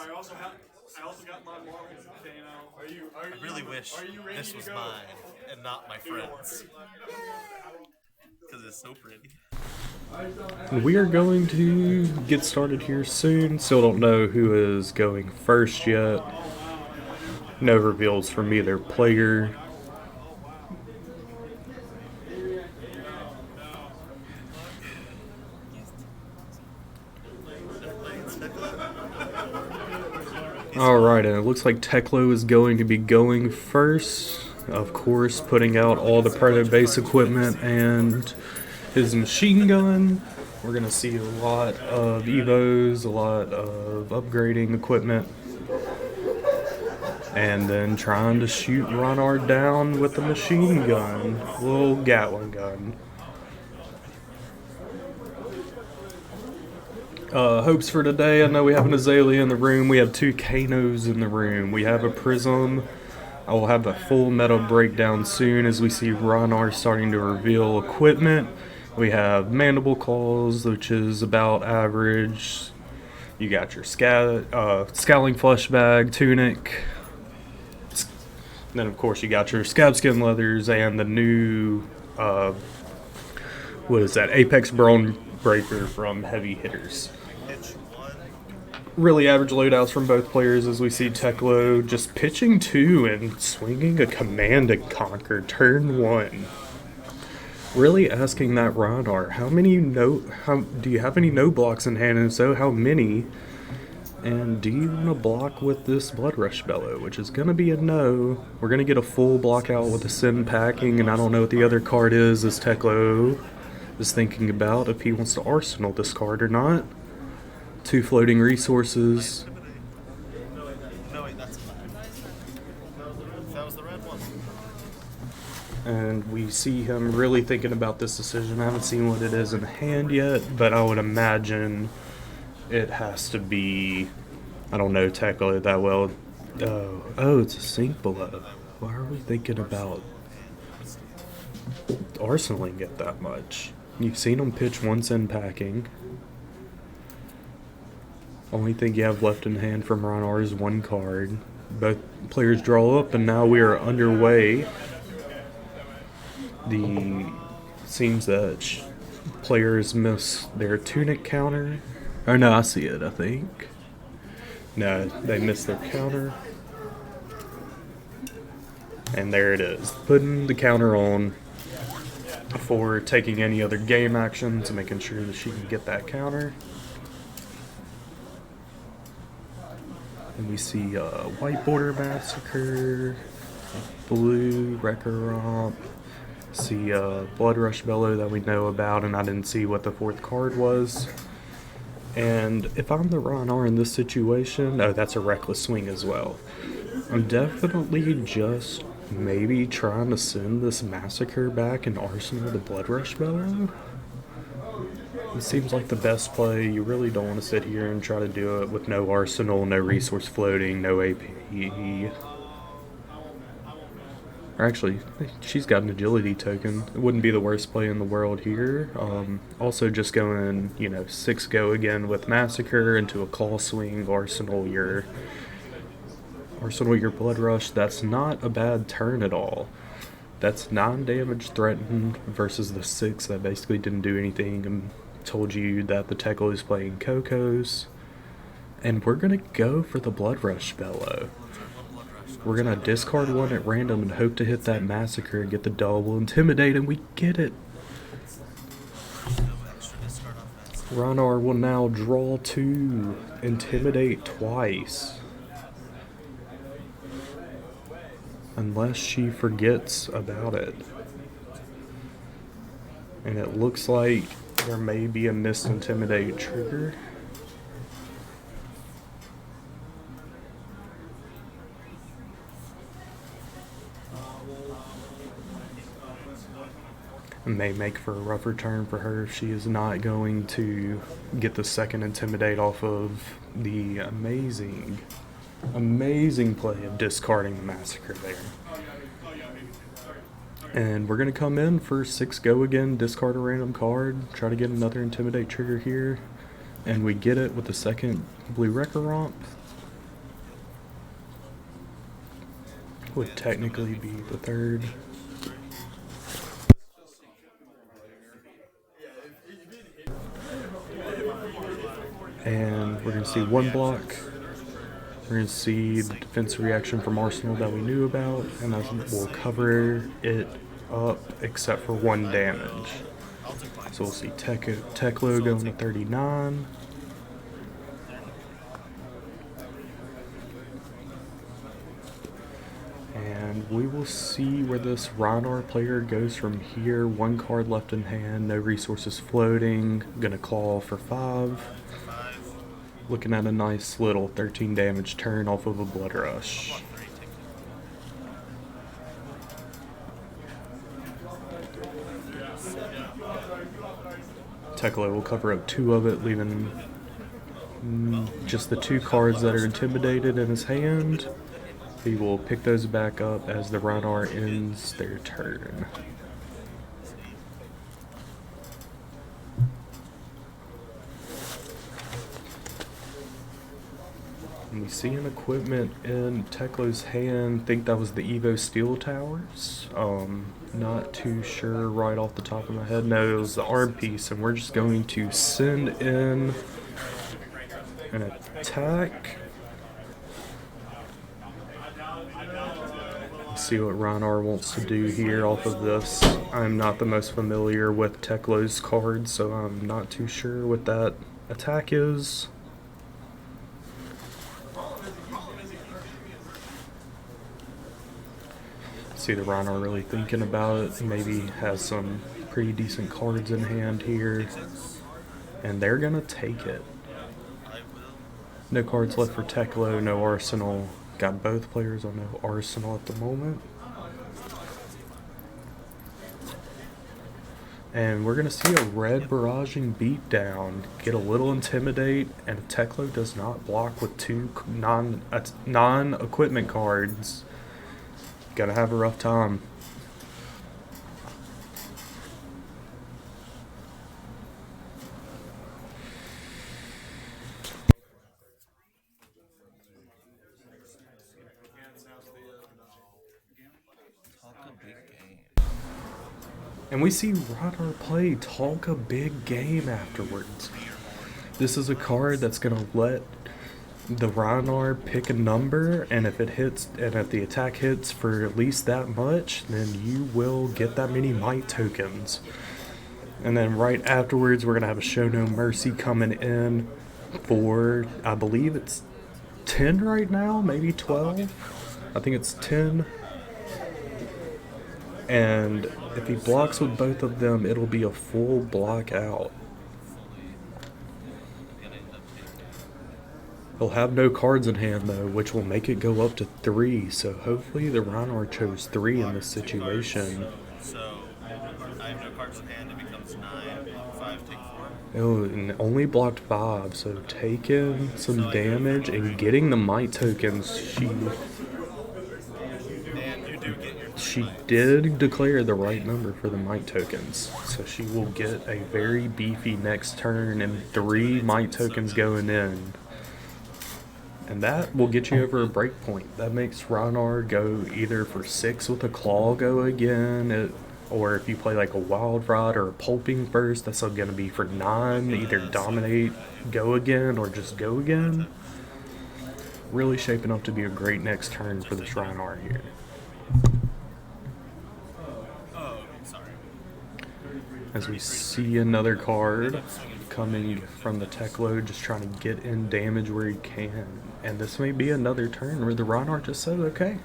I really wish this was mine and not my friend's. Because it's so pretty. We are going to get started here soon. Still don't know who is going first yet. No reveals from either player. Alright, and it looks like Teklo is going to be going first. Of course, putting out all the proto base equipment and his machine gun. We're going to see a lot of Evos, a lot of upgrading equipment. And then trying to shoot Rhinar down with the machine gun. Little Gatling gun. Hopes for today. I know we have an Azalea in the room. We have 2 Kanos in the room. We have a Prism. I will have a full meta breakdown soon as we see Rhinar starting to reveal equipment. We have Mandible Claws, which is about average. You got your Scowling Flesh Bag, Tunic. And then, of course, you got your Scab Skin Leathers and the new, what is that, Apex Brawn Breaker from Heavy Hitters. Really average loadouts from both players as we see Teklo just pitching 2 and swinging a Command and Conquer turn 1. Really asking that Rhinar, do you have any no blocks in hand, and so how many? And do you want to block with this Blood Rush Bellow, which is going to be a no. We're going to get a full block out with the Sin Packing, and I don't know what the other card is as Teklo is thinking about, if he wants to Arsenal this card or not. 2 floating resources. No, wait, that's black. That was the red one. And we see him really thinking about this decision. I haven't seen what it is in hand yet, but I would imagine it has to be, I don't know Teklo that well. Oh, it's a Sink Below. Why are we thinking about arsenaling it that much? You've seen him pitch once in packing. Only thing you have left in hand from Rhinar is 1 card. Both players draw up, and now we are underway. Seems that players miss their Tunic counter. Oh no, I see it, I think. No, they missed their counter. And there it is. Putting the counter on for taking any other game actions and making sure that she can get that counter. And we see White Border Massacre, Blue Wrecker Romp, see Blood Rush Bellow that we know about, and I didn't see what the 4th card was. And if I'm the Rhinar in this situation, oh, that's a Reckless Swing as well. I'm definitely just maybe trying to send this Massacre back and Arsenal the Blood Rush Bellow. It seems like the best play. You really don't want to sit here and try to do it with no Arsenal, no resource floating, no AP. Or actually, she's got an agility token. It wouldn't be the worst play in the world here. Also just going, 6 go again with Massacre into a Claw Swing, Arsenal your Blood Rush. That's not a bad turn at all. That's 9 damage threatened versus the 6 that basically didn't do anything and told you that the Teklo is playing Cocos. And we're going to go for the Blood Rush Bellow. We're going to discard 1 at random and hope to hit that Massacre and get the double Intimidate, and we get it. Rhinar will now draw 2, Intimidate twice. Unless she forgets about it. And it looks like there may be a missed Intimidate trigger. It may make for a rougher turn for her if she is not going to get the second Intimidate off of the amazing play of discarding the Massacre there. And we're going to come in for 6 go again, discard a random card, try to get another Intimidate trigger here. And we get it with the second Blue Wrecker Romp. would technically be the third. And we're going to see one block. We're going to see the defensive reaction from Arsenal that we knew about, and that will cover it up except for one damage. So we'll see Teklo going to 39. And we will see where this Rhinar player goes from here. One card left in hand, no resources floating. Gonna claw for 5. Looking at a nice little 13 damage turn off of a Blood Rush. Teklo will cover up 2 of it, leaving just the 2 cards that are intimidated in his hand. He will pick those back up as the Rhinar ends their turn. And we see an equipment in Teklo's hand. Think that was the Evo Steel Towers. Not too sure right off the top of my head. No, it was the arm piece, and we're just going to send in an attack. See what Rhinar wants to do here off of this. I'm not the most familiar with Teklo's cards, so I'm not too sure what that attack is. See the Rhinar really thinking about it. Maybe has some pretty decent cards in hand here. And they're gonna take it. No cards left for Teklo, no Arsenal. Got both players on no Arsenal at the moment. And we're going to see a red barraging beatdown. Get a little intimidate, and Teklo does not block with 2 non-equipment cards. Gonna have a rough time. And we see Rhinar play Talk a Big Game afterwards. This is a card that's going to let the Rhinar pick a number, and if it hits, and if the attack hits for at least that much, then you will get that many might tokens. And then right afterwards, we're going to have a Show No Mercy coming in for, I believe it's 10 right now, maybe 12. I think it's 10. And if he blocks with both of them, it'll be a full block out. He'll have no cards in hand though, which will make it go up to 3. So hopefully the Rhinar chose 3 in this situation. So I have no cards in hand. It becomes 9. 5 take 4. Oh, and only blocked 5. So taking some damage and getting the might tokens. She did declare the right number for the might tokens, so she will get a very beefy next turn and 3 might tokens going in. And that will get you over a break point. That makes Rhinar go either for 6 with a claw go again, or if you play like a Wild Rod or a Pulping first, that's going to be for 9, either dominate, go again, or just go again. Really shaping up to be a great next turn for this Rhinar here. As we see another card coming from the Teklo, just trying to get in damage where he can. And this may be another turn where the Rhinar just says, okay,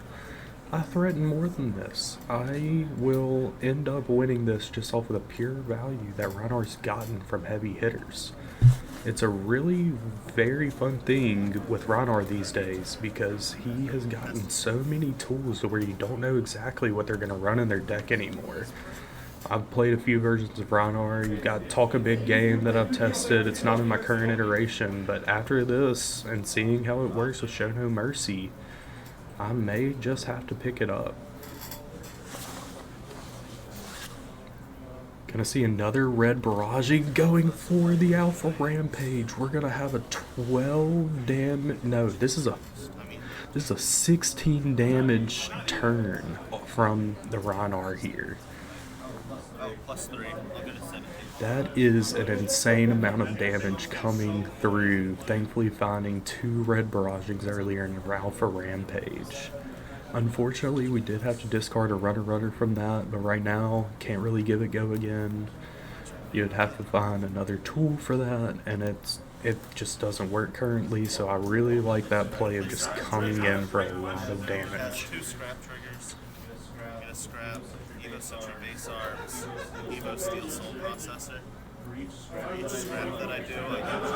I threaten more than this. I will end up winning this just off of the pure value that Rhinar's gotten from heavy hitters. It's a really very fun thing with Rhinar these days because he has gotten so many tools to where you don't know exactly what they're going to run in their deck anymore. I've played a few versions of Rhinar. You've got Talk a Big Game that I've tested. It's not in my current iteration, but after this and seeing how it works with Show No Mercy, I may just have to pick it up. Gonna see another red barraging going for the Alpha Rampage. We're gonna have a 12 damage. No, this is This is a 16 damage turn from the Rhinar here. Oh, +3. I'll go to 17. That is an insane amount of damage coming through. Thankfully finding 2 red barragings earlier in your Alpha Rampage. Unfortunately, we did have to discard a runner from that, but right now, can't really give it go again. You'd have to find another tool for that, and it just doesn't work currently, so I really like that play of just coming in for a lot of damage. 2 scrap triggers. Get a scrap, Evo Sentry base arms, Evo Steel Soul Processor. For each scrap that I do, I get 2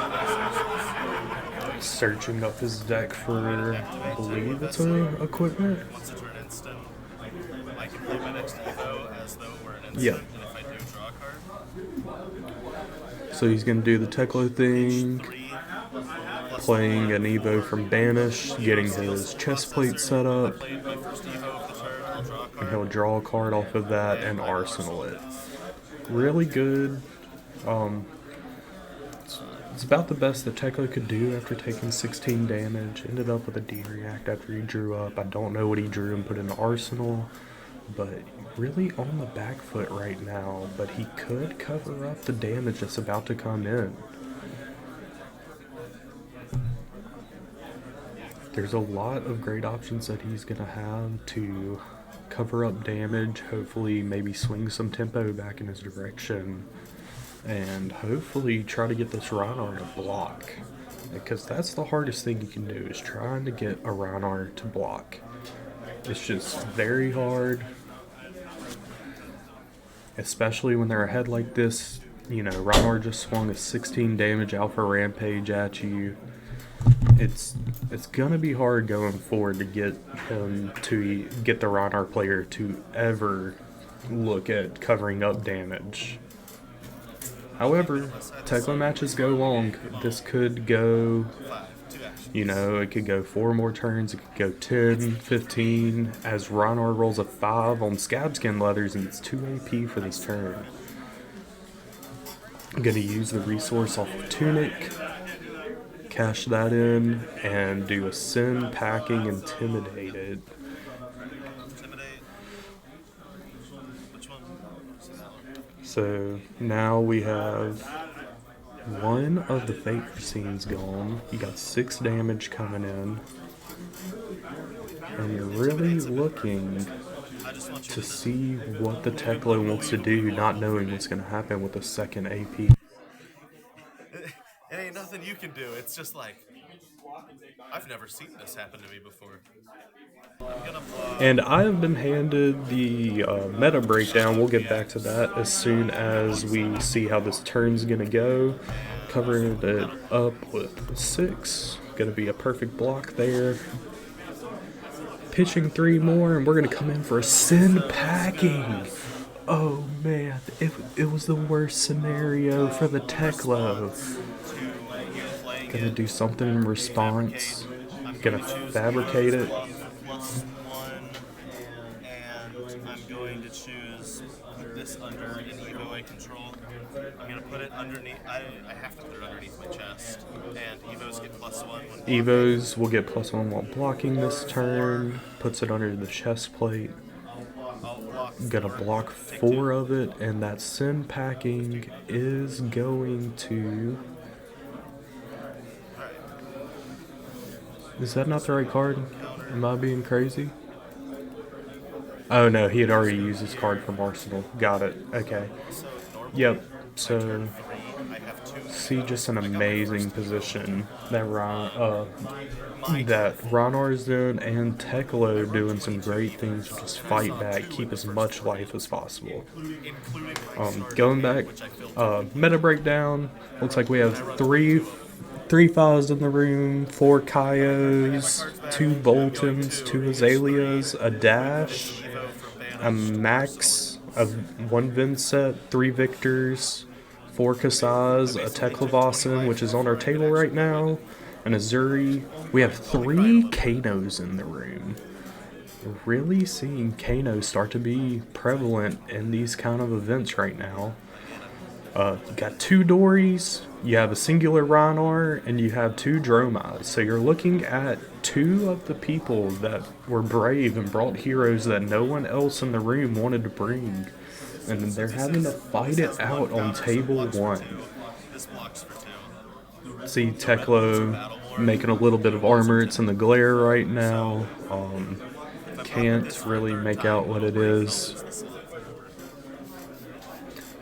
base arms. Searching up his deck for, I believe it's a equipment. Once a turn instant, I can play my next Evo as though it were an instant, Yeah. and if I do, draw a card. So he's going to do the Teklo thing, playing an Evo from Banish, getting his chest plate set up, Played my first Evo of the turn, I'll draw a and card. he'll draw a card off of that and arsenal it. Really good. It's about the best that Teklo could do after taking 16 damage. Ended up with a D-React after he drew up. I don't know what he drew and put in the arsenal, but really on the back foot right now. But he could cover up the damage that's about to come in. There's a lot of great options that he's going to have to cover up damage, hopefully maybe swing some tempo back in his direction, and hopefully try to get this Rhinar to block. Because that's the hardest thing you can do, is trying to get a Rhinar to block. It's just very hard, especially when they're ahead like this. You know, Rhinar just swung a 16 damage Alpha Rampage at you. It's gonna be hard going forward to get him to get the Rhinar player to ever look at covering up damage. However, Teklo matches go long. This could go, you know, it could go 4 more turns, it could go 10, 15, as Rhinar rolls a 5 on Scabskin Leathers and it's 2 AP for this turn. I'm gonna use the resource off of Tunic, cash that in, and do a Sin Packing Intimidated. Which one? So now we have one of the Fate Scenes gone. You got 6 damage coming in. And you're really looking to see what the Teklo wants to do, not knowing what's going to happen with the second AP. It ain't nothing you can do. It's just like, I've never seen this happen to me before. I'm gonna block. And I have been handed the meta breakdown. We'll get back to that as soon as we see how this turn's going to go. Covering it up with 6. Going to be a perfect block there. Pitching 3 more, and we're going to come in for a Sin Packing. Oh man, it was the worst scenario for the Teklo. Gonna do something in response. Gonna fabricate it. +1, and I'm going to choose put this under an Evo I control. I'm gonna put it underneath. I have to put it underneath my chest, and Evos get +1 when blocking. Evos will get +1 while blocking this turn. Puts it under the chest plate. I'll block Gonna 4, block take 4 2. of it, and that Sin Packing is going to... Is that not the right card? Am I being crazy? Oh no, he had already used his card from Arsenal. Got it. Okay. So normally, Yep. by So turn 3, I have 2. see just an amazing position that Rhinar's in, and Teklo doing some great things to just fight back, keep as much life as possible. Going back, meta breakdown. Looks like we have three files in the room, 4 Kaios, 2 Boltons, 2 Azaleas, a Dash, a Max, 1 Vincent, 3 Victors, 4 Kasaz, a Teklovassen, which is on our table right now, an Azuri. We have 3 Kanos in the room. We're really seeing Kanos start to be prevalent in these kind of events right now. You got 2 Dories, you have a singular Rhinar, and you have 2 Dromides. So you're looking at 2 of the people that were brave and brought heroes that no one else in the room wanted to bring. And they're having to fight it out on table 1. This blocks for 2. See Teklo making a little bit of armor. It's in the glare right now. Can't really make out what it is.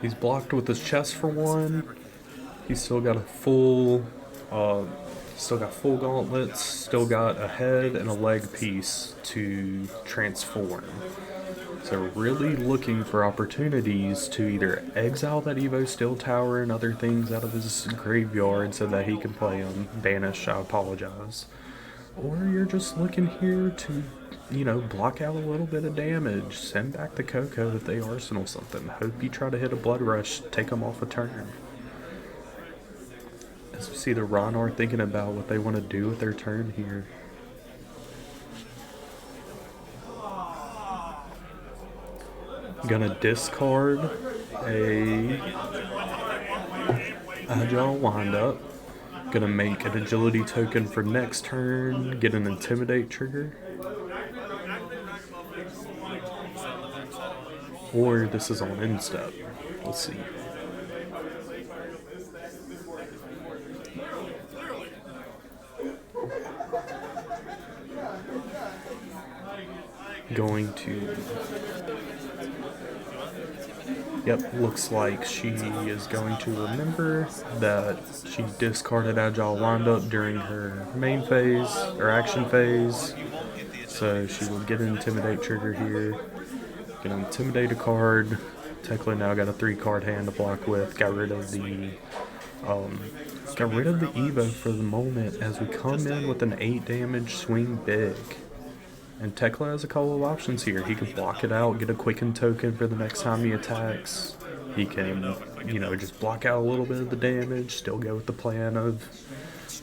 He's blocked with his chest for 1. He's still got a full, full gauntlets. Still got a head and a leg piece to transform. So really looking for opportunities to either exile that Evo Steel Tower and other things out of his graveyard so that he can play them. Banish, I apologize. Or you're just looking here to, block out a little bit of damage. Send back the Coco if they arsenal something. Hope you try to hit a Blood Rush, take them off a turn. As we see the Rhinar thinking about what they want to do with their turn here. Gonna discard a Agile Windup. Gonna make an agility token for next turn. Get an Intimidate trigger. Or this is on end step. Let's see. Going to... Yep, looks like she is going to remember that she discarded Agile Windup during her main phase, or action phase. So she will get an Intimidate trigger here. Gonna Intimidate a card. Tekla now got a 3-card hand to block with. Got rid of the Evo for the moment as we come in with an 8 damage swing big. And Tekla has a couple of options here. He can block it out, get a Quicken token for the next time he attacks. He can, just block out a little bit of the damage, still go with the plan of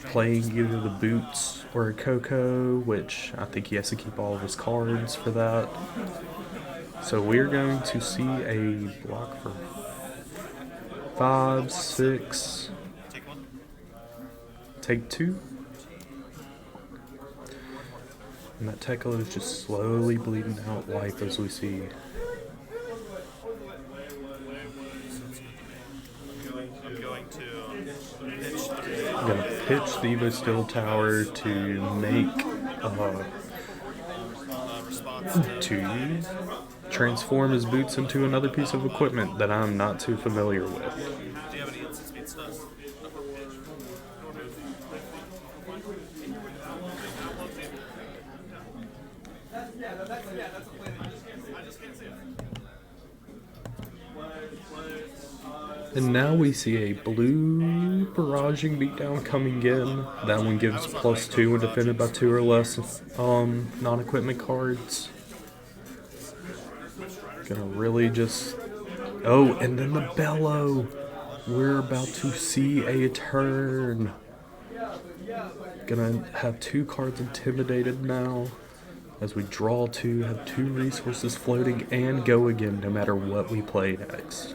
playing either the Boots or a Coco, which I think he has to keep all of his cards for that. So we're going to see a block for 5, 6, take 2. And that Tekla is just slowly bleeding out life as we see. I'm going to pitch the Evo Steel Tower to make to transform his boots into another piece of equipment that I'm not too familiar with. And now we see a blue barraging beatdown coming in. That one gives +2 when defended by 2 or less non-equipment cards. Gonna really just... Oh, and then the Bellow! We're about to see a turn. Gonna have 2 cards intimidated now. As we draw 2, have 2 resources floating, and go again no matter what we play next.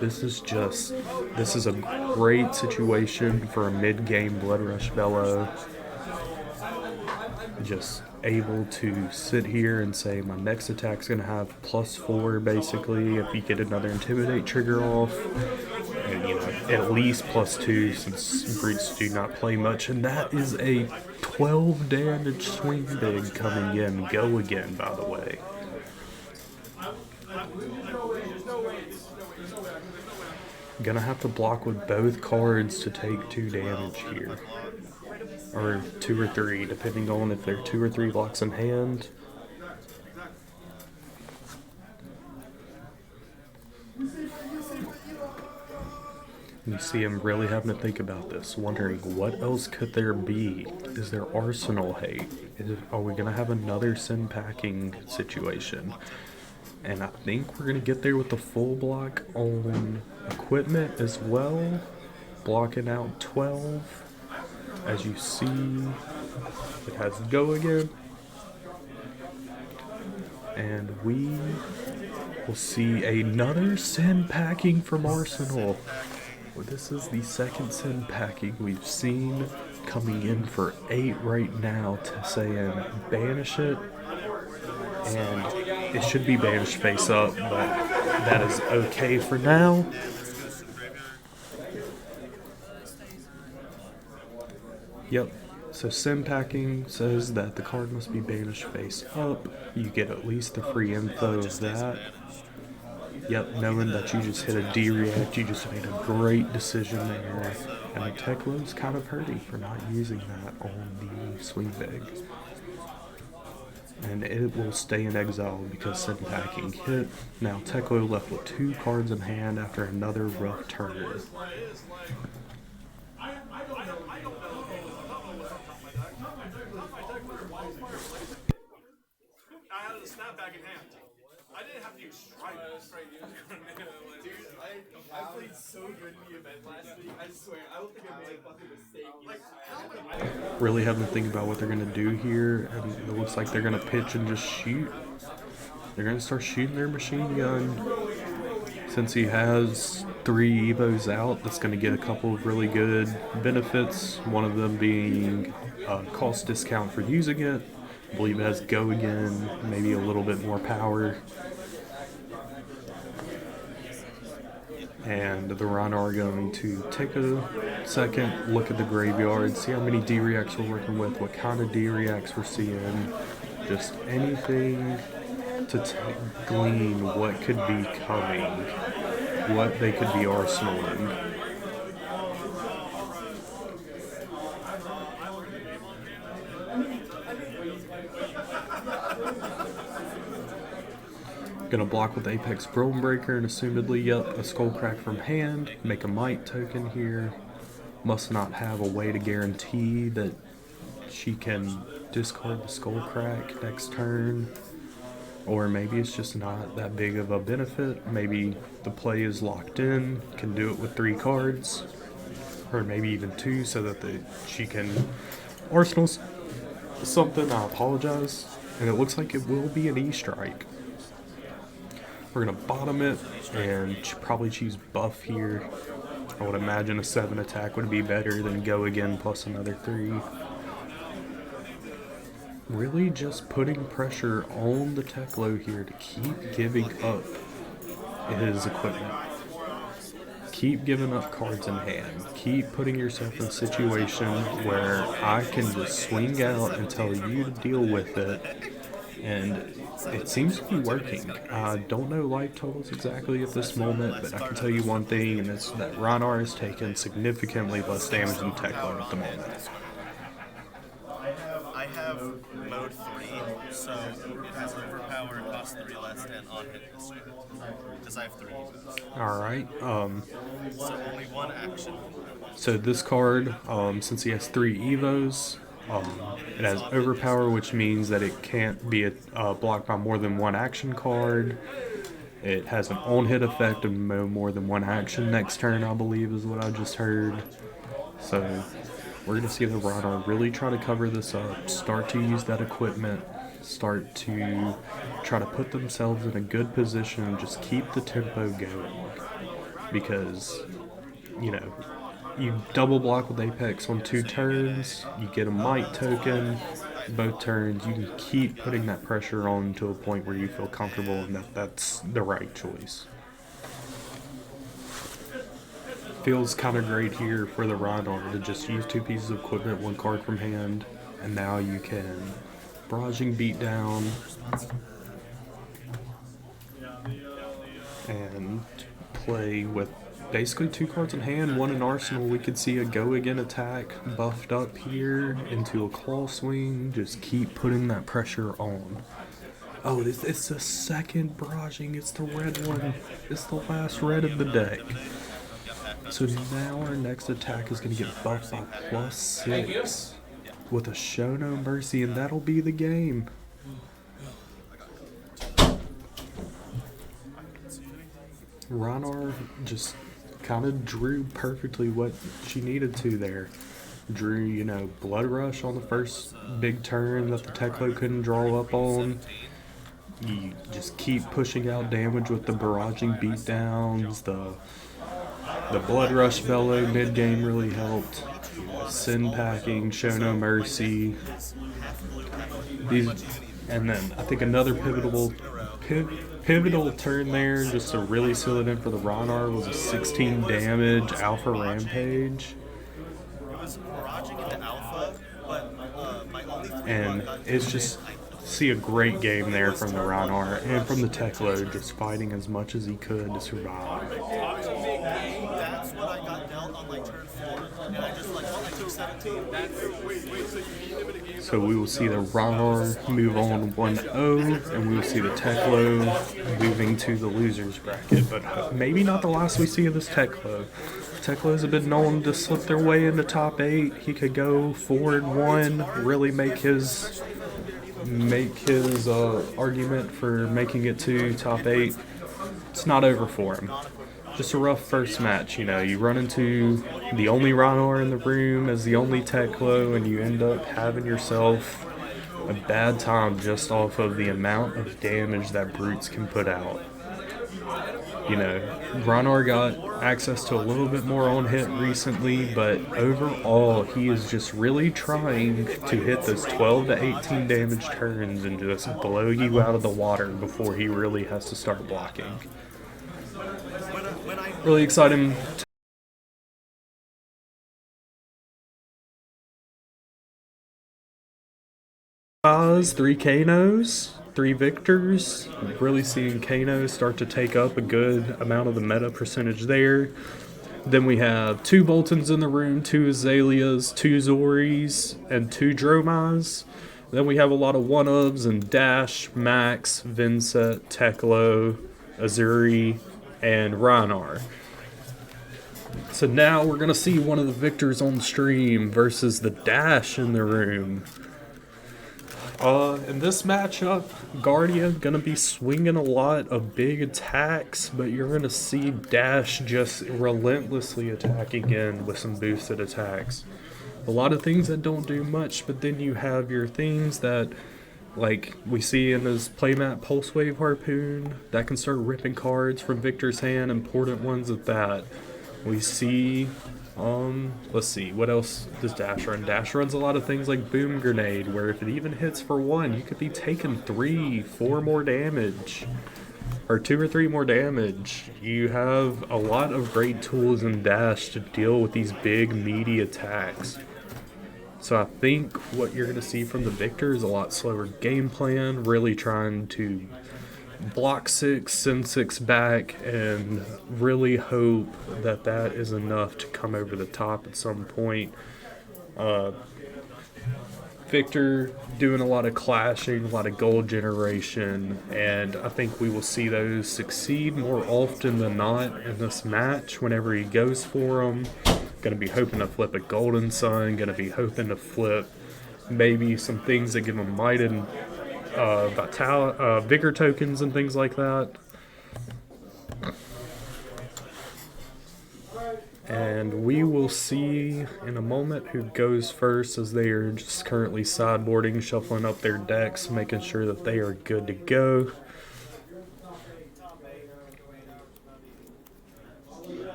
This is a great situation for a mid-game Blood Rush Bellow. Just able to sit here and say my next attack's going to have +4 basically if you get another Intimidate trigger off. And, at least +2 since Brutes do not play much. And that is a 12 damage swing big coming in. Go again, by the way. Gonna have to block with both cards to take 2 damage here. Or 2 or 3, depending on if there are 2 or 3 blocks in hand. You see him really having to think about this, wondering what else could there be? Is there arsenal hate? Are we gonna have another sin packing situation? And I think we're going to get there with the full block on equipment as well. Blocking out 12. As you see, it has go again. And we will see another sin packing from Arsenal. Well, this is the second sim packing we've seen, coming in for 8 right now to saying banish it, and it should be banished face up, but that is okay for now. And this goes to the graveyard. Yep. So sim packing says that the card must be banished face up. You get at least the free info of that. Yep, knowing that you just hit a D-react, you just made a great decision there. And the Teklo's kind of hurting for not using that on the swing big. And it will stay in exile because sim packing hit. Now Teklo left with 2 cards in hand after another rough turn. I had a snapback in hand. I didn't have to use strike. Dude, I played so good in the event last week. I swear, I don't think I made a fucking mistake. Really having to think about what they're going to do here, and it looks like they're going to pitch and just shoot. They're going to start shooting their machine gun. Since he has 3 Evos out, that's going to get a couple of really good benefits. One of them being a cost discount for using it. I believe it has go again, maybe a little bit more power. And the Rhinar are going to take a second, look at the graveyard, see how many D-reacts we're working with, what kind of D-reacts we're seeing, just anything to glean what could be coming, what they could be arsenaling. Gonna block with Apex Breaker and assumedly, yep, a Skull Crack from hand. Make a Might token here. Must not have a way to guarantee that she can discard the Skull Crack next turn. Or maybe it's just not that big of a benefit. Maybe the play is locked in, can do it with 3 cards. Or maybe even 2 so that she can arsenal something. I apologize. And it looks like it will be an E-Strike. We're going to bottom it and probably choose buff here. I would imagine a 7 attack would be better than go again plus another 3. Really just putting pressure on the Teklo here to keep giving up his equipment. Keep giving up cards in hand. Keep putting yourself in a situation where I can just swing out and tell you to deal with it. And it seems to be working. I don't know life totals exactly at this moment, but I can tell you one thing, and it's that Rhinar has taken significantly less damage than Teklo at the moment. I have mode 3, so it has overpower, it costs 3 less, and on hit history. Because I have 3 Evos. Alright, So only 1 action. so this card, since he has 3 Evos, it has overpower, which means that it can't be blocked by more than 1 action card. It has an on-hit effect of no more than 1 action next turn, I believe is what I just heard. So we're going to see the Rhinar really try to cover this up, start to use that equipment, start to try to put themselves in a good position and just keep the tempo going. Because, you know, you double block with Apex on 2 turns, you get a Might token, both turns, you can keep putting that pressure on to a point where you feel comfortable and that's the right choice. Feels kind of great here for the Rhinar to just use 2 pieces of equipment, 1 card from hand, and now you can barraging beat down and play with basically 2 cards in hand, 1 in arsenal. We could see a go again attack buffed up here into a claw swing. Just keep putting that pressure on. Oh, it's the second barraging. It's the red one. It's the last red of the deck. So now our next attack is going to get buffed by +6 with a show no mercy, and that'll be the game. Rhinar just kind of drew perfectly what she needed to there. Drew, you know, Blood Rush on the first big turn that the Teklo couldn't draw up on. You just keep pushing out damage with the barraging beatdowns, the The Blood Rush Bellow mid-game really helped. Sin Packing, Show No Mercy. These, and then I think another pivotal turn there, just to really seal it in for the Rhinar, was a 16 damage Alpha Rampage. And it's just, see a great game there from the Rhinar and from the Teklo, just fighting as much as he could to survive. That's what I got dealt on like turn 4, and I just like, well, I took 17. So we will see the Rhinar move on 1-0, and we will see the Teklo moving to the losers bracket. But maybe not the last we see of this Teklo. Teklo's have been known to slip their way into top 8. He could go 4-1, really make his argument for making it to top 8. It's not over for him. Just a rough first match, you know. You run into the only Rhinar in the room as the only Teklo, and you end up having yourself a bad time just off of the amount of damage that brutes can put out. You know, Rhinar got access to a little bit more on hit recently, but overall he is just really trying to hit those 12 to 18 damage turns and just blow you out of the water before he really has to start blocking. Really exciting. Three Kanos, 3 Victors. Really seeing Kanos start to take up a good amount of the meta percentage there. Then we have 2 Boltons in the room, 2 Azaleas, 2 Zoris, and 2 Dromas. Then we have a lot of 1-ofs and Dash, Max, Vincent, Teklo, Azuri, and Rhinar. So now we're going to see one of the Victors on stream versus the Dash in the room. In this matchup, Guardian going to be swinging a lot of big attacks, but you're going to see Dash just relentlessly attacking in with some boosted attacks. A lot of things that don't do much, but then you have your things that, like we see in his playmat Pulse Wave Harpoon, that can start ripping cards from Victor's hand, important ones at that. We see, let's see, what else does Dash run? Dash runs a lot of things like Boom Grenade, where if it even hits for 1, you could be taking 3, 4 more damage, or 2 or 3 more damage. You have a lot of great tools in Dash to deal with these big, meaty attacks. So I think what you're going to see from the Victor is a lot slower game plan, really trying to block 6, send 6 back, and really hope that that is enough to come over the top at some point. Victor doing a lot of clashing, a lot of gold generation, and I think we will see those succeed more often than not in this match whenever he goes for them. Going to be hoping to flip a Golden Sun, going to be hoping to flip maybe some things that give him might and vigor tokens and things like that. And we will see in a moment who goes first, as they are just currently sideboarding, shuffling up their decks, making sure that they are good to go.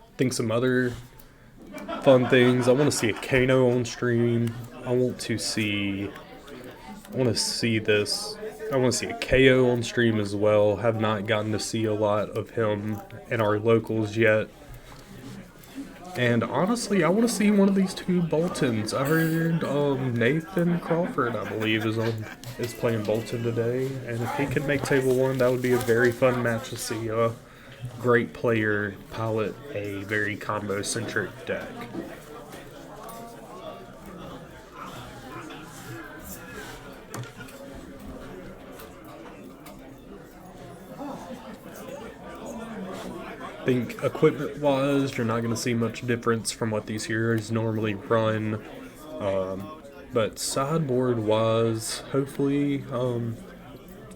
I think some other fun things. I want to see a Kano on stream. I want to see this. I want to see a KO on stream as well. Have not gotten to see a lot of him in our locals yet. And honestly, I want to see one of these 2 Boltons. I heard Nathan Crawford, I believe, is playing Bolton today. And if he could make table 1, that would be a very fun match to see. Great player pilot a very combo-centric deck. I think equipment-wise, you're not going to see much difference from what these heroes normally run. But sideboard-wise, hopefully,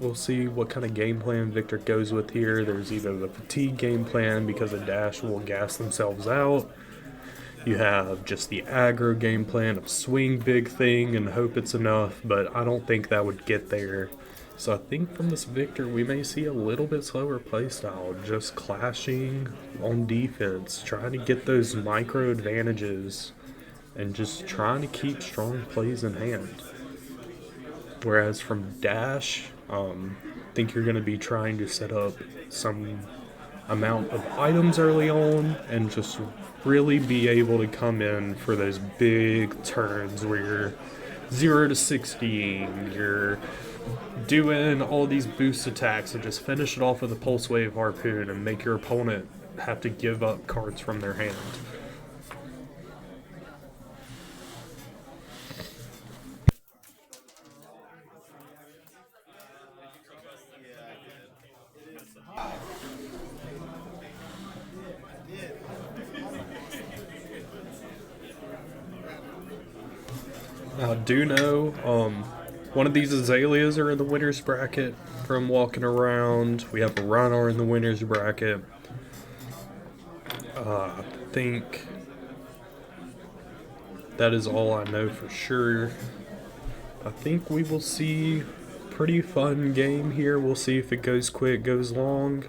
we'll see what kind of game plan Victor goes with here. There's either the fatigue game plan because a Dash will gas themselves out. You have just the aggro game plan of swing big thing and hope it's enough, but I don't think that would get there So I think from this Victor, we may see a little bit slower playstyle, just clashing on defense, trying to get those micro advantages, and just trying to keep strong plays in hand. Whereas from Dash, I think you're going to be trying to set up some amount of items early on and just really be able to come in for those big turns where you're 0 to 60, you're doing all these boost attacks and just finish it off with a pulse wave harpoon and make your opponent have to give up cards from their hand. Now, I do know one of these Azaleas are in the winner's bracket from walking around. We have a Rhinar in the winner's bracket. I think that is all I know for sure. I think we will see a pretty fun game here. We'll see if it goes quick, goes long.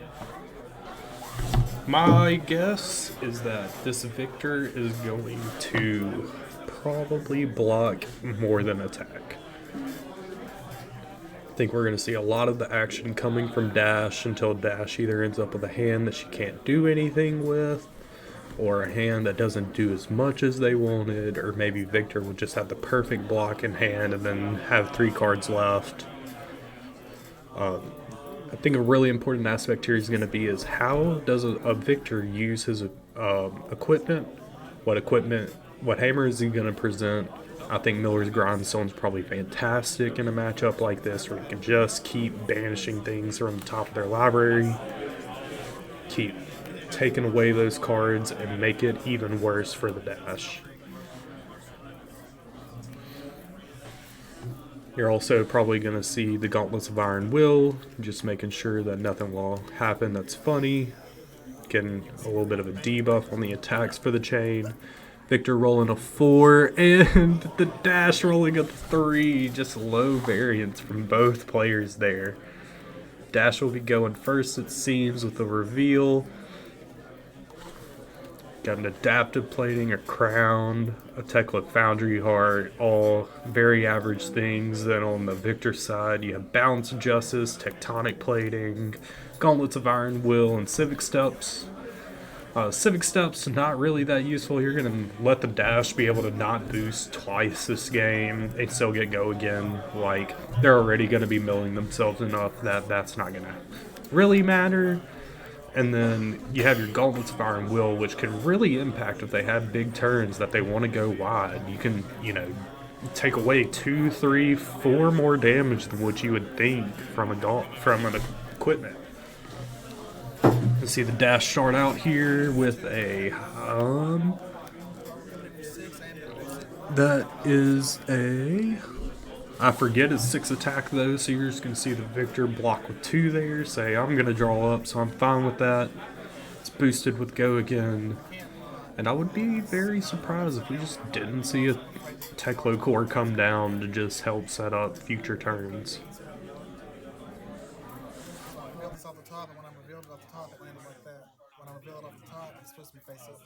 My guess is that this Victor is going to probably block more than attack. I think we're going to see a lot of the action coming from Dash until Dash either ends up with a hand that she can't do anything with, or a hand that doesn't do as much as they wanted, or maybe Victor would just have the perfect block in hand and then have 3 cards left. I think a really important aspect here is going to be is how does a Victor use his equipment? What hammer is he going to present? I think Miller's Grindstone is probably fantastic in a matchup like this where you can just keep banishing things from the top of their library, keep taking away those cards, and make it even worse for the Dash. You're also probably going to see the Gauntlets of Iron Will, just making sure that nothing will happen that's funny, getting a little bit of a debuff on the attacks for the chain. Victor rolling a 4, and the Dash rolling a 3. Just low variance from both players there. Dash will be going first, it seems, with the reveal. Got an adaptive plating, a crown, a Tekla Foundry Heart, all very average things. Then on the Victor side, you have Balance of Justice, Tectonic Plating, Gauntlets of Iron Will, and Civic Steps. Civic Steps, not really that useful. You're going to let the Dash be able to not boost twice this game. They still get go again. Like, they're already going to be milling themselves enough that that's not going to really matter. And then you have your Gauntlets of Iron Will, which can really impact if they have big turns that they want to go wide. You can, take away 2, 3, 4 more damage than what you would think from an equipment. You see the Dash start out here with a that is a, I forget his 6 attack though, so you're just going to see the Victor block with 2 there, say I'm going to draw up, so I'm fine with that. It's boosted with go again, and I would be very surprised if we just didn't see a Teklo core come down to just help set up future turns. Off the top, and when I'm revealed off the top, it landed like that. When I'm revealed off the top, it's supposed to be face up.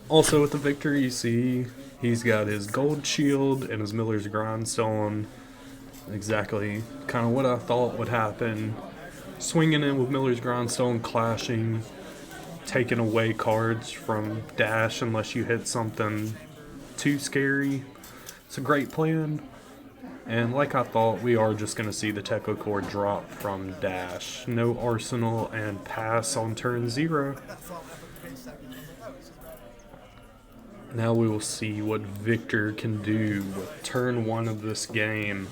Also with the Victor, you see he's got his gold shield and his Miller's Grindstone. Exactly kind of what I thought would happen. Swinging in with Miller's Grindstone, clashing, taking away cards from Dash unless you hit something too scary. It's a great plan. And like I thought, we are just going to see the Teklo core drop from Dash. No Arsenal and pass on turn 0. Now we will see what Victor can do with turn 1 of this game.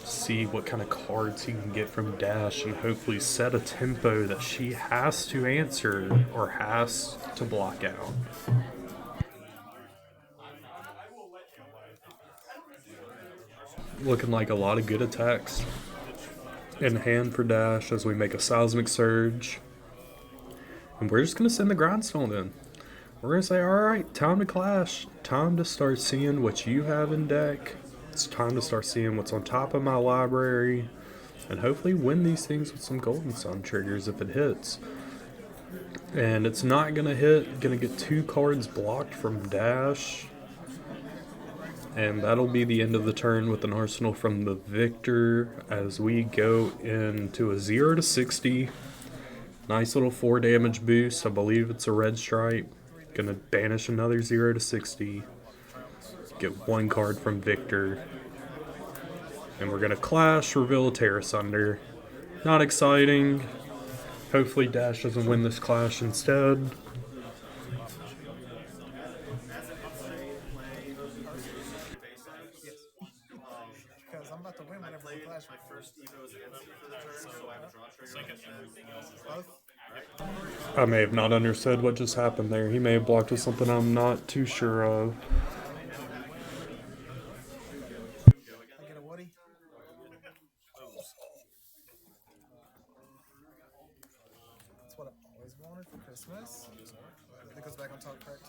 See what kind of cards he can get from Dash and hopefully set a tempo that she has to answer or has to block out. Looking like a lot of good attacks in hand for Dash as we make a Seismic Surge. And we're just going to send the Grindstone in. We're going to say, alright, time to clash. Time to start seeing what you have in deck. It's time to start seeing what's on top of my library and hopefully win these things with some Golden Sun triggers if it hits. And it's not going to hit. Going to get 2 cards blocked from Dash. And that'll be the end of the turn with an arsenal from the victor as we go into a 0 to 60. Nice little 4 damage boost. I believe it's a red stripe. Gonna banish another 0 to 60. Get 1 card from victor. And we're gonna clash, reveal a Terra Sunder. Not exciting. Hopefully Dash doesn't win this clash instead. Because I'm about to win whenever we clash. Both? I may have not understood what just happened there. He may have blocked with something I'm not too sure of. I get a Woody? That's what I've always wanted for Christmas. It goes back on top, correct?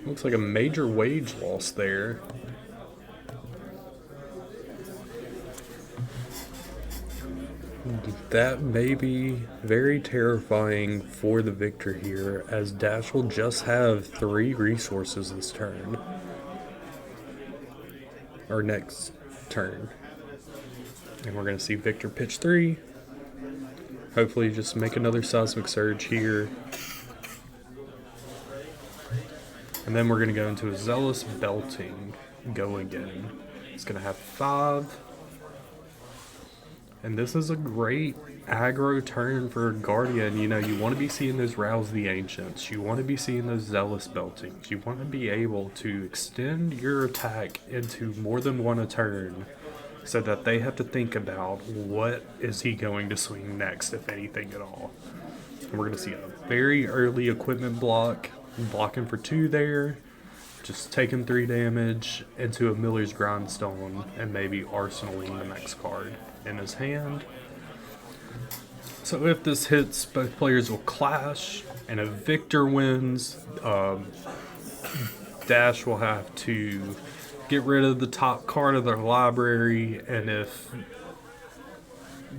Looks like a major wage loss there. That may be very terrifying for the victor here, as Dash will just have 3 resources this turn. Or next turn. And we're going to see Victor pitch 3. Hopefully just make another Seismic Surge here. And then we're going to go into a Zealous Belting. Go again. It's going to have 5. And this is a great aggro turn for Guardian. You know, you want to be seeing those Rouse the Ancients. You want to be seeing those Zealous Beltings. You want to be able to extend your attack into more than 1 a turn so that they have to think about what is he going to swing next, if anything at all. And we're going to see a very early equipment block. Blocking for 2 there. Just taking 3 damage into a Miller's Grindstone and maybe arsenaling the next card in his hand. So if this hits, both players will clash, and if Victor wins, Dash will have to get rid of the top card of their library, and if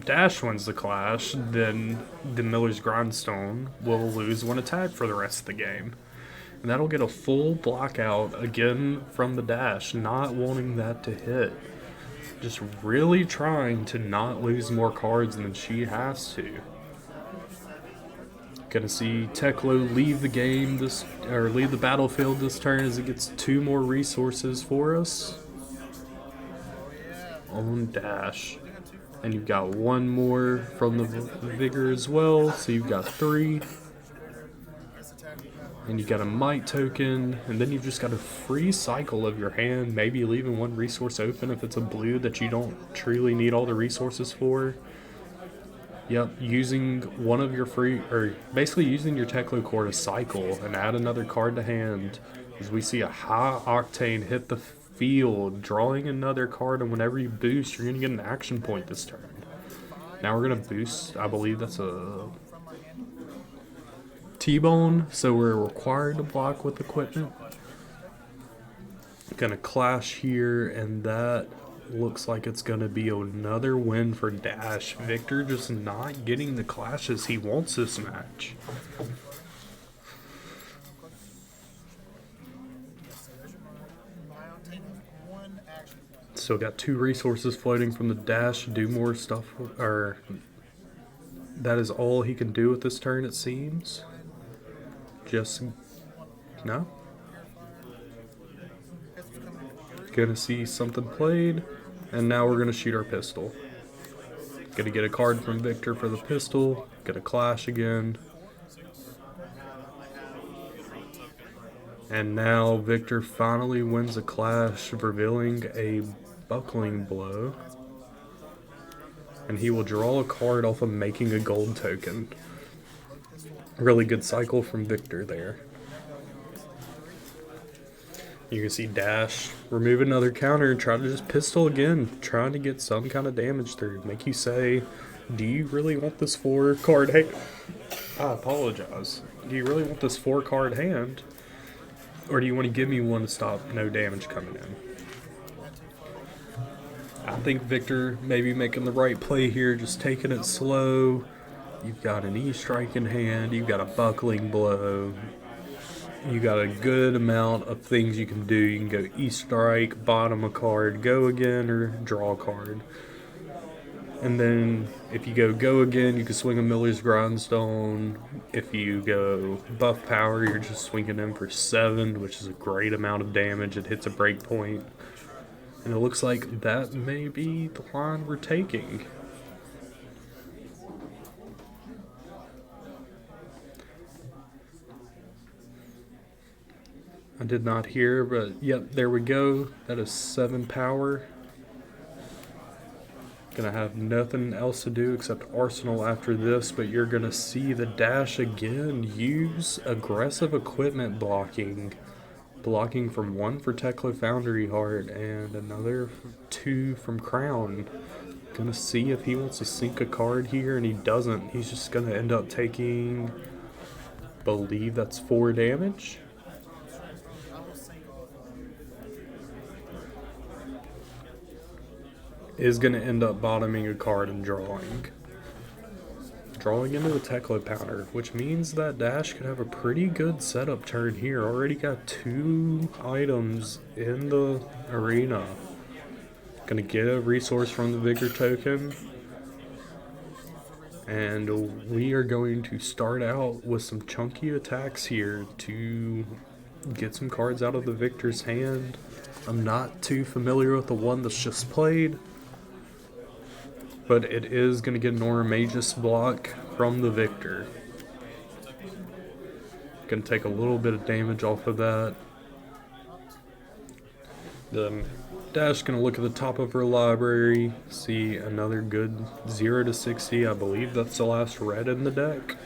Dash wins the clash, then the Miller's Grindstone will lose 1 attack for the rest of the game. And that'll get a full blockout again from the Dash, not wanting that to hit. Just really trying to not lose more cards than she has to. Gonna see Teklo leave the game leave the battlefield this turn as it gets 2 more resources for us on Dash. And you've got 1 more from the Vigor as well, so you've got 3. And you got a Might token, and then you've just got a free cycle of your hand, maybe leaving 1 resource open if it's a blue that you don't truly need all the resources for. Yep, using one of your basically using your Teklo core to cycle and add another card to hand, as we see a high octane hit the field, drawing another card, and whenever you boost, you're going to get an action point this turn. Now we're going to boost, I believe that's a T-Bone, so we're required to block with equipment. Gonna clash here, and that looks like it's gonna be another win for Dash. Victor just not getting the clashes he wants this match. Still got 2 resources floating from the Dash to do more stuff, or that is all he can do with this turn, it seems. Just no. Gonna see something played, and now we're gonna shoot our pistol. Gonna get a card from Victor for the pistol. Gonna clash again. And now Victor finally wins a clash, revealing a buckling blow. And he will draw a card off of making a gold token. Really good cycle from Victor there. You can see Dash remove another counter and try to just pistol again, trying to get some kind of damage through. Make you say, do you really want this 4-card hand? I apologize. Do you really want this 4-card hand? Or do you want to give me one to stop no damage coming in? I think Victor maybe making the right play here, just taking it slow. You've got an E-strike in hand, you've got a buckling blow. You got a good amount of things you can do. You can go E-strike, bottom a card, go again, or draw a card. And then if you go again, you can swing a Miller's Grindstone. If you go buff power, you're just swinging in for 7, which is a great amount of damage. It hits a break point. And it looks like that may be the line we're taking. I did not hear, but yep, there we go. That is 7 power. Gonna have nothing else to do except Arsenal after this, but you're gonna see the dash again use aggressive equipment blocking. Blocking from 1 for Teklo Foundry Heart and another 2 from Crown. Gonna see if he wants to sink a card here, and he doesn't. He's just gonna end up taking, believe that's 4 damage. Is going to end up bottoming a card and drawing. Drawing into a Teklo Pounder, which means that Dash could have a pretty good setup turn here. Already got 2 items in the arena. Going to get a resource from the Vigor token. And we are going to start out with some chunky attacks here to get some cards out of the Victor's hand. I'm not too familiar with the one that's just played, but it is going to get an Aura Magus block from the Victor. Going to take a little bit of damage off of that. The Dash going to look at the top of her library, see another good 0 to 60. I believe that's the last red in the deck.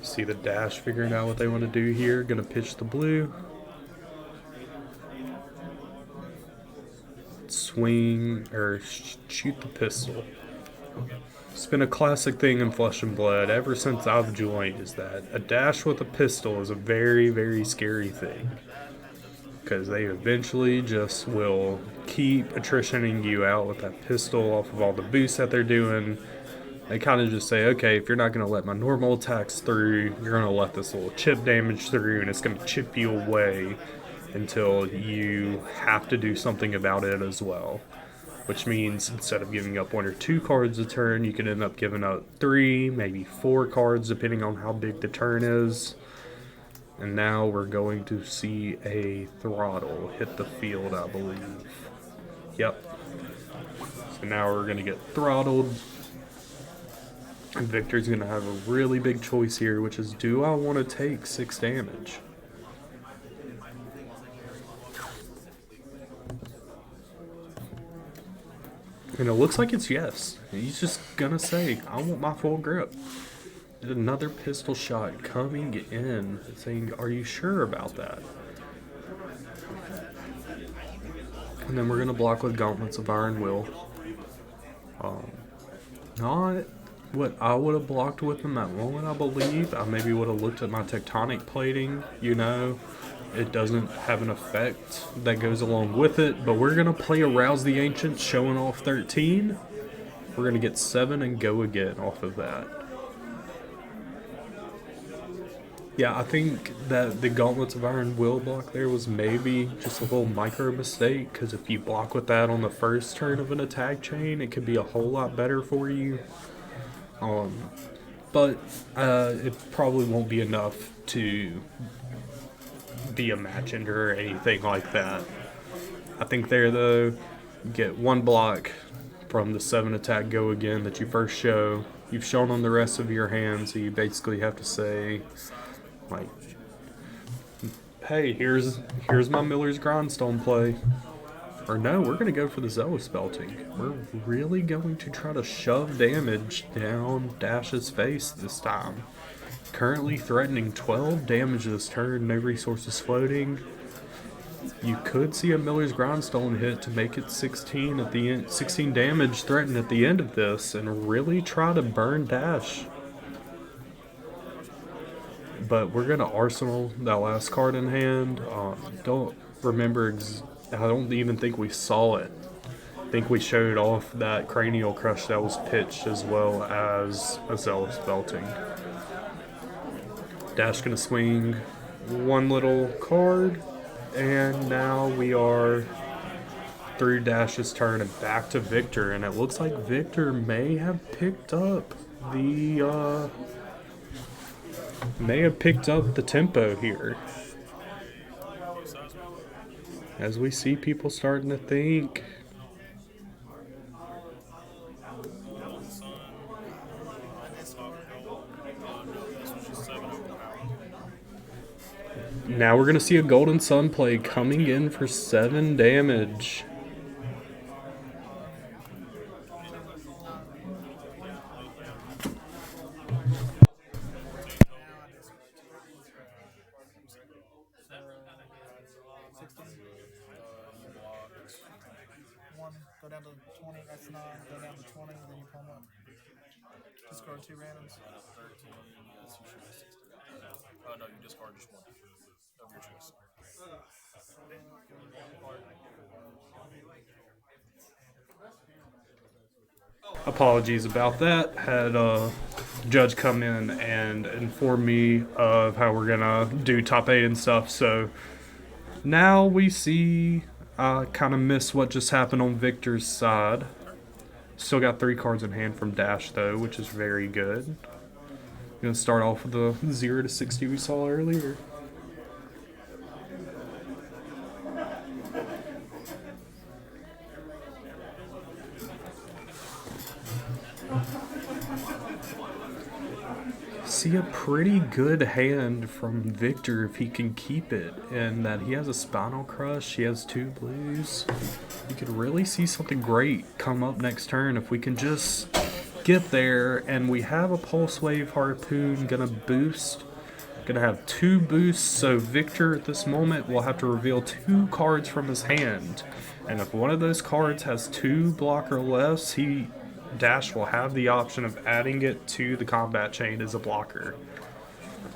See the Dash figuring out what they want to do here. Going to pitch the blue. Swing or shoot the pistol. It's been a classic thing in Flesh and Blood ever since I've joined, is that a dash with a pistol is a very, very scary thing, because they eventually just will keep attritioning you out with that pistol off of all the boosts that they're doing. They kind of just say, okay, if you're not going to let my normal attacks through, you're going to let this little chip damage through, and it's going to chip you away until you have to do something about it as well. Which means instead of giving up 1 or 2 cards a turn, you can end up giving up 3, maybe 4 cards, depending on how big the turn is. And now we're going to see a throttle hit the field, I believe. Yep. So now we're going to get throttled. And Victor's going to have a really big choice here, which is, do I want to take 6 damage? And it looks like it's yes. He's just gonna say, I want my full grip. Another pistol shot coming in, saying, are you sure about that? And then we're gonna block with Gauntlets of Iron Will. Not what I would have blocked with in that moment, I believe. I maybe would have looked at my tectonic plating, you know. It doesn't have an effect that goes along with it, but we're going to play Arouse the Ancients, showing off 13. We're going to get 7 and go again off of that. Yeah, I think that the Gauntlets of Iron Will block there was maybe just a little micro mistake, because if you block with that on the first turn of an attack chain, it could be a whole lot better for you. But it probably won't be enough to be a match ender or anything like that. I think there, though, you get 1 block from the 7 attack go again that you first show. You've shown on the rest of your hand, so you basically have to say, like, hey, here's my Miller's Grindstone play. Or no, we're going to go for the Zealous Belting. We're really going to try to shove damage down Dash's face this time. Currently threatening 12 damage this turn, no resources floating. You could see a Miller's Grindstone hit to make it 16 at the end, 16 damage threatened at the end of this, and really try to burn Dash. But we're gonna arsenal that last card in hand. Don't remember. I don't even think we saw it. I think we showed off that Cranial Crush that was pitched as well as Azalea's Belting. Dash gonna swing one little card, and now we are through Dash's turn and back to Victor. And it looks like Victor may have picked up the tempo here. As we see people starting to think. Now we're going to see a Golden Sun play coming in for 7 damage. Go down to 20, that's 9, go down to 20, then you palm up. Discard 2 randoms. 13, yes, you should have 16. Oh, no, you discard just one of your choice. Apologies about that. Had a judge come in and inform me of how we're gonna do top 8 and stuff. So now we see kind of miss what just happened on Victor's side. Still got 3 cards in hand from Dash though, which is very good. Gonna start off with the 0 to 60 we saw earlier. See a pretty good hand from Victor if he can keep it, and that he has a Spinal Crush, he has 2 blues. You could really see something great come up next turn if we can just get there. And we have a Pulse Wave Harpoon gonna boost, gonna have 2 boosts, so Victor at this moment will have to reveal 2 cards from his hand, and if one of those cards has 2 block or less, Dash will have the option of adding it to the combat chain as a blocker.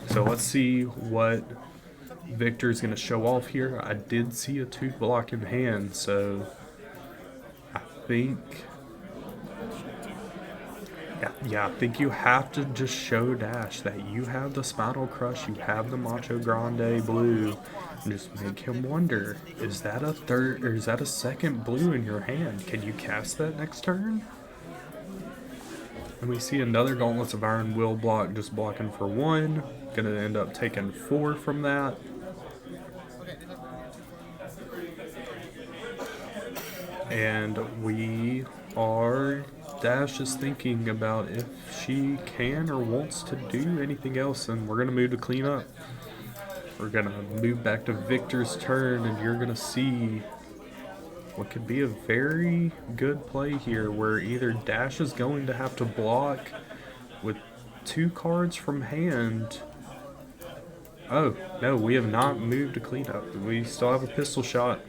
So let's see what Victor's going to show off here. I did see a 2 block in hand, so I think... Yeah, I think you have to just show Dash that you have the Spinal Crush, you have the Macho Grande blue, and just make him wonder, is that a third, or is that a second blue in your hand? Can you cast that next turn? And we see another Gauntlets of Iron will block, just blocking for 1. Gonna end up taking 4 from that. And Dash is thinking about if she can or wants to do anything else, and we're gonna move to clean up. We're gonna move back to Victor's turn, and you're gonna see what could be a very good play here, where either Dash is going to have to block with 2 cards from hand. Oh, no, we have not moved to cleanup. We still have a pistol shot.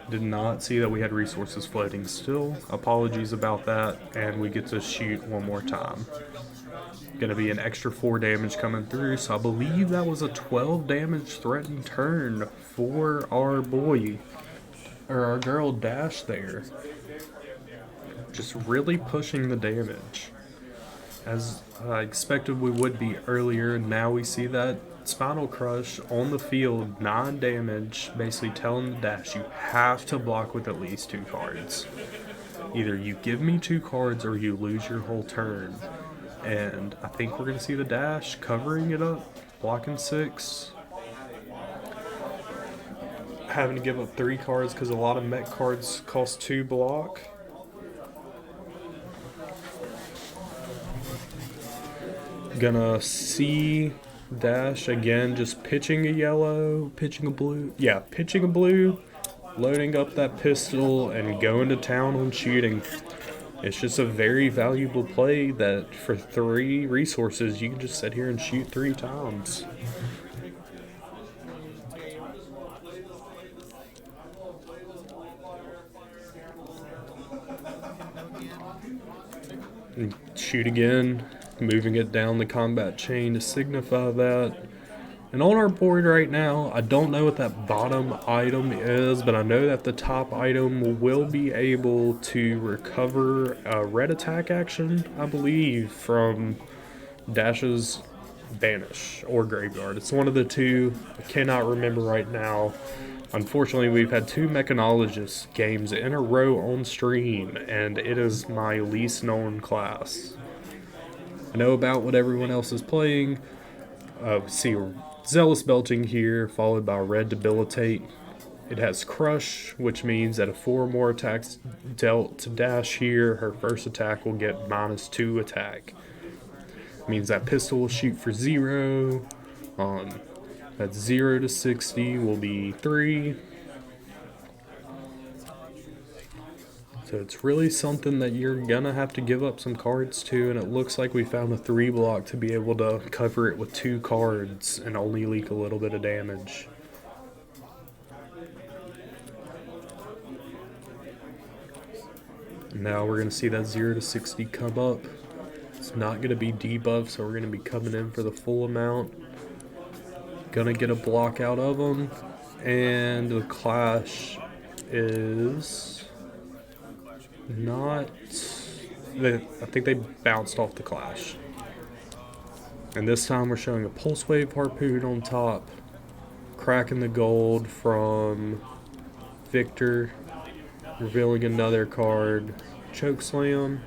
Did not see that we had resources floating still. Apologies about that, and we get to shoot one more time. Gonna be an extra 4 damage coming through, so I believe that was a 12 damage threatened turn for our boy, or our girl Dash there. Just really pushing the damage. As I expected we would be earlier, now we see that Spinal Crush on the field, 9 damage, basically telling the Dash you have to block with at least 2 cards. Either you give me 2 cards or you lose your whole turn. And I think we're going to see the Dash covering it up, blocking 6. Having to give up 3 cards because a lot of mech cards cost 2 block. Gonna see Dash again, just pitching a yellow, pitching a blue. Yeah, pitching a blue, loading up that pistol, and going to town on shooting. It's just a very valuable play that for 3 resources, you can just sit here and shoot 3 times. And shoot again, moving it down the combat chain to signify that. And on our board right now, I don't know what that bottom item is, but I know that the top item will be able to recover a red attack action, I believe, from Dash's Banish or Graveyard. It's one of the two. I cannot remember right now. Unfortunately, we've had 2 Mechanologist games in a row on stream, and it is my least known class. I know about what everyone else is playing. See Zealous Belting here, followed by Red Debilitate. It has Crush, which means that if 4 more attacks dealt to Dash here, her first attack will get -2 attack. Means that pistol will shoot for 0. That's 0 to 60 will be 3. So it's really something that you're gonna have to give up some cards to, and it looks like we found a 3 block to be able to cover it with 2 cards and only leak a little bit of damage. Now we're gonna see that 0 to 60 come up. It's not gonna be debuff, so we're gonna be coming in for the full amount. Gonna get a block out of them, and the clash is not. I think they bounced off the clash, and this time we're showing a Pulse Wave Harpoon on top, cracking the gold from Victor, revealing another card, Chokeslam,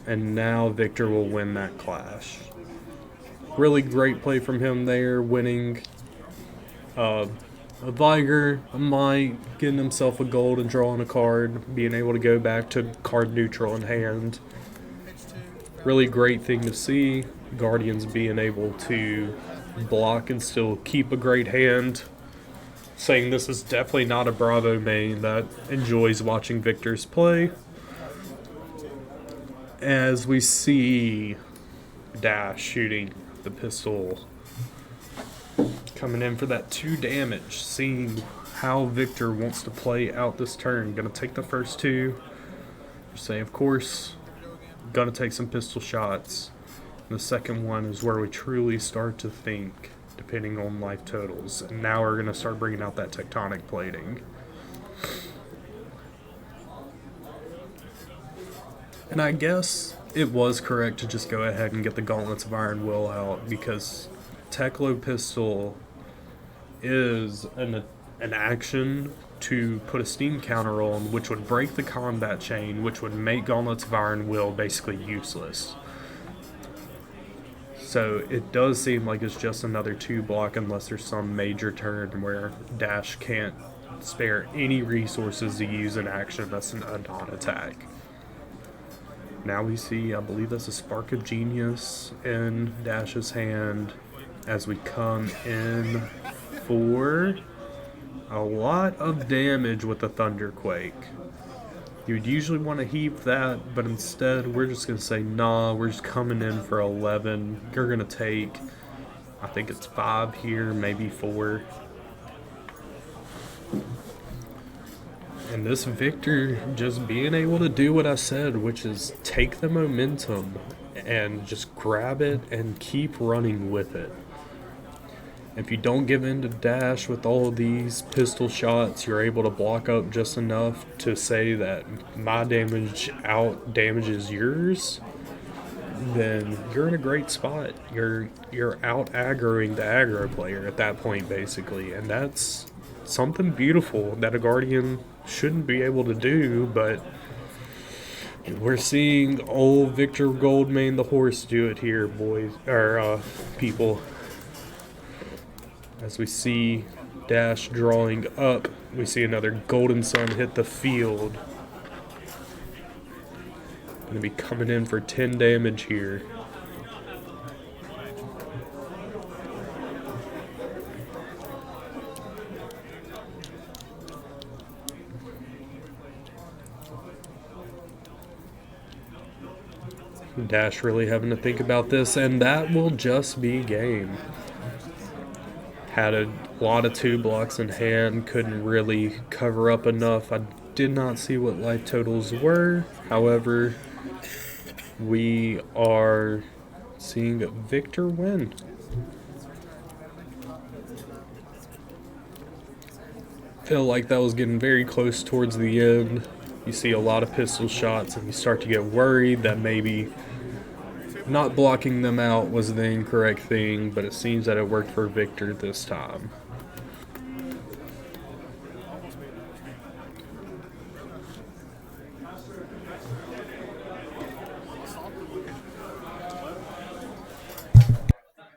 and now Victor will win that clash. Really great play from him there, winning a Viger, a Might, getting himself a gold and drawing a card, being able to go back to card neutral in hand. Really great thing to see. Guardians being able to block and still keep a great hand. Saying this is definitely not a Bravo main that enjoys watching Victor's play. As we see Dash shooting the pistol, coming in for that 2 damage, seeing how Victor wants to play out this turn. Gonna take the first 2. Say, of course, gonna take some pistol shots. And the second one is where we truly start to think, depending on life totals. And now we're gonna start bringing out that tectonic plating. And I guess it was correct to just go ahead and get the Gauntlets of Iron Will out, because Teklo Pistol is an action to put a steam counter on, which would break the combat chain, which would make Gauntlets of Iron Will basically useless. So it does seem like it's just another 2 block unless there's some major turn where Dash can't spare any resources to use an action that's a non-attack. Now we see, I believe that's a Spark of Genius in Dash's hand as we come in for a lot of damage with the Thunderquake. You'd usually want to heap that, but instead we're just going to say, nah, we're just coming in for 11. You're going to take, I think it's 5 here, maybe 4. And this Victor just being able to do what I said, which is take the momentum and just grab it and keep running with it. If you don't give in to Dash with all of these pistol shots, you're able to block up just enough to say that my damage out damages yours, then you're in a great spot. You're out aggroing the aggro player at that point, basically, and that's something beautiful that a Guardian shouldn't be able to do, but we're seeing old Victor Goldmane the horse do it here, boys, or people. As we see Dash drawing up, we see another Golden Sun hit the field. Gonna be coming in for 10 damage here. Dash really having to think about this, and that will just be game. Had a lot of 2 blocks in hand, couldn't really cover up enough. I did not see what life totals were. However, we are seeing Victor win. Felt like that was getting very close towards the end. You see a lot of pistol shots and you start to get worried that maybe not blocking them out was the incorrect thing, but it seems that it worked for Victor this time.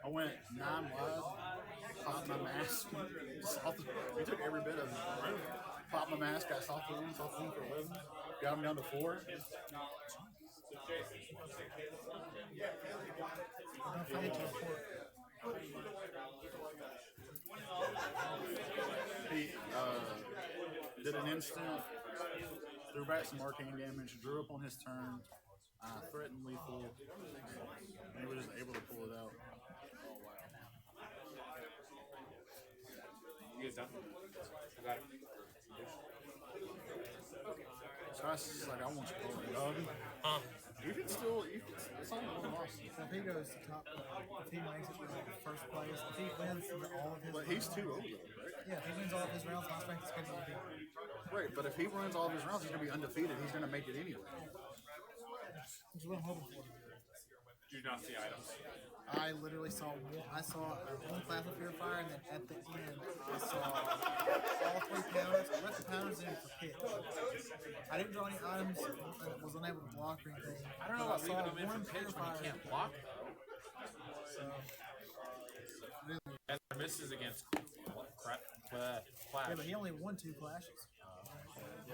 I went 9 wide, popped my mask, we took every bit of it. Popped my mask, got soft one for 11, got him down to 4. He did an instant, threw back some arcane damage, drew up on his turn, threatened lethal, and he was just able to pull it out. So I was like, I want you to pull it, dog. You can still, it's only one loss. So if he goes to top, if he makes it to like first place, if he wins all of his But he's rounds, 2-0 though, right? yeah, if he wins all of his rounds, my strength is going to be Right, but if he wins all of his rounds, he's going to be undefeated. He's going to make it anyway. which is what I'm hoping for. Do you not see items? I literally saw one plasma purifier, and then at the end, I saw all 3 powders. I left the powders in for hits. I didn't draw any items and was unable to block or anything. I don't know but about leaving them in one for pitch when you purifier. can't block. So, And misses against Clash. yeah, but he only won 2 clashes.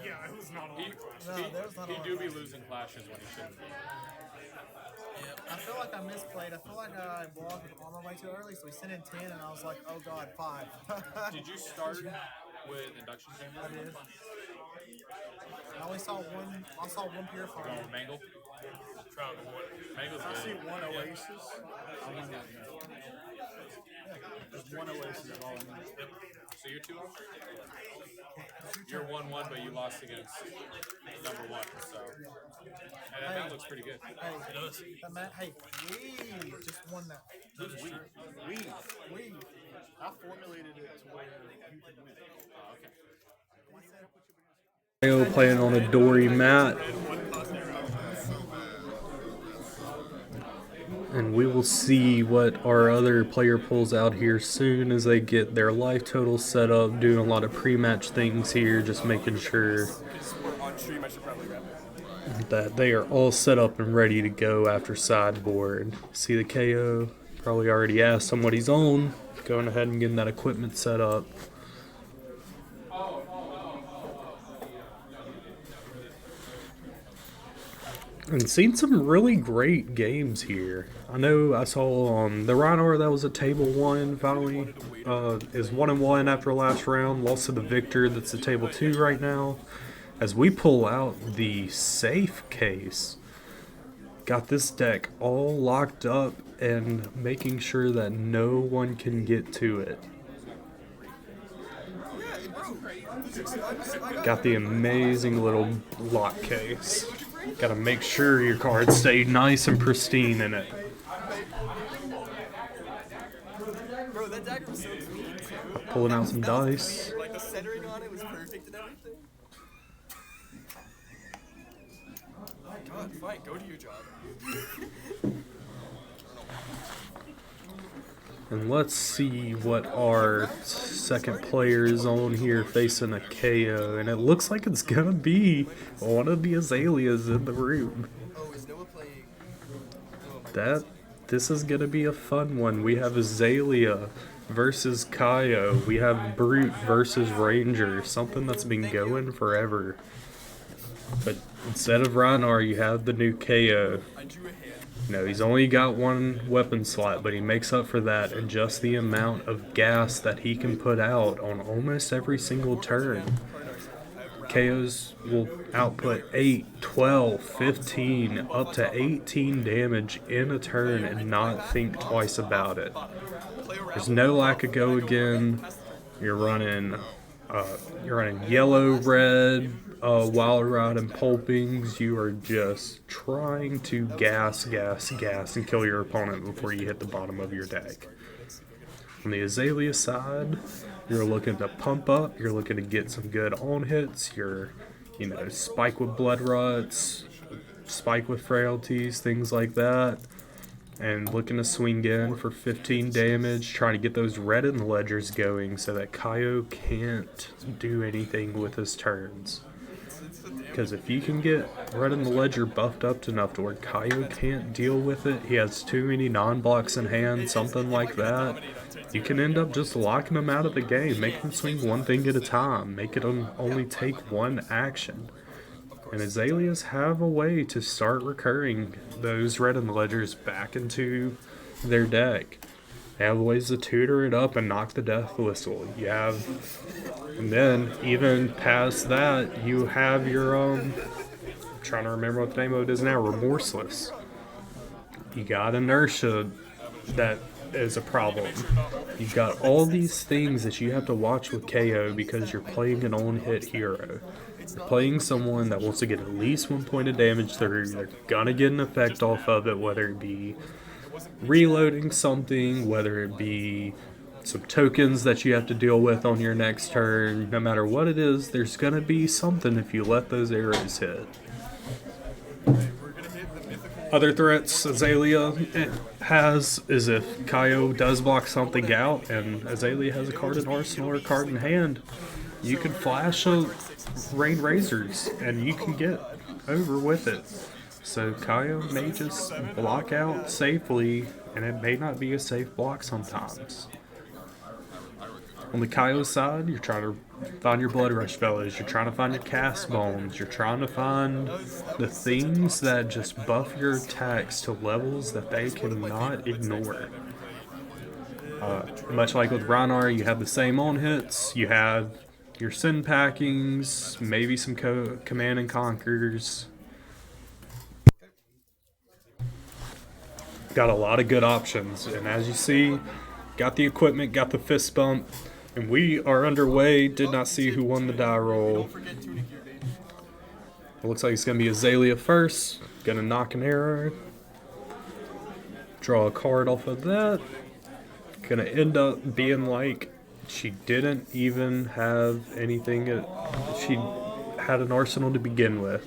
Yeah, it was not a lot of No, there was not a He lot do of be clashes. losing clashes when he shouldn't be. I feel like I misplayed. I feel like I blocked with armor way too early, so he sent in 10, and I was like, oh god, 5. Did you start with induction chamber? I did. I only saw one. I saw one purifier. Oh, Mangle? Mangle's I see good. one Oasis. There's one Oasis at all. So you're 2-0? You're 1-1, but you lost against number 1, so. And that looks pretty good. Hey, hey, we just won that. We. We. I formulated it to where you can win. Mayo playing on a Dory mat. And we will see what our other player pulls out here soon as they get their life total set up, doing a lot of pre-match things here, just making sure that they are all set up and ready to go after sideboard. See the KO, probably already asked him what he's on, going ahead and getting that equipment set up. And seen some really great games here. I know I saw on the Rhinar that was a table 1 finally is 1-1 after last round, lost to the Victor that's a table 2 right now. As we pull out the safe case, got this deck all locked up and making sure that no one can get to it. Got the amazing little lock case. Gotta make sure your cards stay nice and pristine in it. Bro, that dagger was so clean too. Pulling out some dice. Like the centering on it was perfect and everything. God, fight, go to your job. And let's see what our second player is on here facing a KO. And it looks like it's gonna be one of the Azaleas in the room. Oh, is Noah playing? Oh my This is gonna be a fun one. We have Azalea versus Kaio. We have Brute versus Ranger. Something that's been going forever. But instead of Rhinar, you have the new KO. I drew a hand. No, he's only got 1 weapon slot, but he makes up for that in just the amount of gas that he can put out on almost every single turn. KOs will output 8, 12, 15, up to 18 damage in a turn and not think twice about it. There's no lack of go again. You're running yellow, red, Wild Ride and Pulpings, you are just trying to gas, and kill your opponent before you hit the bottom of your deck. On the Azalea side, you're looking to pump up, you're looking to get some good on hits, you're, spike with Blood Ruts, spike with Frailties, things like that, and looking to swing in for 15 damage, trying to get those red in the ledgers going so that Kaio can't do anything with his turns. Because if you can get red in the ledger buffed up enough to where Kaio can't deal with it, he has too many non-blocks in hand, something like that, you can end up just locking him out of the game, make him swing one thing at a time, make it only take one action. And Azaleas have a way to start recurring those red in the ledgers back into their deck. They have ways to tutor it up and knock the death whistle. And then even past that, you have your I'm trying to remember what the name of it is now, Remorseless. You got Inertia that is a problem. You've got all these things that you have to watch with KO because you're playing an on-hit hero. You're playing someone that wants to get at least 1 point of damage through. They're gonna get an effect off of it, whether it be reloading something, whether it be some tokens that you have to deal with on your next turn. No matter what it is, there's gonna be something if you let those arrows hit. Other threats Azalea has is if Kaio does block something out and Azalea has a card in arsenal or a card in hand, you can flash a Rain Razors and you can get over with it. So Kaio may just block out safely, and it may not be a safe block sometimes. On the Kaio side, you're trying to find your Blood Rush fellas, you're trying to find your Cast Bones, you're trying to find the things that just buff your attacks to levels that they cannot ignore. Much like with Rhinar, you have the same on hits, you have your Sin Packings, maybe some Command and Conquers. Got a lot of good options, and as you see, got the equipment, got the fist bump, and we are underway. Did not see who won the die roll. It looks like it's going to be Azalea first. Going to knock an arrow. Draw a card off of that. Going to end up being like she didn't even have anything. She had an arsenal to begin with.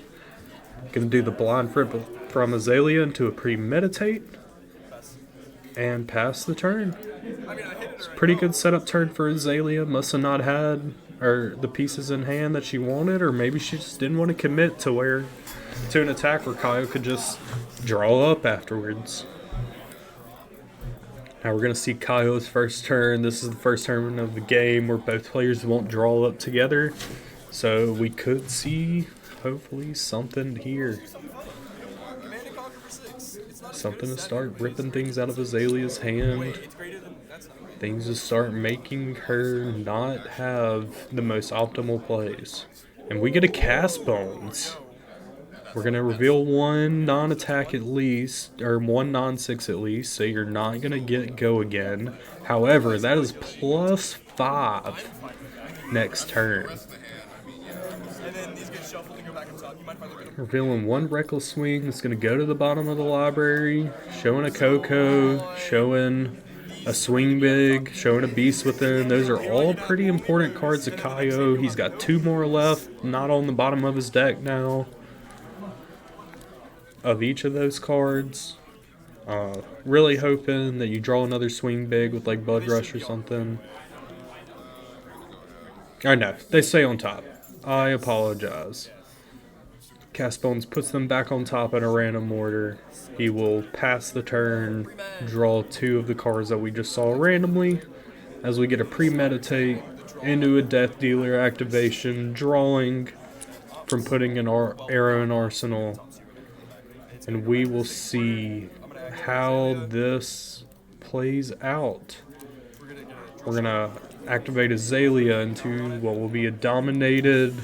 Going to do the blind flip from Azalea into a premeditate. And pass the turn. It's a pretty good setup turn for Azalea. Must have not had the pieces in hand that she wanted, or maybe she just didn't want to commit to an attack where Kaio could just draw up afterwards. Now we're going to see Kaio's first turn. This is the first turn of the game where both players won't draw up together. So we could see, hopefully, something here. Something to start ripping things out of Azalea's hand. Things to start making her not have the most optimal plays. And we get a Cast Bones. We're going to reveal one non-attack at least, or one non-6 at least, so you're not going to get Go Again. However, that is +5 next turn. Revealing one Reckless Swing that's going to go to the bottom of the library, showing a Coco, showing a Swing Big, showing a Beast Within. Those are all pretty important cards to Kaio. He's got 2 more left, not on the bottom of his deck now, of each of those cards. Really hoping that you draw another Swing Big with like Blood Rush or something. Or no, they stay on top. I apologize. Cast Bones puts them back on top in a random order. He will pass the turn, draw 2 of the cards that we just saw randomly, as we get a Premeditate into a Death Dealer activation, drawing from putting an arrow in arsenal. And we will see how this plays out. We're going to activate Azalea into what will be a dominated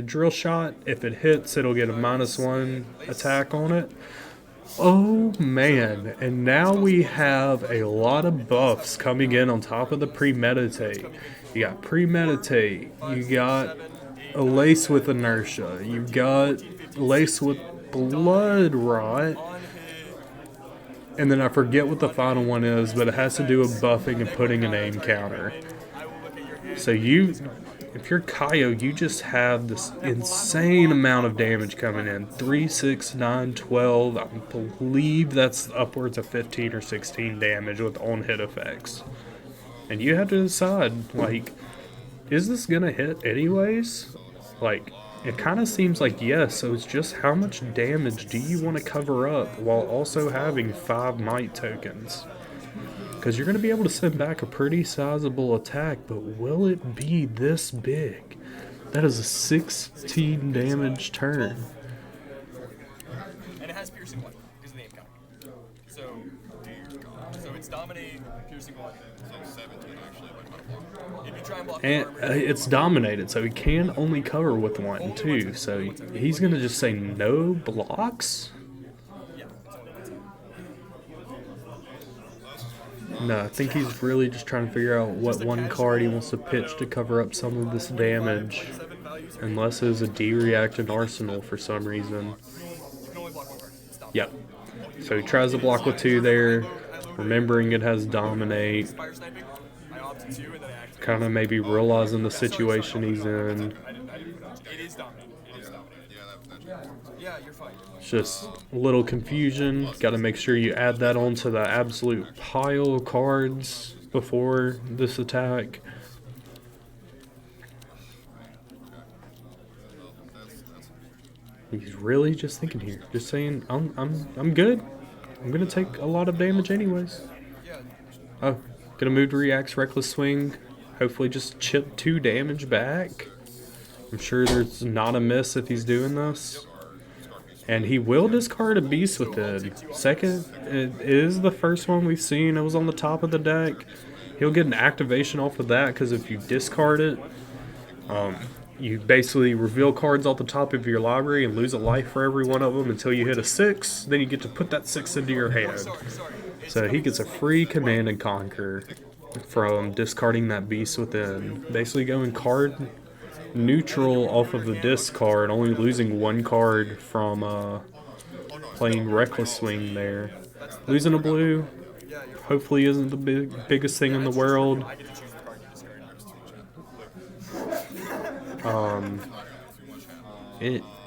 drill shot. If it hits, it'll get a -1 attack on it. Oh man, and now we have a lot of buffs coming in on top of the premeditate. You got premeditate, you got a lace with inertia, you got lace with blood rot, and then I forget what the final one is, but it has to do with buffing and putting an aim counter. So if you're Kaio, you just have this insane amount of damage coming in. 3, 6, 9, 12. I believe that's upwards of 15 or 16 damage with on-hit effects. And you have to decide, like, is this going to hit anyways? Like, it kind of seems like yes, so it's just how much damage do you want to cover up while also having 5 might tokens? Because you're going to be able to send back a pretty sizable attack, but will it be this big? That is a 16 damage turn. And it has piercing 1 because of the aim count. So it's dominate, piercing 1. So 17 actually. If you try and block And it's dominated, so he can only cover with 1 too. So he's going to just say no blocks? No, I think he's really just trying to figure out what one card he wants to pitch to cover up some of this damage. Unless it was a D-react in Arsenal for some reason. Yep. So he tries to block with 2 there, remembering it has dominate. Kind of maybe realizing the situation he's in. It is dominant. Yeah, you're fine. It's just a little confusion. Got to make sure you add that onto the absolute pile of cards before this attack. He's really just thinking here, just saying, I'm good. I'm gonna take a lot of damage anyways. Oh, gonna move to reacts reckless swing. Hopefully just chip 2 damage back. I'm sure there's not a miss if he's doing this. And he will discard a Beast Within. Second, it is the first one we've seen. It was on the top of the deck. He'll get an activation off of that because if you discard it, you basically reveal cards off the top of your library and lose a life for every one of them until you hit a 6. Then you get to put that 6 into your hand. So he gets a free Command and Conquer from discarding that Beast Within. Basically going card neutral off of the discard, only losing 1 card from playing Reckless Swing there. Losing a blue hopefully isn't the biggest thing in the world.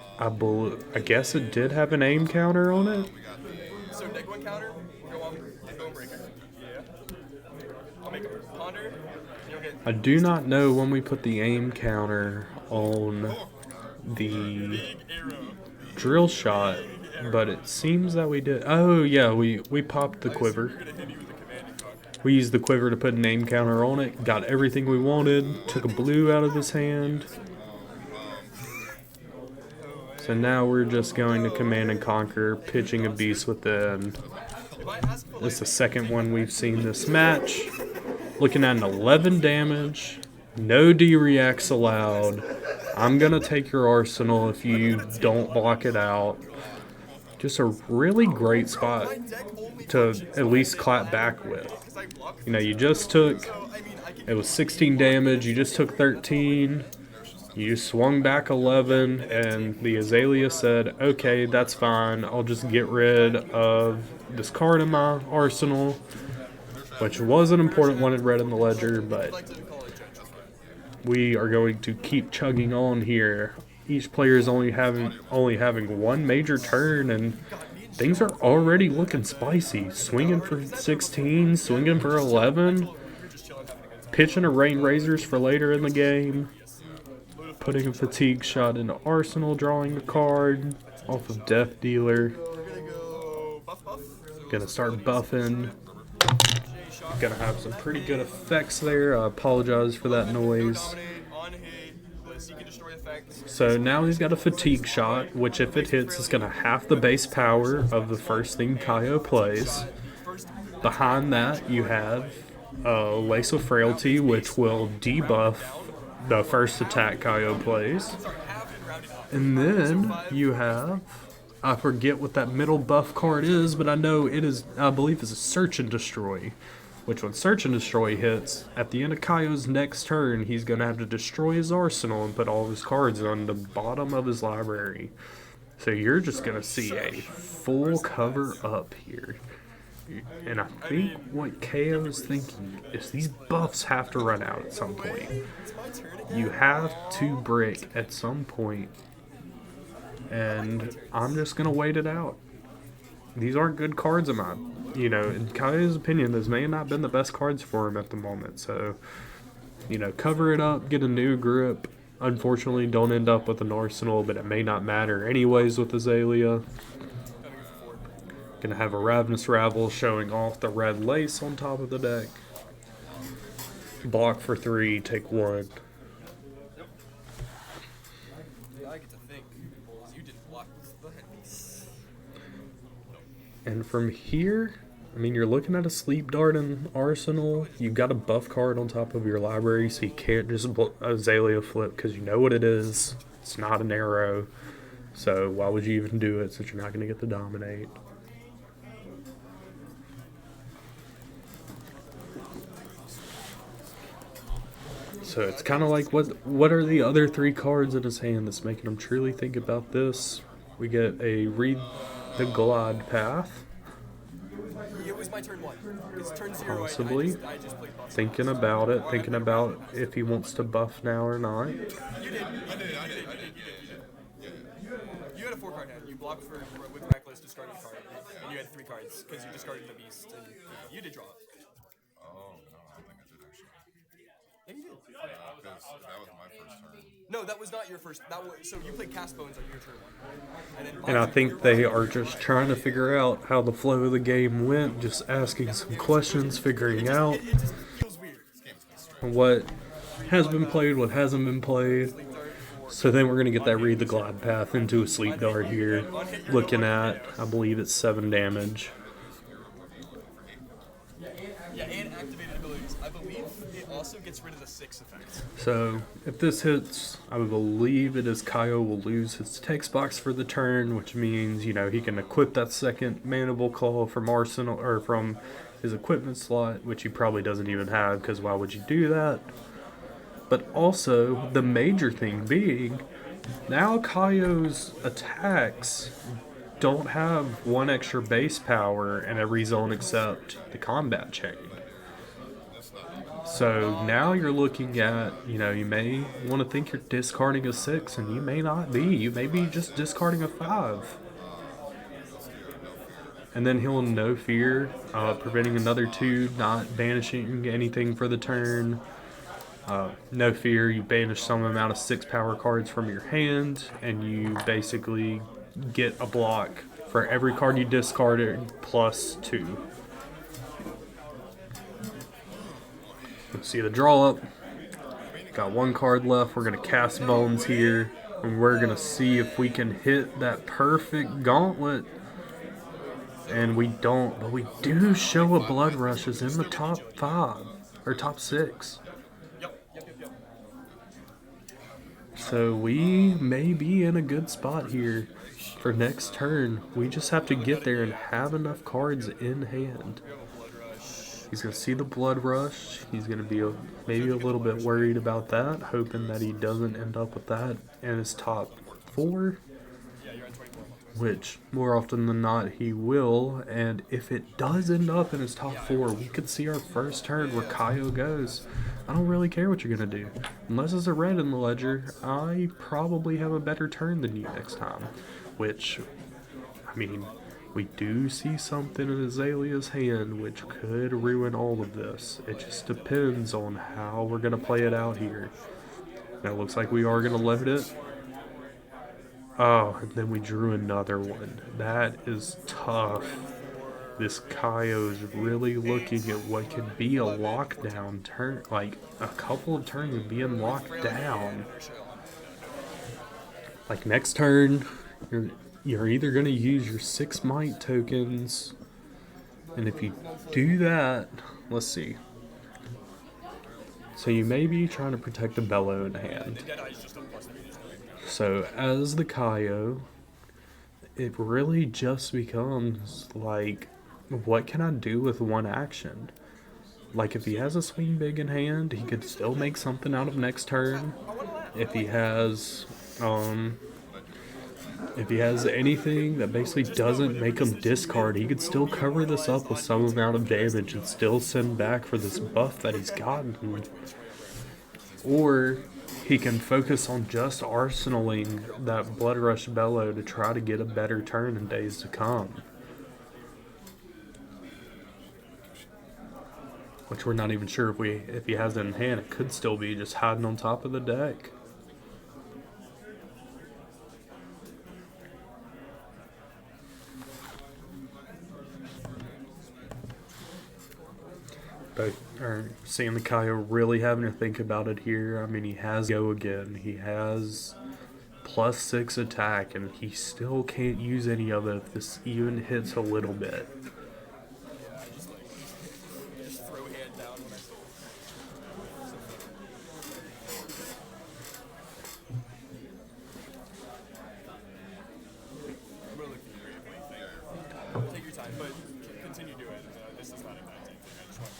I guess it did have an aim counter on it. So deck 1 counter, go on breaker. Yeah. I'll make a ponder. You'll get I do not know when we put the aim counter on the drill shot, but it seems that we did. Oh yeah, we popped the quiver. We used the quiver to put an aim counter on it, got everything we wanted, took a blue out of his hand. So now we're just going to Command and Conquer, pitching a Beast Within. This is the second one we've seen this match. Looking at an 11 damage, no D-reacts allowed. I'm going to take your Arsenal if you don't block it out. Just a really great spot to at least clap back with. You know, you just took, it was 16 damage, you just took 13. You swung back 11, and the Azalea said, okay, that's fine. I'll just get rid of this card in my arsenal, which was an important one it read in the ledger, but we are going to keep chugging on here. Each player is only having 1 major turn, and things are already looking spicy. Swinging for 16, swinging for 11, pitching a Rain Razors for later in the game. Putting a fatigue shot into Arsenal, drawing a card off of Death Dealer. Gonna start buffing. Gonna have some pretty good effects there. I apologize for that noise. So now he's got a fatigue shot, which if it hits is gonna half the base power of the first thing Kaio plays. Behind that you have Lace of Frailty, which will debuff the first attack Kaio plays. And then you have I forget what that middle buff card is, but I know it is, I believe it's a Search and Destroy. Which when Search and Destroy hits, at the end of Kaio's next turn, he's going to have to destroy his arsenal and put all of his cards on the bottom of his library. So you're just going to see a full cover up here. And I think what KO is thinking is these buffs have to run out at some point. You have to brick at some point. And I'm just going to wait it out. These aren't good cards of mine. You know, in Kaio's opinion, those may not have been the best cards for him at the moment. So, you know, cover it up, get a new grip. Unfortunately, don't end up with an arsenal, but it may not matter anyways with Azalea. Gonna have a Ravenous Rabble showing off the red lace on top of the deck. Block for 3, take 1. I get to think, because you didn't block the headpiece. And from here, I mean, you're looking at a Sleep Dart and Arsenal. You've got a buff card on top of your library, so you can't just Azalea flip because you know what it is. It's not an arrow. So why would you even do it since you're not going to get to dominate? So it's kind of like, what are the other 3 cards in his hand that's making him truly think about this? We get a Read the Glide Path. It was my turn 1. It's turn 0. Possibly. I just played buff. Thinking about it, thinking about if he wants to buff now or not. You did. You had a 4-card hand. You blocked with Reckless, discarded a card. And you had 3 cards, because you discarded the Beast. And you did draw it. Oh, no, I don't think I did actually. Yeah, you did. Because that was my first turn. No, that was not your first. So you played Cast Bones on your turn 1. And I think they are just trying to figure out how the flow of the game went, just asking some questions, figuring out It just feels weird. what has been played, what hasn't been played. So then we're going to get that Read the Glide Path into a Sleep Dart here. Looking at, I believe it's 7 damage. Yeah, and activated abilities. I believe it also gets rid of the 6 effect. So if this hits, I would believe it is Kaio will lose his text box for the turn, which means, you know, he can equip that second Mandible Claw from Arsenal or from his equipment slot, which he probably doesn't even have, because why would you do that? But also, the major thing being, now Kaio's attacks don't have 1 extra base power in every zone except the combat chain. So now you're looking at, you know, you may want to think you're discarding a 6, and you may not be. You may be just discarding a 5. And then he'll No Fear, preventing another 2, not banishing anything for the turn. No Fear, you banish some amount of 6 power cards from your hand, and you basically get a block for every card you discarded plus 2. See the draw up. Got 1 card left. We're going to cast Bones here, and we're going to see if we can hit that perfect gauntlet. And we don't, but we do show a Blood Rush is in the top 5 or top 6. So we may be in a good spot here for next turn. We just have to get there and have enough cards in hand. He's going to see the Blood Rush. He's going to be maybe a little bit worried about that, hoping that he doesn't end up with that in his top 4. Which, more often than not, he will. And if it does end up in his top 4, we could see our first turn where Kaio goes, I don't really care what you're going to do. Unless it's a red in the ledger, I probably have a better turn than you next time. Which, I mean, we do see something in Azalea's hand which could ruin all of this. It just depends on how we're going to play it out here. Now it looks like we are going to load it. Oh, and then we drew another one. That is tough. This Kaio is really looking at what could be a lockdown turn, like a couple of turns of being locked down. Like next turn, you're either going to use your 6 might tokens, and if you do that, let's see. So you may be trying to protect the Bellow in hand. So as the Kaio, it really just becomes like, what can I do with one action? Like, if he has a swing big in hand, he could still make something out of next turn. If he has, if he has anything that basically doesn't make him discard, he could still cover this up with some amount of damage and still send back for this buff that he's gotten. Or he can focus on just arsenaling that Blood Rush Bellow to try to get a better turn in days to come. Which we're not even sure if he has it in hand. It could still be just hiding on top of the deck. But seeing the Kaio really having to think about it here. I mean, he has go again. He has +6 attack, and he still can't use any of it if this even hits a little bit. Just throw hand down when I say I'm gonna look for your take your time, but continue doing it. This is not a bad thing. I just want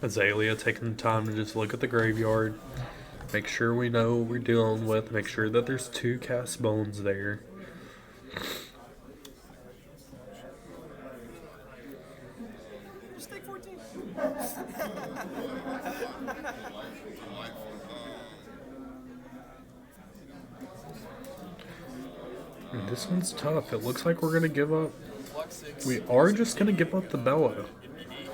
Azalea taking the time to just look at the graveyard, make sure we know what we're dealing with, make sure that there's 2 cast bones there. just take 14. And this one's tough. It looks like we're going to give up. Block 6. We are just going to give up the Bellow.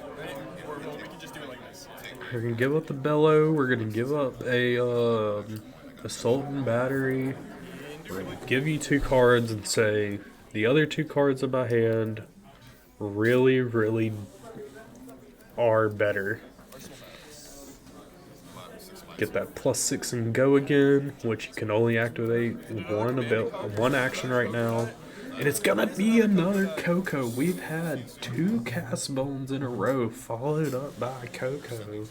Right? Or well, we can just do it like this. We're going to give up the Bellow. We're going to give up a Assault and Battery. We're going to give you 2 cards and say the other 2 cards in my hand really, really are better. Get that +6 and go again, which you can only activate one action right now. And it's gonna be another Coco. We've had 2 cast bones in a row, followed up by Coco.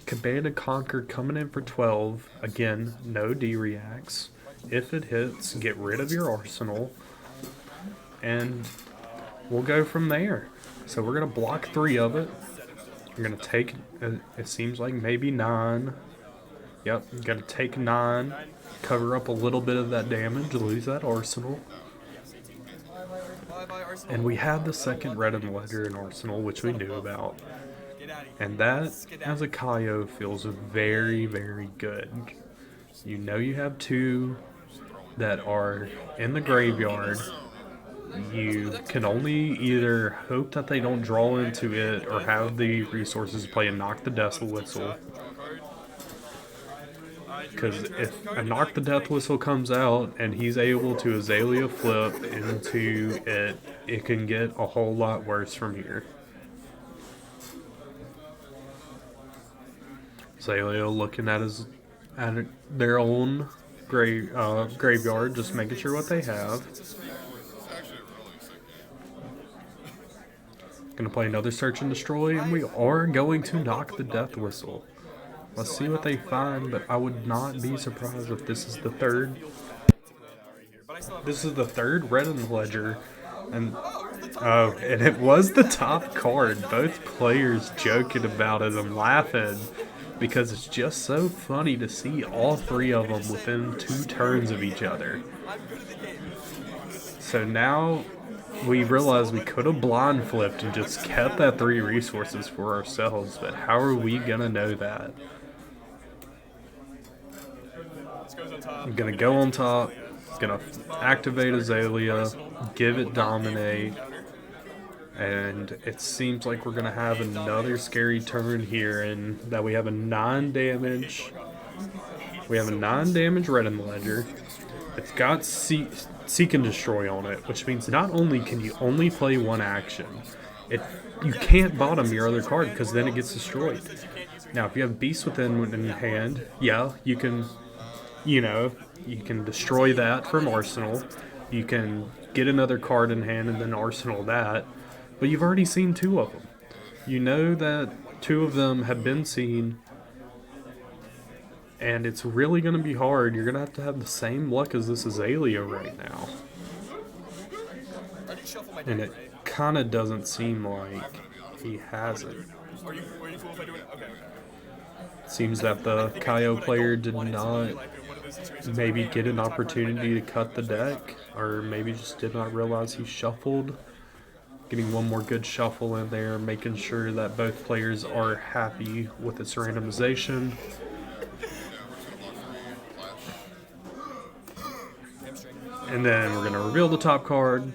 Command and Conquer coming in for 12. Again, no D-reacts. If it hits, get rid of your arsenal. And we'll go from there. So we're gonna block 3 of it. We're gonna take, it seems like maybe 9. Yep, you gotta take 9, cover up a little bit of that damage, lose that arsenal. And we have the second Red and Ledger in Arsenal, which we knew about. And that, as a Kaio, feels very, very good. You know you have 2 that are in the graveyard. You can only either hope that they don't draw into it or have the resources to play a Knock the Death Whistle. Because if a Knock the Death Whistle comes out and he's able to Azalea flip into it, it can get a whole lot worse from here. Azalea looking at their own graveyard, just making sure what they have. Gonna play another Search and Destroy, and we are going to knock the Death Whistle. Let's see what they find, but I would not be surprised if this is the third. This is the third Red in the Ledger, and and it was the top card. Both players joking about it and laughing because it's just so funny to see all 3 of them within 2 turns of each other. So now we realize we could have blind flipped and just kept that 3 resources for ourselves, but how are we gonna know that? I'm gonna go on top, gonna activate Azalea, give it Dominate, and it seems like we're gonna have another scary turn here, and that we have a 9 damage. We have a 9 damage Red in the Ledger. It's got Seek and Destroy on it, which means not only can you only play 1 action, you can't bottom your other card because then it gets destroyed. Now, if you have Beast Within in hand, yeah, you can, you can destroy that from Arsenal. You can get another card in hand and then Arsenal that, but you've already seen 2 of them. You know that 2 of them have been seen, and it's really going to be hard. You're going to have the same luck as this Azalea right now. shuffle my And deck, it right? kind of doesn't seem like he hasn't. Are you cool if I do it? Okay. Seems that the Kaio player did not maybe get an opportunity to cut the deck, or maybe just did not realize he shuffled. Getting one more good shuffle in there, making sure that both players are happy with its randomization. And then we're going to reveal the top card.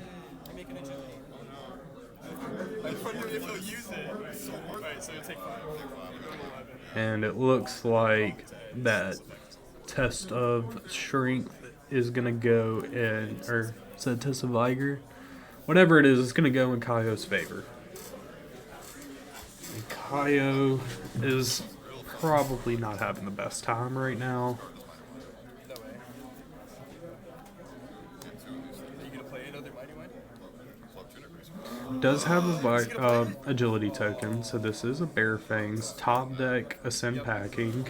And it looks like that test of strength is going to go in, or is that test of vigor? Whatever it is, it's going to go in Kaio's favor. And Kaio is probably not having the best time right now. No way. Are you gonna play another Mighty Might? Does have a agility token, so this is a Bear Fangs top deck Ascend packing.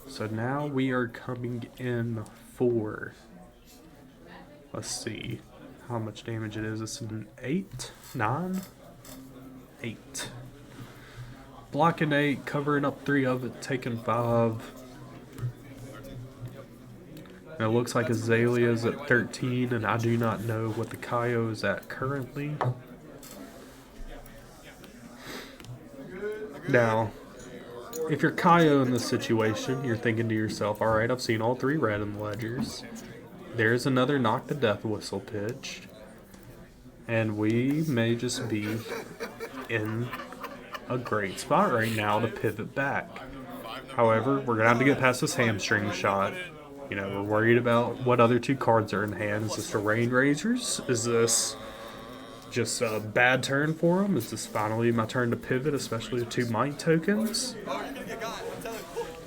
So now we are coming in for, let's see how much damage it is. It's an 8, 9, 8. Blocking 8, covering up 3 of it, taking 5. And it looks like Azalea is at 13, and I do not know what the Kaio is at currently. Now, if you're Kaio in this situation, you're thinking to yourself, alright, I've seen all 3 red in the ledgers. There's another knock the death whistle pitched. And we may just be in a great spot right now to pivot back. However, we're going to have to get past this hamstring shot. You know, we're worried about what other 2 cards are in hand. Is this a Rain Razors? Is this just a bad turn for him? Is this finally my turn to pivot, especially with 2 Might tokens?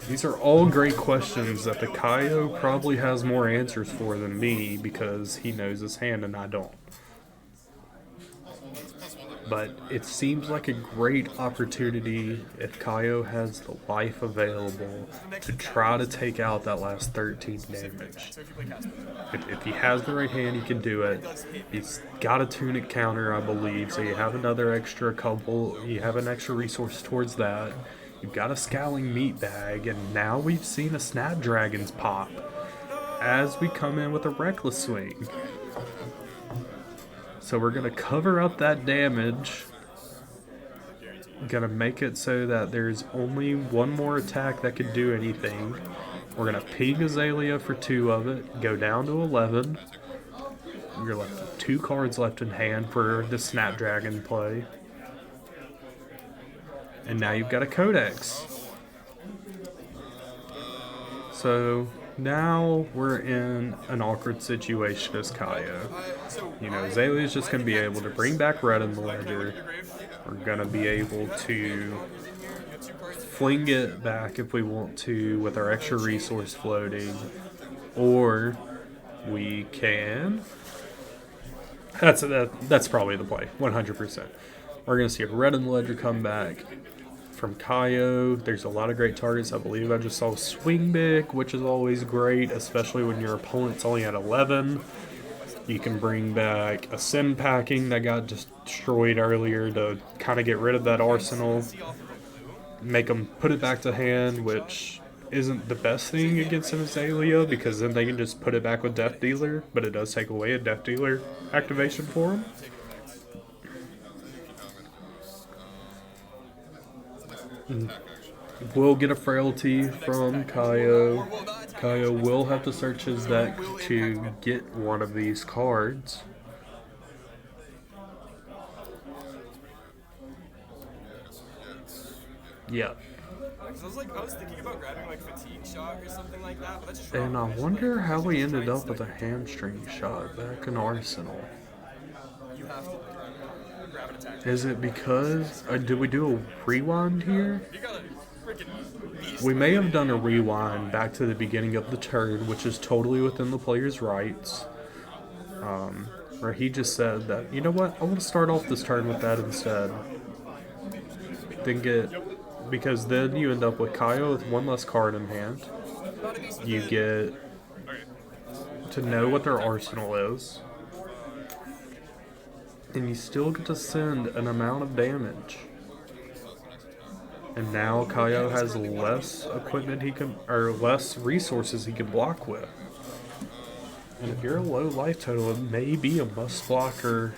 These are all great questions that the Kaio probably has more answers for than me, because he knows his hand and I don't. But it seems like a great opportunity, if Kaio has the life available, to try to take out that last 13 damage. If he has the right hand, he can do it. He's got a tunic counter, I believe, so you have another extra couple, you have an extra resource towards that. You've got a Scowling Meat Bag, and now we've seen a Snapdragons pop as we come in with a Reckless Swing. So we're going to cover up that damage. Going to make it so that there's only one more attack that could do anything. We're going to ping Azalea for 2 of it, go down to 11. You're left with 2 cards left in hand for the Snapdragon play. And now you've got a Codex. So now we're in an awkward situation as Kaio. You know, Azalea's just going to be able to bring back red in the ledger. We're going to be able to fling it back if we want to with our extra resource floating. Or we can... That's probably the play, 100%. We're going to see a red in the ledger come back from Kaio. There's a lot of great targets. I believe I just saw Swing Big, which is always great, especially when your opponent's only at 11. You can bring back Ascend packing that got destroyed earlier to kind of get rid of that arsenal. Make them put it back to hand, which isn't the best thing against an Azalea, because then they can just put it back with Death Dealer, but it does take away a Death Dealer activation for them. We'll get a Frailty from Kaio. Kaio will have to search his deck to get one of these cards. Yeah. I was thinking about grabbing like Fatigue Shot or something like that, but that's just wrong. And I wonder how we ended up with a Hamstring Shot back in Arsenal. You have to grab an attack. Is it because... did we do a rewind here? You got a freaking beast. We may have done a rewind back to the beginning of the turn, which is totally within the player's rights. Where he just said that, you know what, I want to start off this turn with that instead. Then because then you end up with Kaio with 1 less card in hand. You get to know what their arsenal is. And you still get to send an amount of damage. And now Kaio has less equipment he can, or less resources he can block with. And if you're a low life total, it may be a must blocker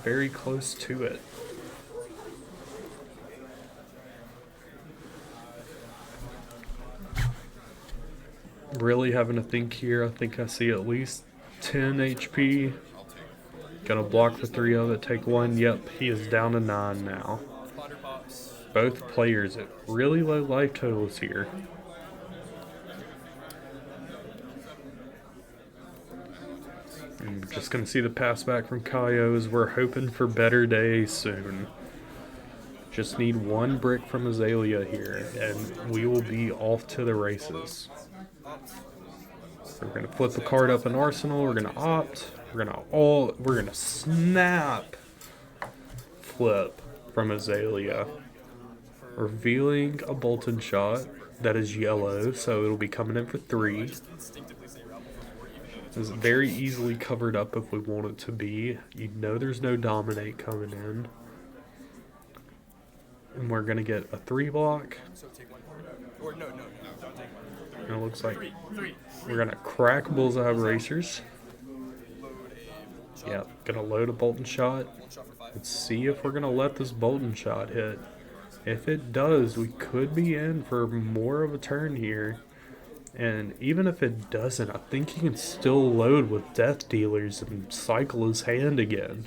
very close to it. Really having to think here. I think I see at least 10 HP. Gonna block for 3 of it, take 1. Yep, he is down to 9 now. Both players at really low life totals here. I'm just gonna see the pass back from Kaio as we're hoping for better days soon. Just need 1 brick from Azalea here, and we will be off to the races. We're gonna flip the card up in Arsenal. We're gonna opt. We're gonna snap flip from Azalea, revealing a Bolton shot that is yellow, so it'll be coming in for 3. It's very easily covered up if we want it to be. You know there's no dominate coming in. And we're gonna get a 3 block. And it looks like we're gonna crack bullseye racers. Yep, gonna load a Bolton shot. Let's see if we're gonna let this Bolton shot hit. If it does, we could be in for more of a turn here. And even if it doesn't, I think he can still load with Death Dealers and cycle his hand again.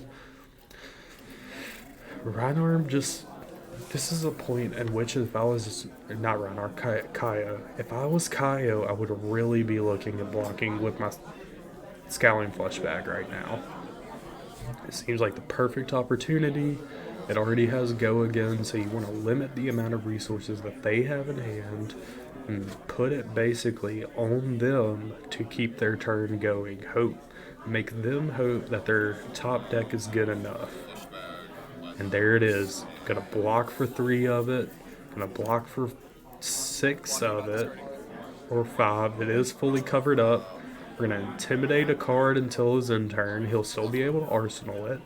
Rhinar just... This is a point at which if I was... Not Rhinar, Kaio. If I was Kaio, I would really be looking at blocking with my Scowling Fleshback right now. It seems like the perfect opportunity. It already has go again, so you want to limit the amount of resources that they have in hand and put it basically on them to keep their turn going. Make them hope that their top deck is good enough. And there it is. Gonna block for 3 of it. Gonna block for 6 of it. Or 5. It is fully covered up. We're gonna intimidate a card until his end turn. He'll still be able to arsenal it.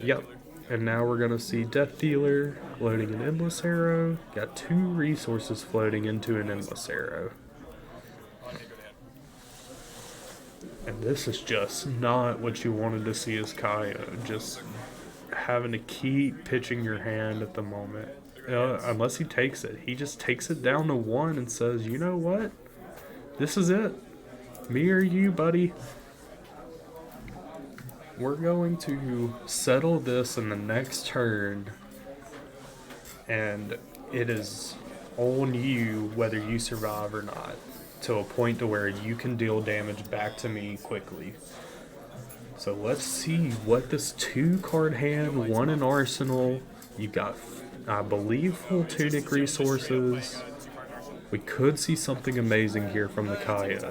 Yep. And now we're gonna see Death Dealer loading an Endless Arrow. Got 2 resources floating into an Endless Arrow. And this is just not what you wanted to see as Kaio. Just having to keep pitching your hand at the moment. Unless he takes it. He just takes it down to 1 and says, you know what? This is it. Me or you, buddy. We're going to settle this in the next turn. And it is on you whether you survive or not. To a point to where you can deal damage back to me quickly. So let's see what this 2-card hand, 1 in Arsenal. You got, I believe, full Tunic resources. We could see something amazing here from the Kaio.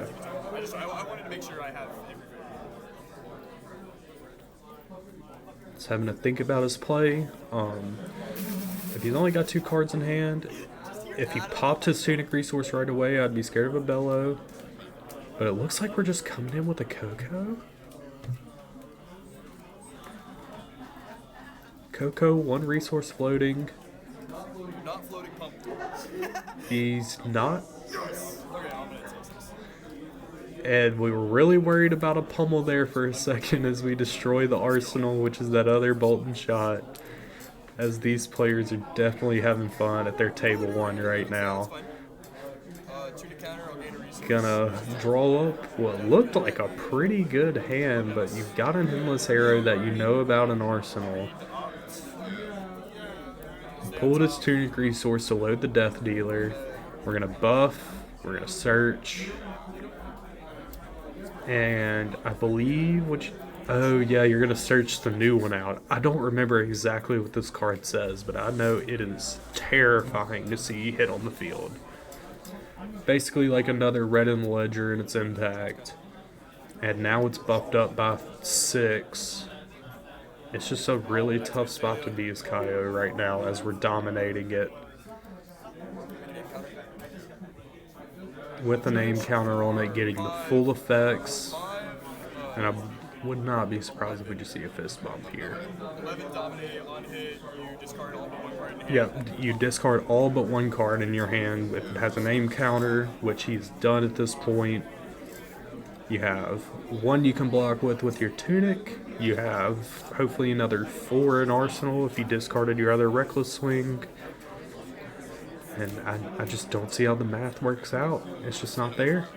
I wanted to make sure I have everything. He's having to think about his play. If he's only got 2 cards in hand, if he popped his Tunic resource right away, I'd be scared of a Bellow. But it looks like we're just coming in with a Coco. Coco, 1 resource floating. Not floating pump. He's not. Okay, I'm gonna taste this. And we were really worried about a pummel there for a second as we destroy the Arsenal, which is that other Bolton shot. As these players are definitely having fun at their table 1 right now. Gonna draw up what looked like a pretty good hand, but you've got an Endless Arrow that you know about an Arsenal. Pulled his Tunic resource to load the Death Dealer. We're gonna buff. We're gonna search. And I believe oh yeah, you're gonna search the new one out. I don't remember exactly what this card says, but I know it is terrifying to see hit on the field. Basically like another red in the ledger in its impact. And now it's buffed up by 6. It's just a really tough spot to be as Kaio right now as we're dominating it. With the name counter on it, getting the full effects. And I would not be surprised if we just see a fist bump here. 11 dominate on hit. You discard all but one card in hand. Yeah, you discard all but one card in your hand. If it has a name counter, which he's done at this point, you have 1 you can block with your tunic. You have hopefully another 4 in arsenal if you discarded your other reckless swing. And I just don't see how the math works out. It's just not there.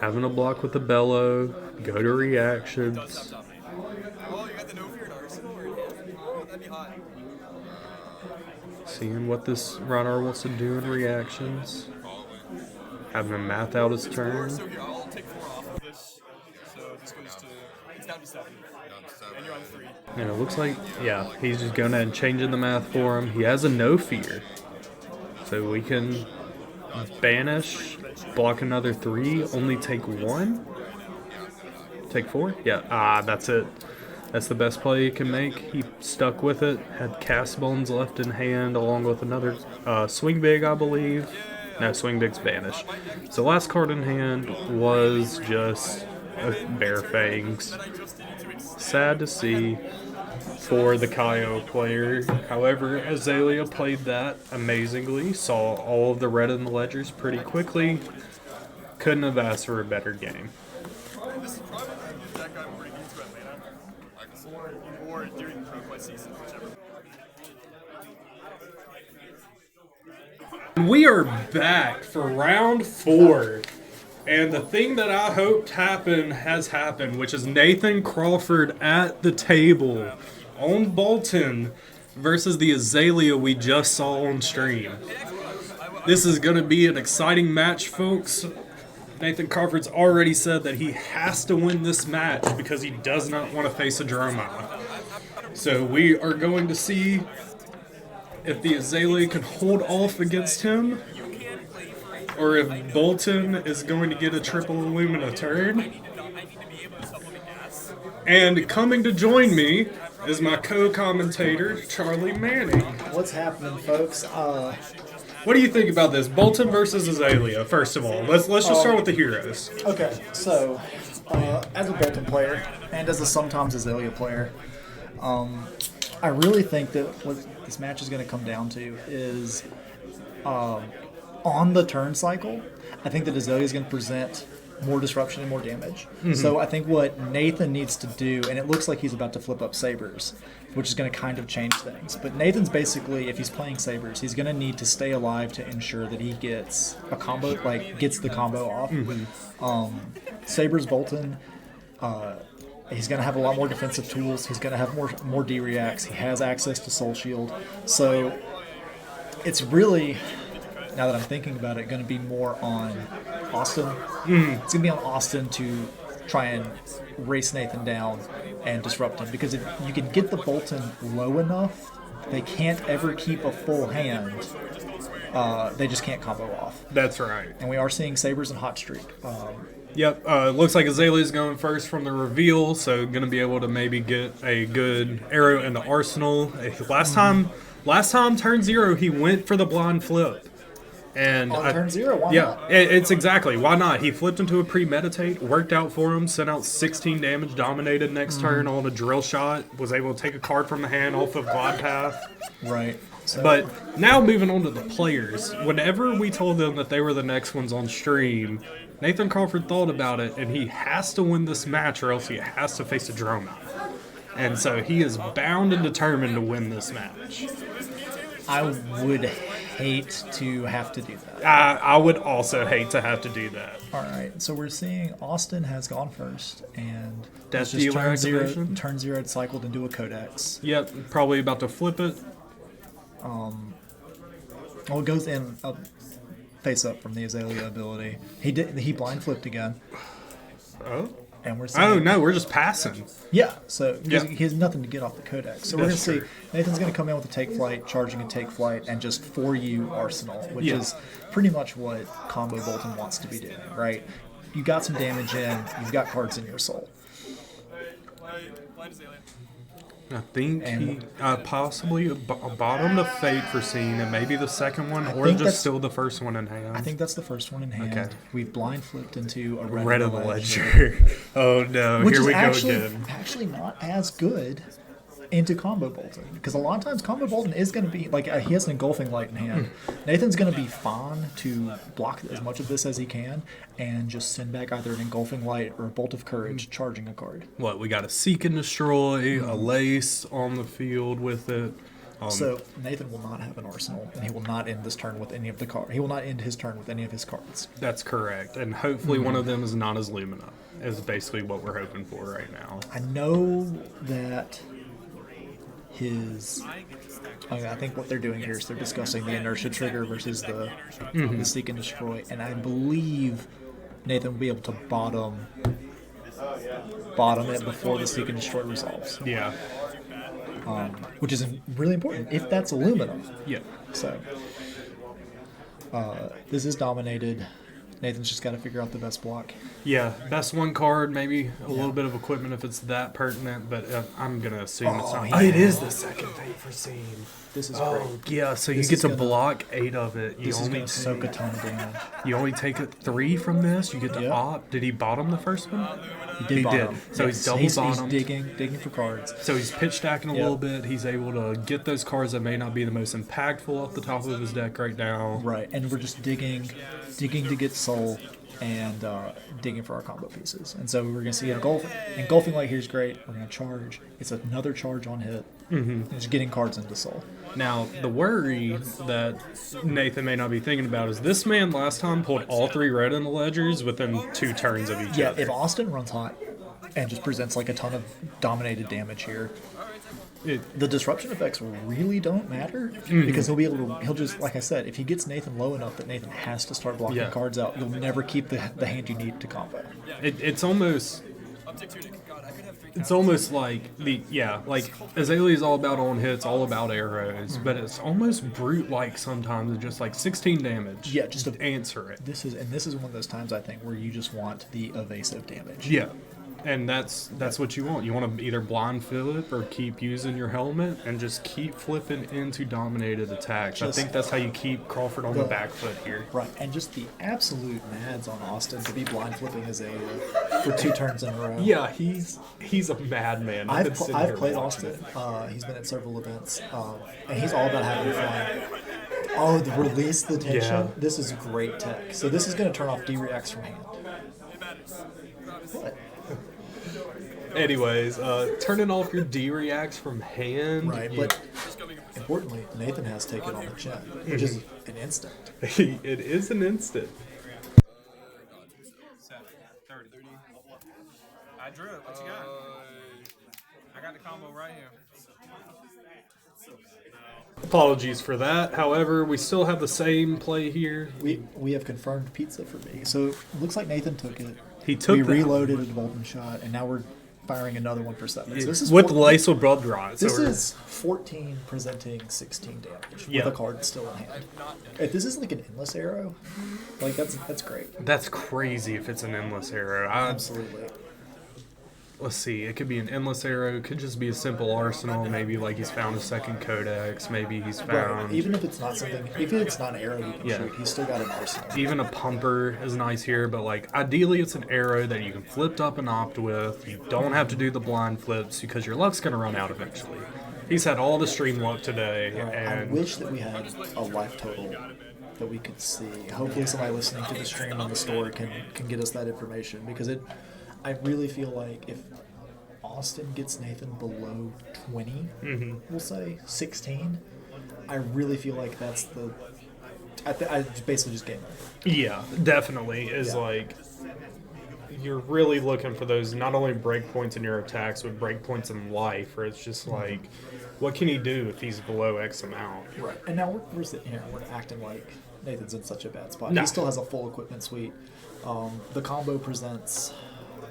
Having a block with the bellow, go to reactions. Stop dominating. Oh, you got the no fear in arsenal or in hand? Oh, that'd be hot. Seeing what this Rhinar wants to do in reactions. Having him math out his turn. So here, I'll take 4 off of this. So this goes to, it's down to 7. And you're on 3. And it looks like, yeah, he's just going ahead and changing the math for him. He has a no fear. So we can banish, block another 3, only take 1. Take 4? Yeah, that's it. That's the best play he can make. He stuck with it, had cast bones left in hand along with another swing big, I believe. No, swing big's banished. So last card in hand was just Bear Fangs. Sad to see for the Kaio player. However, Azalea played that amazingly, saw all of the red in the ledgers pretty quickly. Couldn't have asked for a better game. This is probably the deck I'm bringing to Atlanta. Or during Pro Play season, whichever. We are back for round 4. And the thing that I hoped happened has happened, which is Nathan Crawford at the table on Bolton versus the Azalea we just saw on stream. This is going to be an exciting match, folks. Nathan Crawford's already said that he has to win this match because he does not want to face a drama. So we are going to see if the Azalea can hold off against him, or if Bolton is going to get a triple Illumina turn. And coming to join me is my co-commentator, Charlie Manning. What's happening, folks? What do you think about this? Bolton versus Azalea, first of all. Let's just start with the heroes. Okay, so as a Bolton player and as a sometimes Azalea player, I really think that what this match is going to come down to is on the turn cycle, I think that Azalea is going to present more disruption and more damage. Mm-hmm. So I think what Nathan needs to do, and it looks like he's about to flip up Sabers, which is going to kind of change things. But Nathan's basically, if he's playing Sabers, he's going to need to stay alive to ensure that he gets a combo, like gets the combo off. Mm-hmm. Sabers Bolton, he's going to have a lot more defensive tools. He's going to have more D-reacts. He has access to Soul Shield. So it's really, now that I'm thinking about it, going to be more on Austin. It's going to be on Austin to try and race Nathan down and disrupt him. Because if you can get the Bolton low enough, they can't ever keep a full hand. They just can't combo off. That's right. And we are seeing Sabers and Hot Streak. Yep, looks like Azalea's going first from the reveal, so going to be able to maybe get a good arrow in the arsenal. Last time turn 0, he went for the blind flip. And on turn 0, why not? It's exactly, why not? He flipped into a premeditate, worked out for him, sent out 16 damage, dominated next turn on a drill shot, was able to take a card from the hand off of Glide Path. Right. So, but now moving on to the players, whenever we told them that they were the next ones on stream, Nathan Crawford thought about it, and he has to win this match or else he has to face a Droma. And so he is bound and determined to win this match. I would hate to have to do that. I would also hate to have to do that. All right, so we're seeing Austin has gone first, and Death just Dealer activation. turn 0 had cycled into a Codex. Yep, probably about to flip it. Well, it goes in face up from the Azalea ability. He blind flipped again. Oh. And we're seeing, oh no, we're just passing. Yeah, so he has nothing to get off the Codex. So we're going to see Nathan's going to come in with a take flight, charging a take flight, and just for you Arsenal, which is pretty much what Combo Bolton wants to be doing, right? You got some damage in, you've got cards in your soul. I think And- he possibly bottomed a Fate for seeing it, maybe the second one, or think just that's- still the first one in hand. I think that's the first one in hand. Okay. We've blind flipped into a Red of of the Ledger. Oh no, which here is we go actually, again. actually not as good into combo Bolton, because a lot of times combo Bolton is going to be like he has an engulfing light in hand. Nathan's going to be fine to block as much of this as he can and just send back either an engulfing light or a bolt of courage charging a card. What, we got a Seek and Destroy, a Lace on the field with it. So Nathan will not have an arsenal, and he will not end this turn with any of the cards. He will not end his turn with any of his cards. That's correct. And hopefully one of them is not as Lumina, is basically what we're hoping for right now. I know that I think what they're doing here is they're discussing the inertia trigger versus the Seek and Destroy, and I believe Nathan will be able to bottom it before the Seek and Destroy resolves, Yeah. which is really important if that's aluminum. Yeah. So this is dominated. Nathan's just got to figure out the best block. Yeah, best one card, maybe a little bit of equipment if it's that pertinent, but I'm going to assume it's not. yeah. Oh, it is the second Fate for seeing. This is Oh, great. yeah, so you This get is to gonna- block 8 of it. You This is only going to soak a ton of damage. You only take 3 from this. You get to Yep. opt. Did he bottom the first one? He He bottom. did. So he's double he's bottomed. digging for cards. So he's pitch stacking a Yep. little bit. He's able to get those cards that may not be the most impactful off the top of his deck right now. Right, and we're just digging to get soul and digging for our combo pieces. And so we're going to see engulfing light here is great. We're going to charge. It's another charge on hit. And just getting cards into soul. Now, the worry that Nathan may not be thinking about is this man last time pulled all 3 red in the ledgers within 2 turns of each Yeah, other. if Austin runs hot and just presents like a ton of dominated damage here, the disruption effects really don't matter because he'll just, like I said, if he gets Nathan low enough that Nathan has to start blocking Yeah. cards out, you'll never keep the hand you need to combo. It's almost... Uptick to it. God, I could have 3 It's almost like like Azalea is all about on hits, all about arrows, but it's almost brute like sometimes. It's just like 16 damage. Yeah, just to answer it. This is one of those times I think where you just want the evasive damage. Yeah, and that's what you want. You want to either blind flip or keep using your helmet and just keep flipping into dominated attacks. I think that's how you keep Crawford on the back foot here. Right, and just the absolute nads on Austin to be blind flipping Azalea for 2 turns in a row. Yeah, he's a madman. I've been sitting here played watching Austin. He's been at several events, and he's all about having fun. Oh, the release the tension. Yeah. This is great tech. So this is going to turn off D-reacts from hand. What? Anyways, turning off your D-reacts from hand. Right, but importantly, Nathan has taken on the chin, which is an instant. it is an instant. 30. I drew it. What you got? I got the combo right here. Apologies for that. However, we still have the same play here. We have confirmed pizza for me. So it looks like Nathan took it. He took We that. reloaded a Bolton shot, and now we're firing another one for 7. So this is with 14 lace or blood rot. This is 14 presenting 16 damage Yeah. with a card still in hand. If this is like an endless arrow, like that's great. That's crazy if it's an endless arrow. Absolutely. Let's see. It could be an endless arrow. It could just be a simple arsenal. Maybe like he's found a second codex. Maybe he's found Even if it's not something, if it's not an arrow you can Yeah. shoot, he's still got an arsenal. even a pumper is nice here. But like ideally, it's an arrow that you can flip up and opt with. You don't have to do the blind flips because your luck's gonna run out eventually. He's had all the stream luck today, I and wish that we had a life total that we could see. Hopefully, somebody listening to the stream on the store can get us that information because I really feel like if Austin gets Nathan below 20, we'll say 16, I really feel like that's the. I basically just game over. yeah, definitely is Yeah. like. You're really looking for those not only breakpoints in your attacks, but breakpoints in life, where it's just like, what can he do if he's below X amount? Right. And now we're sitting here and we're acting like Nathan's in such a bad spot. No. He still has a full equipment suite. The combo presents,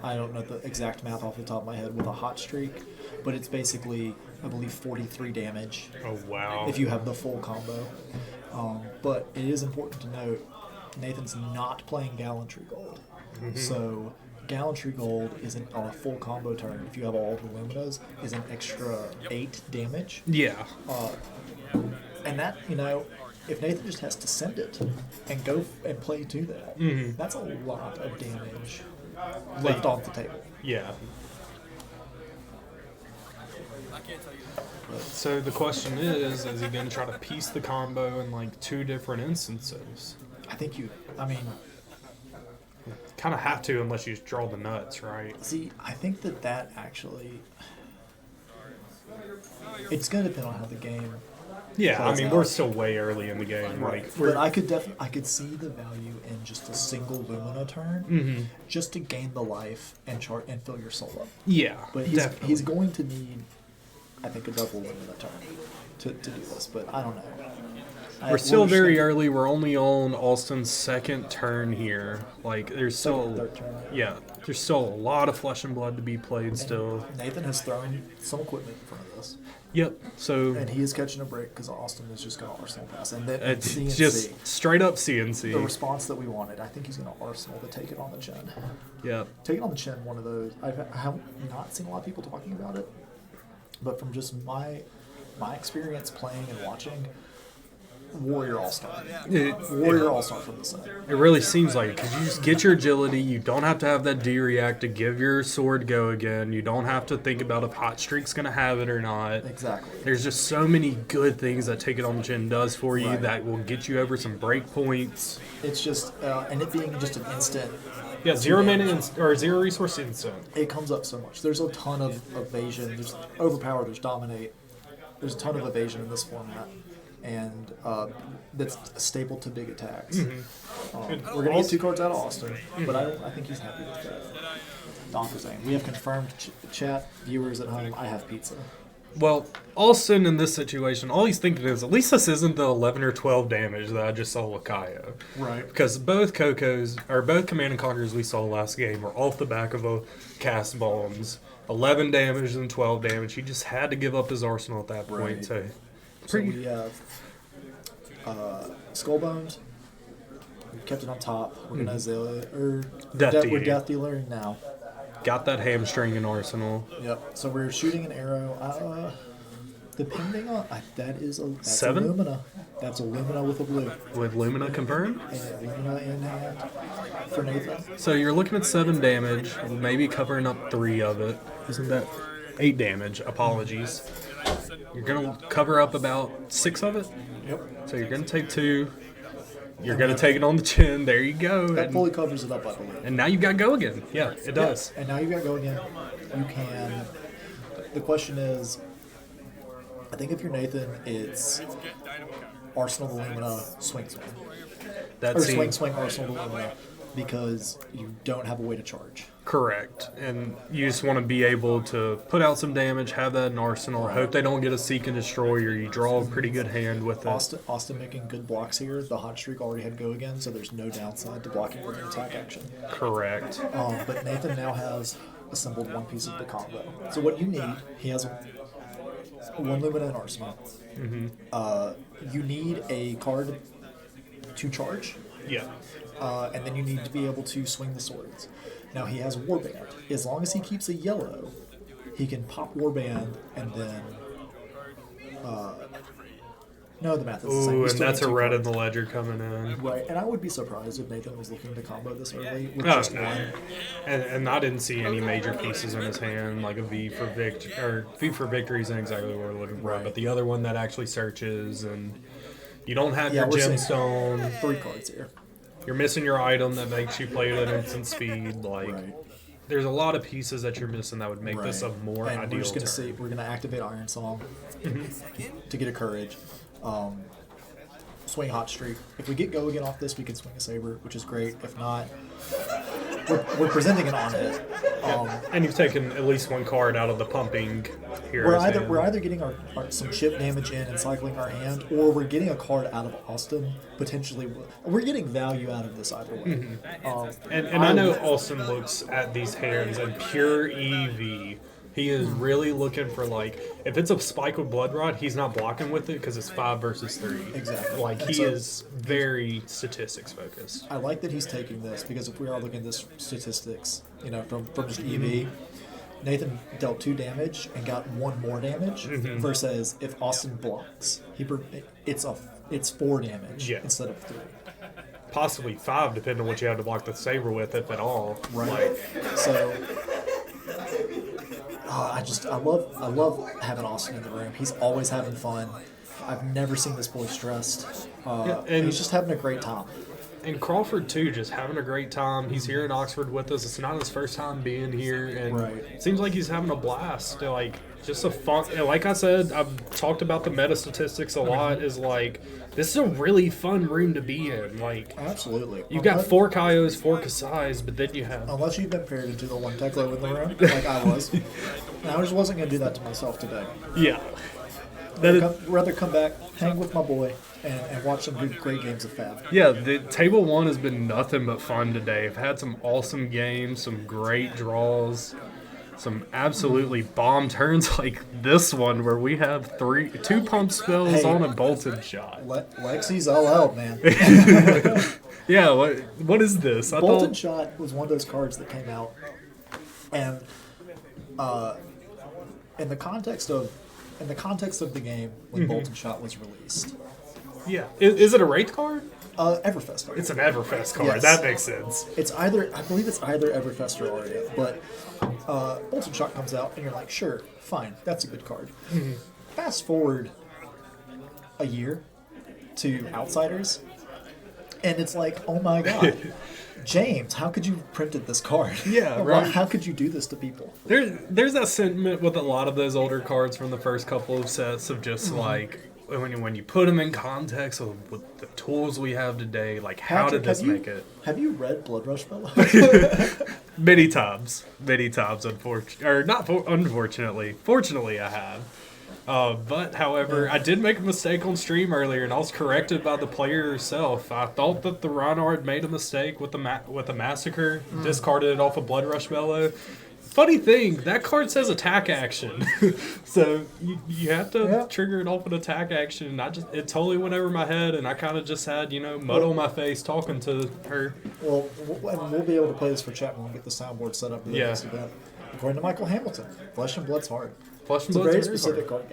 I don't know the exact math off the top of my head, with a hot streak, but it's basically, I believe, 43 damage Oh wow! if you have the full combo. But it is important to note, Nathan's not playing Gallantry Gold. So Gallantry Gold is on a full combo turn. If you have all the Luminas, is an extra 8 damage. Yeah. And that, if Nathan just has to send it and go and play to that, that's a lot of damage left off the table. Yeah. I can't tell you that. So the question is he going to try to piece the combo in like 2 different instances? I think Kind of have to unless you just draw the nuts, right? see, I think that actually, it's going to depend on how the game. Yeah, I plays mean, out. we're still way early in the game. Like, But I could see the value in just a single Lumina turn, just to gain the life and fill your soul up. yeah, But definitely. he's going to need, I think, a double Lumina turn to do this. But I don't know. We're still very early. We're only on Alston's 2nd turn here. Like, there's still, Third turn. yeah, there's still a lot of flesh and blood to be played still. Nathan has thrown some equipment in front of us, Yep. So and he is catching a break because Austin is just going to Arsenal pass, and then it's CNC, just straight up the CNC. response that we wanted. I think he's going to Arsenal to take it on the chin. Yep. Take it on the chin. One of those. I have not seen a lot of people talking about it, but from just my experience playing and watching, Warrior All-Star. Warrior All-Star from the side. It really seems like it because you just get your agility. You don't have to have that D-react to give your sword go again. You don't have to think about if Hot Streak's going to have it or not. Exactly. There's just so many good things that Take It on the Chin does for you Right. that will get you over some break points. It's just, and it being just an instant, Yeah, 0 mana or 0 resource instant. it comes up so much. There's a ton of evasion. There's Overpower, there's Dominate. There's a ton of evasion in this format. And that's staple to big attacks. We're going to get 2 cards out of Austin, but I think he's happy with that. Donker's saying, we have confirmed chat viewers at home, I have pizza. Well, Alston in this situation, all he's thinking is, at least this isn't the 11 or 12 damage that I just saw with Kaio. Right. Because both Command and Conquerors we saw last game were off the back of a cast bombs. 11 damage and 12 damage. He just had to give up his arsenal at that point. Right. So, So we have Skullbones. We kept it on top. We're going to Azalea, or Death we're Dealer. Death Dealer now. got that hamstring in arsenal. Yep. So we're shooting an arrow. Depending on that's 7? a Lumina. That's a Lumina with a blue. With Lumina confirmed. And Lumina in hand for Nathan. So you're looking at 7 damage, maybe covering up 3 of it. Isn't that 8 damage? Apologies. You're gonna cover up about 6 of it. Yep. So you're gonna take 2. You're gonna take it on the chin. There you go. That And, fully covers it up, I believe. and now you've got go again. Yeah, it does. And now you've got go again. You can. The question is, I think if you're Nathan, it's Arsenal to Lumina, swing. That Or seems swing, Arsenal to Lumina, because you don't have a way to charge. correct. And you just want to be able to put out some damage, have that in arsenal. Hope they don't get a seek and destroy, or you draw a pretty good hand with it. Austin making good blocks here. The hot streak already had go again, so there's no downside to blocking with an attack action. Correct. But Nathan now has assembled one piece of the combo. So what you need, he has one Lumina and Arsenal. You need a card to charge, Yeah. and then you need to be able to swing the swords. Now he has Warband. As long as he keeps a yellow, he can pop Warband and then. No, the math is the same. Ooh, We and still that's need a 2 red in cards. the ledger coming in. Right, and I would be surprised if Nathan was looking to combo this early with Oh, just no. one. And I didn't see any major pieces in his hand, like a V for victory isn't exactly what we're looking for, Right. but the other one that actually searches, and you don't have Yeah, your we're saying gemstone. 3 cards here. You're missing your item that makes you play it at instant speed. Like, Right. there's a lot of pieces that you're missing that would make this a more and ideal we're just gonna turn. see. We're gonna activate Iron Song to get a courage. Swing Hot Streak. If we get go again off this, we can swing a saber, which is great. If not, we're presenting an on hit. And you've taken at least 1 card out of the pumping here. We're either getting our some chip damage in and cycling our hand, or we're getting a card out of Austin. Potentially, we're getting value out of this either way. And I know Austin looks at these hands and pure EV He is really looking for, like, if it's a spike with blood rot, he's not blocking with it because it's 5 versus 3. Exactly. Like, And he so- is very statistics focused. I like that he's taking this because if we are looking at this statistics, from just EV, Nathan dealt 2 damage and got 1 more damage versus if Austin blocks, it's 4 damage Yeah. instead of 3. Possibly 5, depending on what you have to block the saber with, if at all. Right. So I love having Austin in the room. He's always having fun. I've never seen this boy stressed. and- He's just having a great time. And Crawford, too, just having a great time. He's here in Oxford with us. It's not his first time being here. And Right. it seems like he's having a blast. Like, just a fun. And like I said, I've talked about the meta statistics a lot. Is like, this is a really fun room to be in. Like, Absolutely. you've got 4 Kaios, 4 Kasais, but then you have. Unless you've been paired into the one Teklo in the room, like I was. And I just wasn't going to do that to myself today. Yeah. That is, Rather come back, hang with my boy, and watch some good, great games of Fab. yeah, the table 1 has been nothing but fun today. I've had some awesome games, some great draws, some absolutely bomb turns like this one where we have 2 pump spells Hey. on a Bolton shot. Lexi's all out, man. Yeah, what is this? I Bolton thought, Shot was one of those cards that came out, and in the context of the game when Bolton Shot was released, yeah. Is it a Wraith card? Everfest card. It's an Everfest card. Yes. That makes sense. I believe it's either Everfest or Aria, but Bolton Shot comes out and you're like, sure, fine, that's a good card. Fast forward a year to Outsiders, and it's like, oh my god, James, how could you have printed this card? Yeah, right. How could you do this to people? There's that sentiment with a lot of those older cards from the first couple of sets of just like when you put them in context with the tools we have today, like how Patrick, did this have you- make it? Have you read Blood Rush Fellow? Many times, unfortunately. Fortunately, I have. But, however, I did make a mistake on stream earlier, and I was corrected by the player herself. I thought that the Rhinar had made a mistake with the Massacre, discarded it off of Blood Rush Bellow. Funny thing, that card says attack action. So, you have to trigger it off an attack action. It totally went over my head, and I kind of just had, mud on my face talking to her. Well, and we'll be able to play this for chat when we get the soundboard set up. For the Yeah. next event. According to Michael Hamilton, Flesh and Blood's hard. Flesh and It's a Blood's very very specific hard.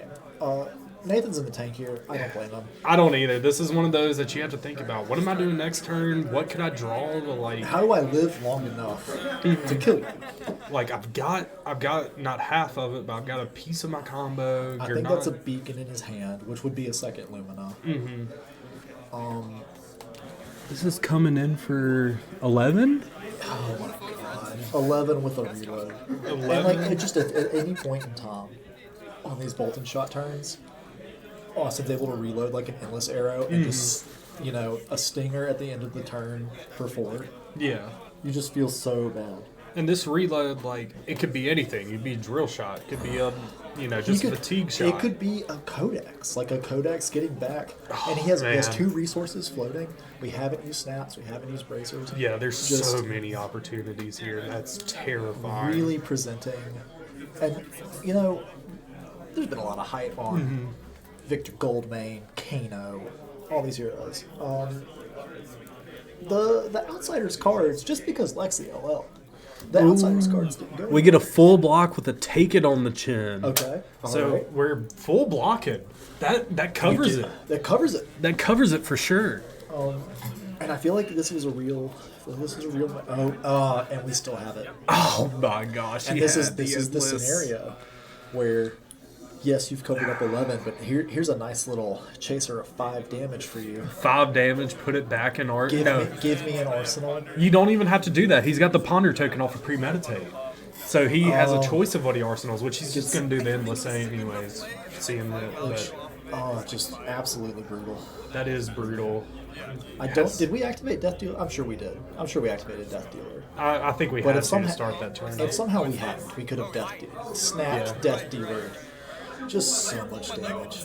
card game. Nathan's in the tank here. I don't blame him. I don't either. This is one of those that you have to think about. What am I doing next turn? What could I draw to like? How do I live long enough to kill you? Like I've got not half of it, but I've got a piece of my combo. I think that's a beacon in his hand, which would be a second Lumina. This is coming in for 11. 11 with a reload. 11? And like it just at any point in time on these Bolton Shot turns, Austin's able to reload like an endless arrow and just a stinger at the end of the turn for 4. Yeah. You just feel so bad. And this reload, like, it could be anything. It could be a drill shot. It could be a, just a fatigue shot. It could be a Codex, like a Codex getting back. And he has man. 2 resources floating. We haven't used snaps. We haven't used bracers. Yeah, there's Just so many opportunities here. That's terrifying. really presenting. And, there's been a lot of hype on Victor Goldmane, Kano, all these heroes. The Outsiders cards, just because Lexi LL, the Outsiders cards didn't go. We get a full block with a take it on the chin. Okay. So alright. we're full blocking. That covers it. That covers it. That covers it for sure. And I feel like this was a real. And we still have it. Oh my gosh! And he this is had the endless- scenario where, yes, you've covered up 11, but here's a nice little chaser of 5 damage for you. 5 damage. Put it back in art. Give me an arsenal. You don't even have to do that. He's got the ponder token off of premeditate, so he has a choice of what he arsenals, which he's just going to do the endless anyways. Seeing that Just absolutely brutal. that is brutal. Did we activate Death Dealer? I'm sure we did. I'm sure we activated Death Dealer. I think we But had if to start that turn. If somehow we hadn't, we could have snapped Death Dealer. Just so much damage.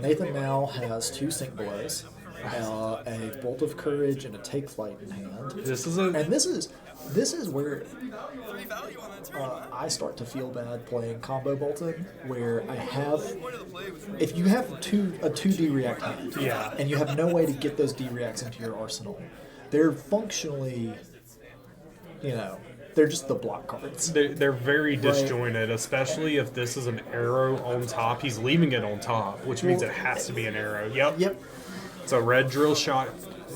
Nathan now has 2 sync blows. a Bolt of Courage, and a Take Flight in hand. This is And this is where Free value on that turn. I start to feel bad playing combo Bolton, where I have. Point of the play was If you have a 2D react hand, Yeah. and you have no way to get those D reacts into your arsenal, they're functionally, they're just the block cards. they're very disjointed, especially if this is an arrow on top. He's leaving it on top, which means it has to be an arrow. Yep. It's a red drill shot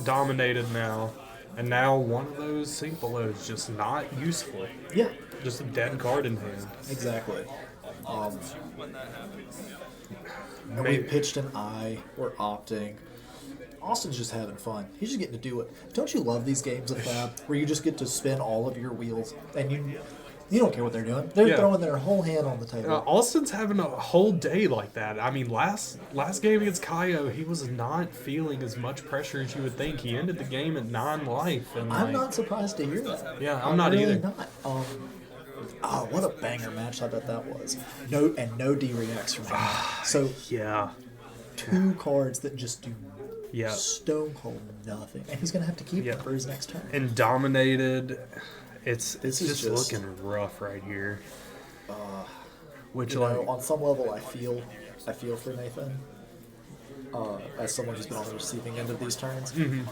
dominated now. And now one of those sink below is just not useful. Yeah. Just a dead card in hand. Exactly. when that happens. And we pitched an eye. We're opting. Austin's just having fun. He's just getting to do it. Don't you love these games of Fab where you just get to spin all of your wheels and you don't care what they're doing? They're throwing their whole hand on the table. Austin's having a whole day like that. I mean, last game against Kaio, he was not feeling as much pressure as you would think. He ended the game at 9 life. And I'm not surprised to hear that. Yeah, I'm not really either. Not. Oh, what a banger match I bet that was. No D reacts from him. So Yeah. 2 cards that just do Yeah. stone cold nothing, and he's gonna have to keep Yeah. them for his next turn. And dominated. It's is just just- looking rough right here. Which, You know, like, on some level, I feel for Nathan, as someone who's been on the receiving end of these turns. Mm-hmm.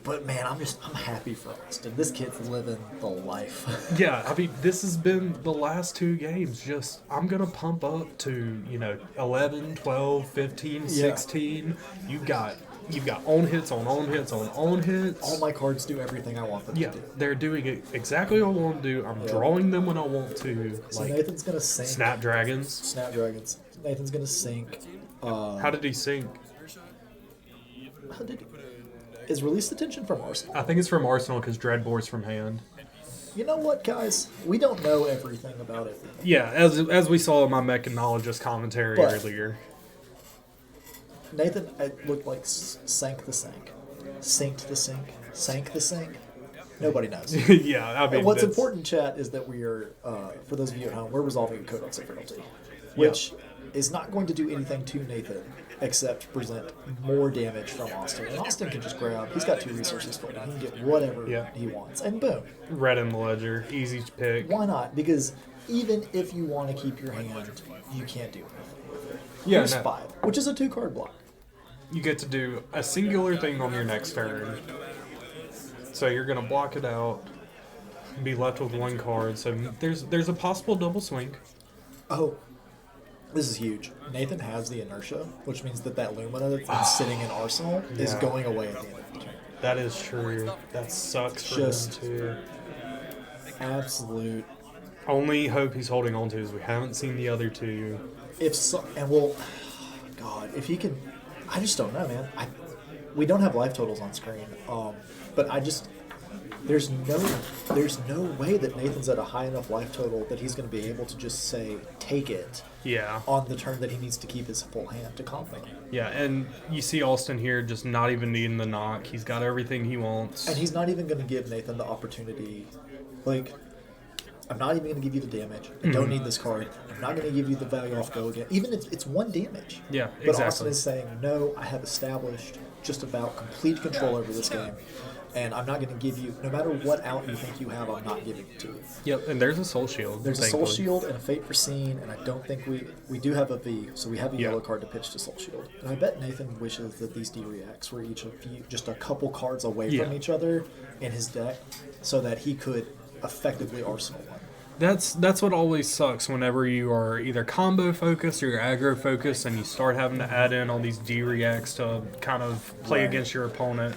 But man, I'm happy for Austin. This kid's living the life. yeah, I mean, this has been the last 2 games. Just, I'm going to pump up to, 11, 12, 15, 16. You've got on hits on on hits on on hits. All my cards do everything I want them Yeah, to do. they're doing it exactly what I want to do. I'm drawing them when I want to. So Like Nathan's gonna sink. Snapdragons. Snapdragons. Nathan's gonna sink. How did he sink? How did is release the tension from Arsenal? I think it's from Arsenal because Dreadbore's from hand. You know what, guys? We don't know everything about it. Yeah, as we saw in my mechanologist commentary But- earlier. Nathan, it looked like sank the sink. Sinked the sink. Sank the sink. Nobody knows. Yeah, I mean, And what's that's- important, chat, is that we are, for those of you at home, we're resolving a code on penalty, which is not going to do anything to Nathan except present more damage from Austin. And Austin can just grab, he's got 2 resources for it. He can get whatever he wants. And boom. Red in the ledger, easy to pick. Why not? Because even if you want to keep your hand, you can't do anything with it. Yeah, Here's no. 5, which is a 2-card block. You get to do a singular thing on your next turn. So you're gonna block it out, be left with 1 card. So there's a possible double swing. Oh, this is huge. Nathan has the inertia, which means that Lumina that's been sitting in Arsenal is Yeah. going away at the end of the turn. That is true. That sucks for Just- him too. Absolute. Only hope he's holding on to is we haven't seen the other 2. If so, and well, God, if he can, I just don't know, man. We don't have life totals on screen, but there's no way that Nathan's at a high enough life total that he's going to be able to just say take it Yeah. on the turn that he needs to keep his full hand to combo. Yeah, and you see Austin here just not even needing the knock. He's got everything he wants. And he's not even going to give Nathan the opportunity. Like, I'm not even going to give you the damage. I don't need this card. I'm not going to give you the value off go again. Even if it's 1 damage. Yeah, But Austin exactly. is saying, no, I have established just about complete control over this game. And I'm not going to give you, no matter what out you think you have, I'm not giving it to you. Yep, and there's a soul shield. There's a Soul thankfully. Shield and a Fate Foreseen, and I don't think we do have a V, so we have a yellow card to pitch to Soul Shield. And I bet Nathan wishes that these D reacts were each of you just a couple cards away from each other in his deck, so that he could effectively arsenal one. That's what always sucks whenever you are either combo focused or you're aggro focused and you start having to add in all these D reacts to kind of play against your opponent.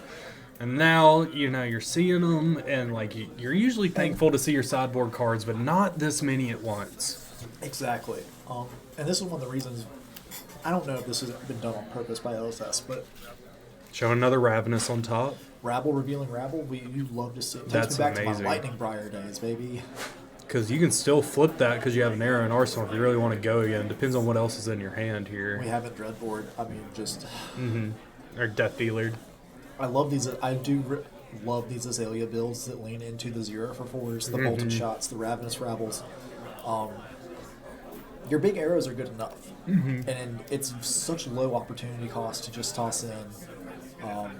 And now, you're seeing them, and like you're usually thankful to see your sideboard cards, but not this many at once. Exactly. And this is one of the reasons, I don't know if this has been done on purpose by LSS, but Show another Ravenous on top. Rabble revealing Rabble, you love to see it. Takes That's me back amazing. to my Lightning Briar days, baby. Because you can still flip that because you have an arrow in Arsenal if you really want to go again. Depends on what else is in your hand here. We haven't Dreadboard. I mean, just... Or Death Dealer. I love these. I do love these Azalea builds that lean into the 0 for 4s, the Bolton shots, the Ravenous Rabbles. your big arrows are good enough, and it's such low opportunity cost to just toss in Well,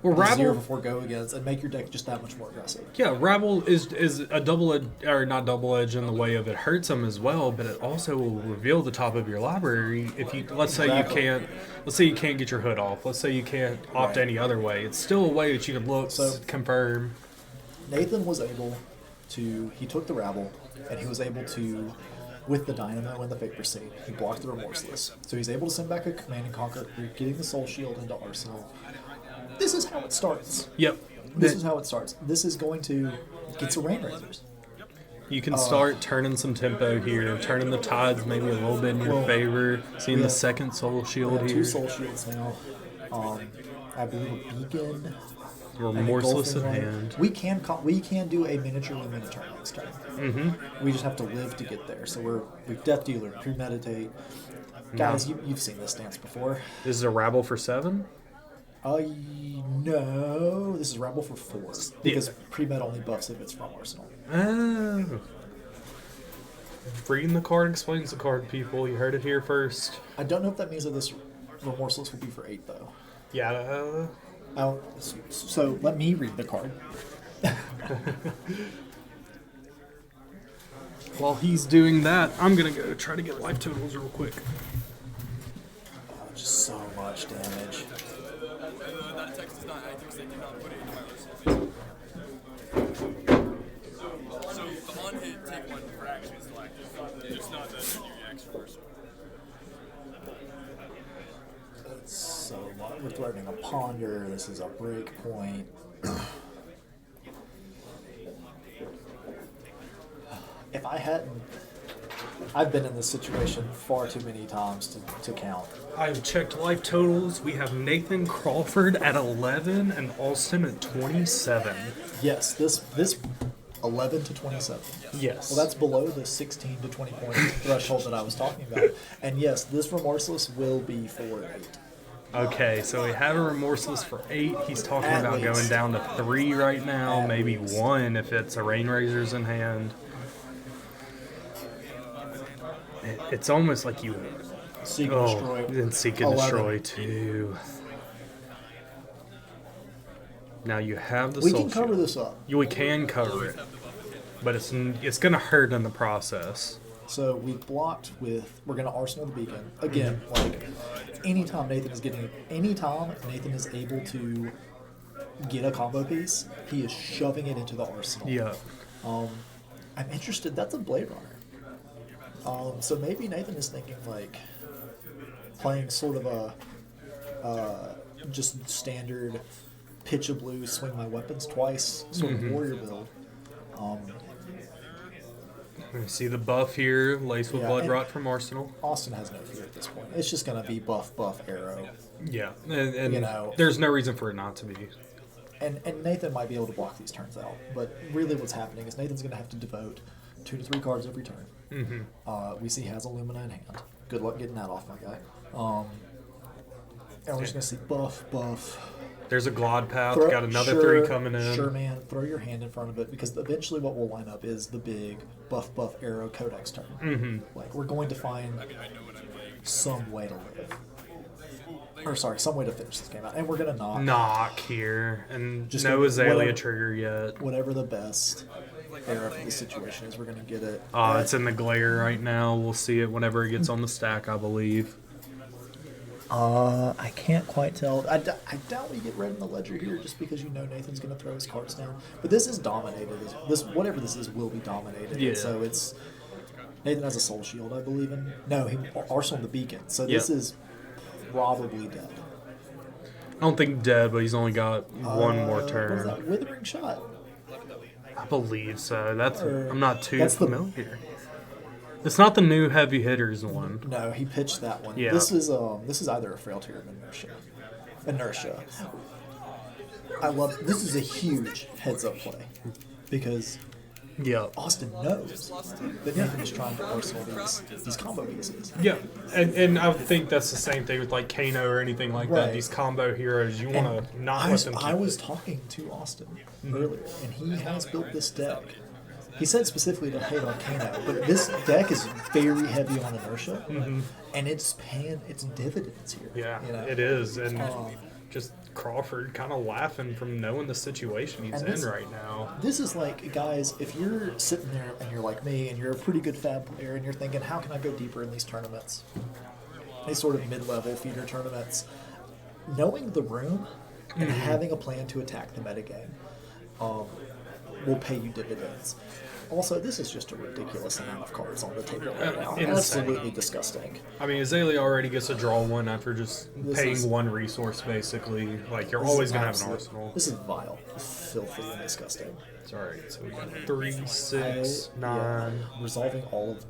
zero Rabble, before go against and make your deck just that much more aggressive. yeah, Rabble is a double-edged, or not double-edged in the way of it hurts them as well, but it also will reveal the top of your library if you, let's say you can't get your hood off. Let's say you can't opt any other way. It's still a way that you can look, confirm. Nathan was able to, he took the Rabble, and he was able to, with the Dynamo and the Fate Proceed, he blocked the Remorseless. So he's able to send back a Command and Conquer, getting the Soul Shield into Arsenal. This is how it starts. Yep. This is how it starts. This is going to get some Rain Razors. You can start turning some tempo here, turning the tides maybe a little bit in your favor, seeing the second Soul Shield We have here. 2 Soul Shields now. I believe a Beacon. Remorseless in Engulfing Light. hand. We can do a miniature Lumen turn next turn. Mm-hmm. We just have to live to get there. So we've Death Dealer, Premeditate. Guys, you've seen this dance before. This is a Rabble for 7? No. This is Rebel for 4. Because Pre-Med only buffs if it's from Arsenal. Oh. Reading the card explains the card, people. You heard it here first. I don't know if that means that this Remorseless will be for 8, though. Yeah. So let me read the card. While he's doing that, I'm going to go try to get life totals real quick. Just so much damage. That text is not active because they did not put it in my list. So the on-hit take 1 for action is still active. Just not the new reaction first. So we're threatening a Ponder. This is a break point. If I hadn't, I've been in this situation far too many times to count. I've checked life totals. We have Nathan Crawford at 11 and Alston at 27. Yes, this 11 to 27. Yes. Well, that's below the 16 to 20 point threshold that I was talking about. And yes, this Remorseless will be for 8. Okay, so we have a Remorseless for 8. He's talking At about least. going down to 3 right now, At maybe least. 1 if it's a Rain Razors in hand. It's almost like you... Seek and Destroy. Then Seek and 11. Destroy too. Now you have the We Soul can cover Shield. this up. We can cover it, but it's going to hurt in the process. So we blocked with, we're going to Arsenal the Beacon. Again, like, anytime Nathan is able to get a combo piece, he is shoving it into the Arsenal. Yeah. I'm interested, that's a Blade Runner. So maybe Nathan is thinking, like, playing sort of a just standard pitch a blue, swing my weapons twice sort of warrior build. You see the buff here, Lace with Yeah, Blood and- Rot from Arsenal. Austin has no fear at this point. It's just going to be buff, arrow. Yeah, and You know- there's no reason for it not to be. And Nathan might be able to block these turns out. But really what's happening is Nathan's going to have to devote 2 to 3 cards every turn. We see he has a Lumina in hand. Good luck getting that off, my guy. And we're just going to see buff. There's a Glod Path, got another 3 coming in. Sure, man. Throw your hand in front of it because eventually what will line up is the big buff arrow codex turn. Like, we're going to find some way to live. Or, sorry, some way to finish this game out. And we're going to Knock here, and Just no gonna- Azalea whatever- trigger yet. whatever the best arrow for the situation is, we're going to get it. It's in the glare right now. We'll see it whenever it gets on the stack, I believe. I can't quite tell. I doubt we get red in the ledger here just because you know Nathan's going to throw his cards down. But this is dominated. Whatever this is will be dominated. Yeah. So it's... Nathan has a Soul Shield, I believe in. No, Arsenal the Beacon. So this is probably dead. I don't think dead, but he's only got one more What is turn. that? Withering Shot. I believe so. Or- I'm not too that's the- familiar. It's not the new heavy hitters one. No, he pitched that one. Yeah. This is either a Frailty or Inertia. I love this is a huge heads up play because Yeah. Austin knows that Nathan is trying to arsenal these combo pieces. Yeah, and I think that's the same thing with like Kano or anything like that. Right. These combo heroes, you want to not let them keep I was it. talking to Austin earlier, and he has built this deck He said specifically to hate Arcano, but this deck is very heavy on inertia, and it's paying its dividends here. Yeah, you know? it is. And just Crawford kind of laughing from knowing the situation he's in right now. This is like, guys, if you're sitting there and you're like me and you're a pretty good fab player and you're thinking, how can I go deeper in these tournaments? These sort of mid-level feeder tournaments. Knowing the room and having a plan to attack the metagame will pay you dividends. Also, this is just a ridiculous amount of cards on the table right now. Insane. Absolutely disgusting. I mean, Azalea already gets to draw one after just paying one resource, basically. Like, you're always going to have an arsenal. This is vile. Filthy and disgusting. It's alright, so we got 3, 6, 9. Resolving all of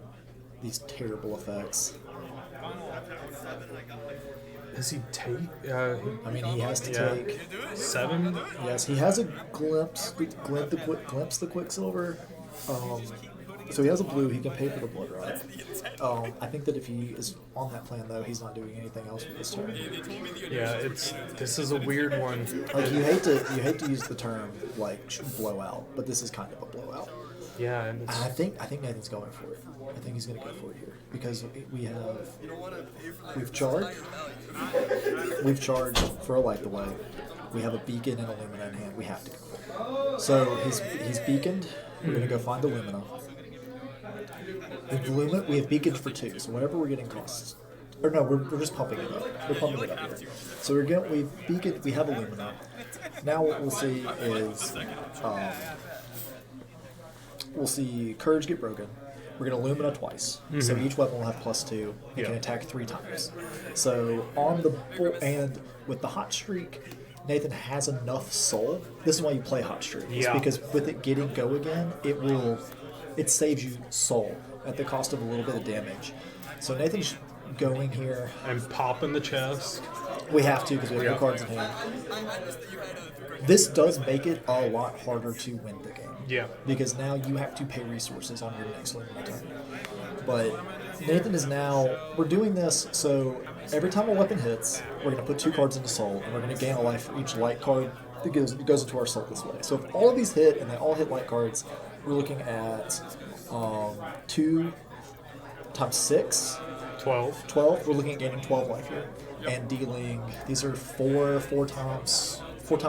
these terrible effects. Does he take? I mean, he has to take 7? Yes, he has a glimpse the Quicksilver. So he has a blue. He can pay for the blood rod. I think that if he is on that plan, though, he's not doing anything else with this turn. Yeah, this is a weird one. Like you hate to use the term like blowout, but this is kind of a blowout. Yeah, and And I think Nathan's going for it. I think he's going to go for it here because we've charged for a light the way. We have a beacon and a Lumina in hand. We have to go for it. So he's beaconed. We're going to go find the Lumina. We have beacons for 2, so whatever we're getting costs. Or no, we're just pumping it up. We're pumping it up here. So we've beaconed. We have a Lumina. Now what we'll see is we'll see Courage get broken. We're going to Lumina twice. So each weapon will have +2 and can attack 3 times. So on the and with the hot streak, Nathan has enough soul. This is why you play hot streak. It's because with it getting go again, it saves you soul at the cost of a little bit of damage. So Nathan's going here. and popping the chest. We have to because we have no cards in hand. This does make it a lot harder to win the game. Yeah. Because now you have to pay resources on your next Lumina turn. But Nathan is now, we're doing this so every time a weapon hits, we're going to put 2 cards into soul, and we're going to gain a life for each light card that goes into our soul this way. So if all of these hit and they all hit light cards, we're looking at 2 times 6, 12. We're looking at gaining 12 life here. And dealing, these are 4 times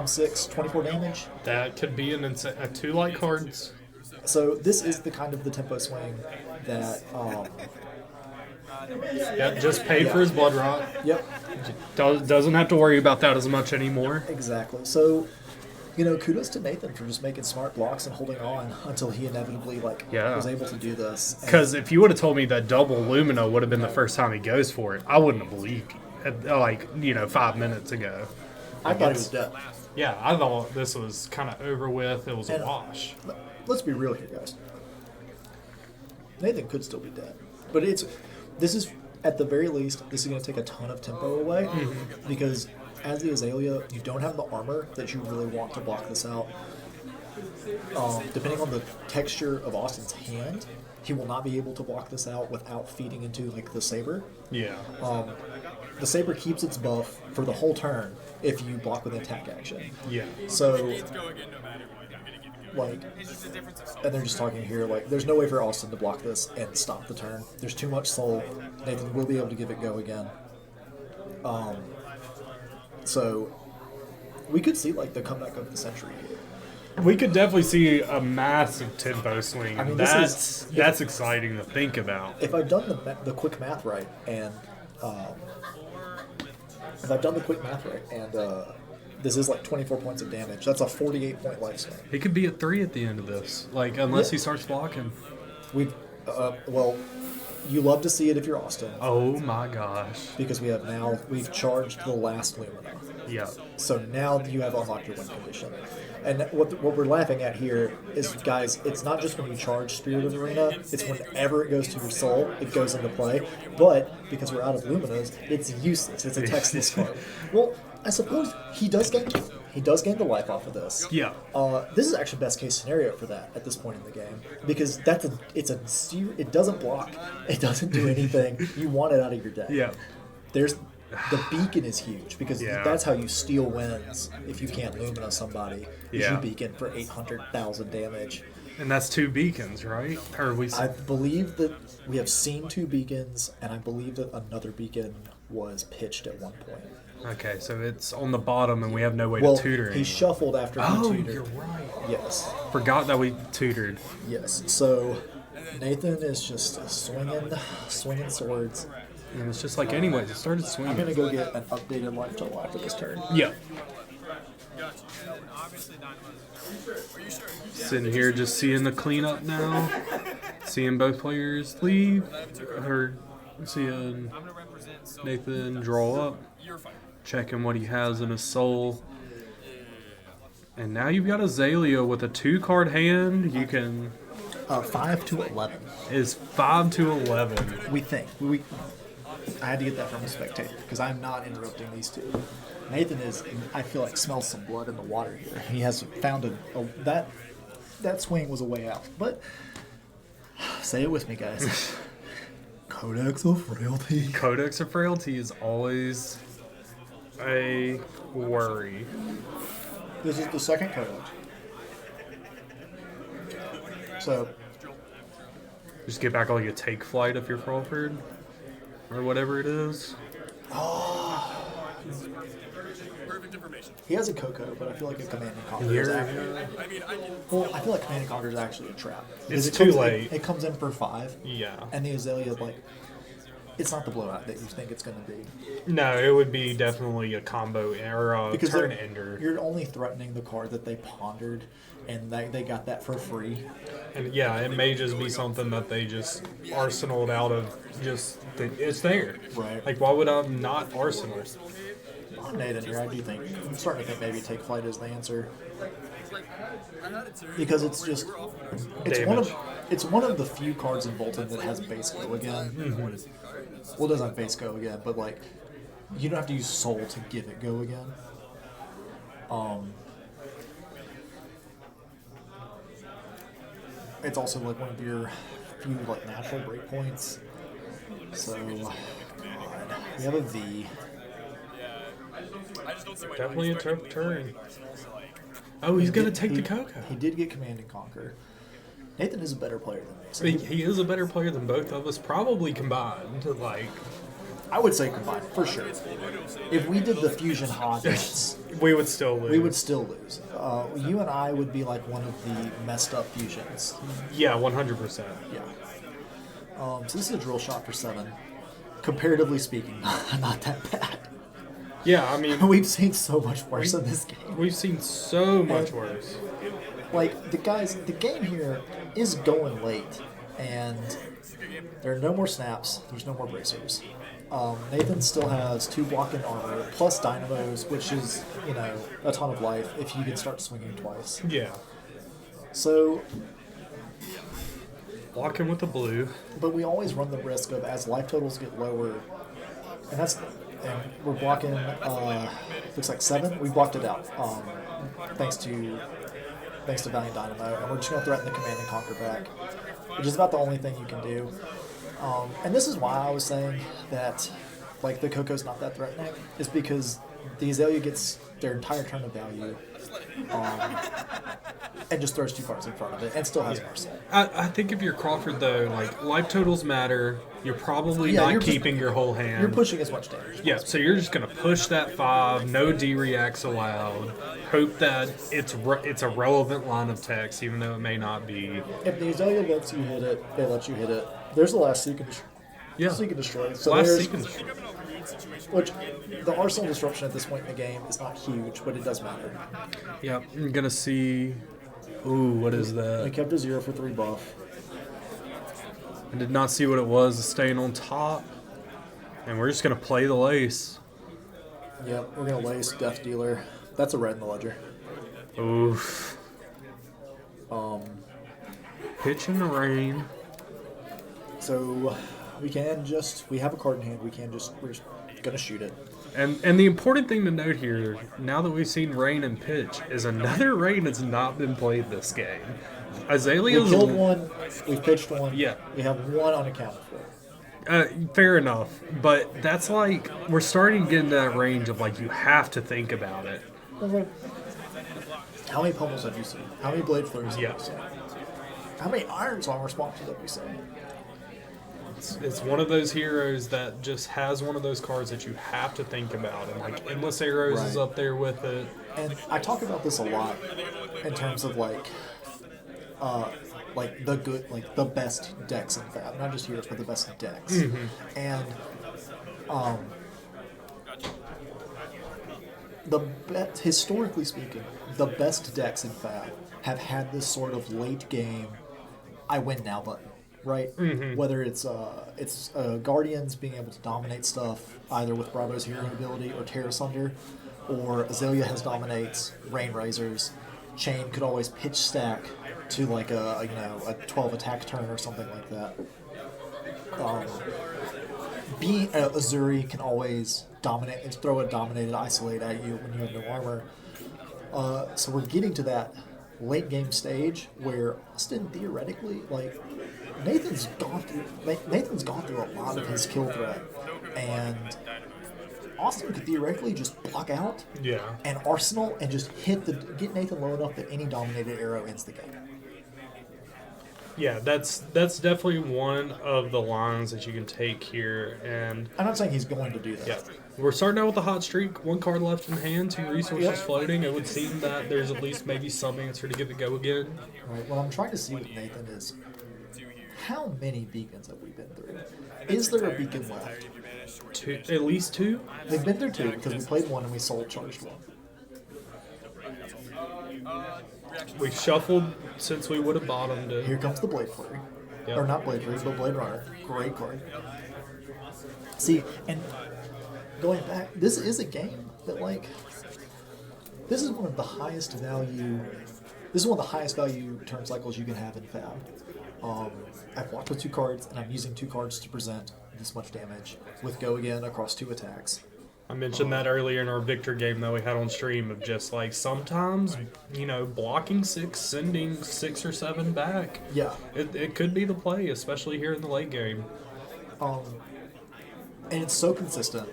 6, 24 damage. That could be a 2 light cards. So this is the kind of the tempo swing that Just paid for his blood rot. Yep. Doesn't have to worry about that as much anymore. Exactly. So, kudos to Nathan for just making smart blocks and holding on until he inevitably was able to do this. Because if you would have told me that double Lumina would have been the first time he goes for it, I wouldn't have believed you. 5 minutes ago. I thought he was dead. Yeah, I thought this was kind of over with. It was a wash. Let's be real here, guys. Nathan could still be dead, but this is at the very least this is going to take a ton of tempo away because as the Azalea, you don't have the armor that you really want to block this out. Depending on the texture of Austin's hand, he will not be able to block this out without feeding into the saber. Yeah. The saber keeps its buff for the whole turn if you block with an attack action. Yeah. So, and they're just talking here, there's no way for Austin to block this and stop the turn. There's too much soul. Nathan will be able to give it go again. So, we could see, the comeback of the century here. We could definitely see a massive tempo swing. I mean, that's exciting to think about. If I've done the quick math right, and this is 24 points of damage, that's a 48-point life swing. He could be at 3 at the end of this, unless he starts blocking. You love to see it if you're Austin. Oh my gosh. Because we've charged the last Lumina. Yeah. So now you have unlocked your win condition. And what we're laughing at here is, guys, it's not just when you charge Spirit of the Arena, it's whenever it goes to your soul, it goes into play. But because we're out of Luminas, it's useless. It's a textless card. Well, I suppose he does gain the life off of this. Yeah. This is actually best case scenario for that at this point in the game because it doesn't block, it doesn't do anything. You want it out of your deck. Yeah. The beacon is huge because that's how you steal wins if you can't Lumina somebody. You beacon for 800,000 damage. And that's 2 beacons, right? Or we. I believe that we have seen 2 beacons, and I believe that another beacon was pitched at one point. Okay, so it's on the bottom, and we have no way Well, to tutor he it. shuffled after he Oh, tutored. you're right. Yes, Forgot that we tutored. yes. So Nathan is just swinging swords. And it's just like, anyways, it started I'm swinging. gonna go get an updated life total after this turn. Yeah. Sitting here just seeing the cleanup now. Seeing both players leave. Or seeing Nathan draw up. Checking what he has in his soul. And now you've got Azalea with a 2-card hand. You can... 5 to 11. Is 5 to 11. We think. I had to get that from a spectator because I'm not interrupting these two. Nathan is, I feel like, smells some blood in the water here. He has found that swing was a way out. But say it with me, guys. Codex of Frailty. Codex of Frailty is always a worry. This is the second codex. So Just get back all your take flight if you're Crawford. Or whatever it is. Perfect information. he has a Coco, but I feel like a Command and Conquer is You're- actually. I mean, I can. Well, I feel like Command and Conquer is actually a trap. Because It's it too comes- late. It comes in for 5. Yeah. And the Azalea, like, it's not the blowout that you think it's going to be. No, it would be definitely a combo or a Because turn they're- ender. you're only threatening the card that they pondered, and they got that for free. And yeah, it may just be something that they just arsenaled out of just, it's there. Right. Like, why would I not arsenal? I'm Nathan here. I do think I'm starting to think maybe take flight is the answer because it's just Damage. it's one of the few cards in Bolton that has base go again. Well, it doesn't have base go again, but like you don't have to use soul to give it go again. It's also like one of your few like natural breakpoints. So we have a V. I just don't see why Definitely a nobody's tough starting turn. Oh, he's going to take He- the Coco. He did get Command and Conquer. Nathan is a better player than me. So He is a better player than both of us, probably combined. Like, I would say combined, for sure. If we did the Fusion Hawkins, we would still lose. we would still lose. You and I would be like one of the messed up fusions. Yeah, 100%. Yeah. So this is a drill shot for 7. Comparatively speaking, not that bad. Yeah, I mean, We've seen so much worse in this game. we've seen so much worse. Like, the game here is going late, and there are no more snaps, there's no more bracers. Nathan still has 2 blocking armor, plus dynamos, which is, a ton of life if you can start swinging twice. Yeah. So, Blocking with the blue. but we always run the risk of, as life totals get lower, and we're blocking, looks like 7, we blocked it out, thanks to Valiant Dynamo, and we're just going to threaten the Command and Conquer back, which is about the only thing you can do. And this is why I was saying that, like, the Coco's not that threatening, is because the Azalea gets their entire turn of value, and just throws 2 cards in front of it, and still has Mercy. I think if you're Crawford, though, like, life totals matter. You're probably Yeah, not you're just- keeping your whole hand. You're pushing as much damage. Yeah, so you're just going to push that 5, no D-reacts allowed, hope that it's a relevant line of text, even though it may not be. If the Azalea lets you hit it, they let you hit it. There's the last Seek and Yeah. Destroy. So Last there's, sequence. which the arsenal disruption at this point in the game is not huge, but it does matter. Yep, I'm going to see. Ooh, what is We that? kept a 0 for 3 buff. I did not see what it was, staying on top. And we're just going to play the lace. Yep, we're gonna lace Death Dealer. That's a red in the ledger. Oof. Pitch in the rain. So we have a card in hand. We're just gonna shoot it. And the important thing to note here, now that we've seen rain and pitch, is another rain has not been played this game. We Azalea's killed one. We pitched one. Yeah. We have one unaccounted for. Fair enough, but that's like we're starting to get into that range of like you have to think about it. How many pummels have you seen? How many blade flurries have Yeah. you seen? How many irons on response did we say? It's one of those heroes that just has one of those cards that you have to think about, and like Endless Arrows is Right. up there with it. And I talk about this a lot in terms of like the best decks in Fab, not just heroes, but the best decks. And historically speaking, the best decks in Fab have had this sort of late game, I win now button, right? Whether it's Guardians being able to dominate stuff either with Bravo's hero ability or Terra Sunder, or Azalea has dominates, Rain Razors, Chain could always pitch stack to like a 12 attack turn or something like that. Azuri can always dominate and throw a dominated isolate at you when you have no armor. So we're getting to that late game stage where Austin theoretically, like Nathan's gone through a lot of his kill threat, and Austin could theoretically just block out and arsenal and just get Nathan low enough that any dominated arrow ends the game. Yeah, that's definitely one of the lines that you can take here, and I'm not saying he's going to do that. yeah, we're starting out with a hot streak. 1 card left in hand, 2 resources floating. It would seem that there's at least maybe some answer to give it go again. Right. What I'm trying to see with Nathan is how many beacons have we been through? Is there a beacon left? 2, at least 2. They've been through 2 because we played 1 and we soul charged 1. We've shuffled since we would have bottomed it. Here comes the Blade Flurry. Yep. Or not Blade Flurry, but Blade Runner. Great card. See, and going back, this is a game that, like, this is one of the highest value turn cycles you can have in Fab. I've walked with 2 cards, and I'm using 2 cards to present this much damage with Go Again across 2 attacks. I mentioned that earlier in our Victor game that we had on stream of just like sometimes, blocking 6, sending 6 or 7 back. Yeah. It could be the play, especially here in the late game. And it's so consistent.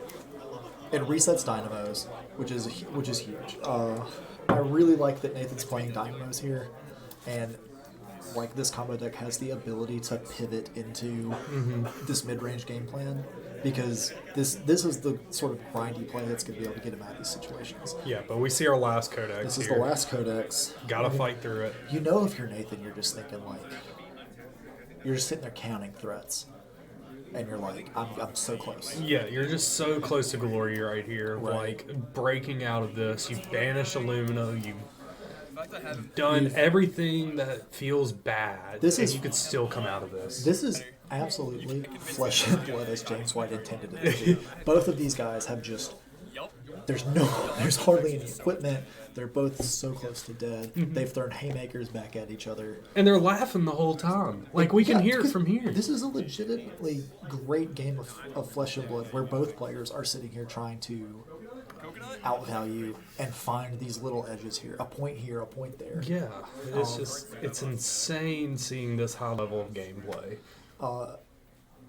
It resets Dynamos, which is huge. I really like that Nathan's playing Dynamos here, and like this combo deck has the ability to pivot into this mid-range game plan, because this is the sort of grindy play that's going to be able to get him out of these situations. Yeah, but we see our last codex This is here. the last codex. Gotta fight through it. You know, if you're Nathan, you're just thinking like, you're just sitting there counting threats, and you're like, I'm so close. Yeah, you're just so close to glory right here. Right. Like, breaking out of this. You've banished Illumina. You've done everything that feels bad. And you could still come out of this. This is absolutely flesh and blood as James White intended it to be. Both of these guys have just... There's hardly any equipment. They're both so close to dead. They've thrown haymakers back at each other. And they're laughing the whole time. Like, we can hear it from here. This is a legitimately great game of flesh and blood where both players are sitting here trying to outvalue and find these little edges here. A point here, a point there. Yeah, it's insane seeing this high level of gameplay.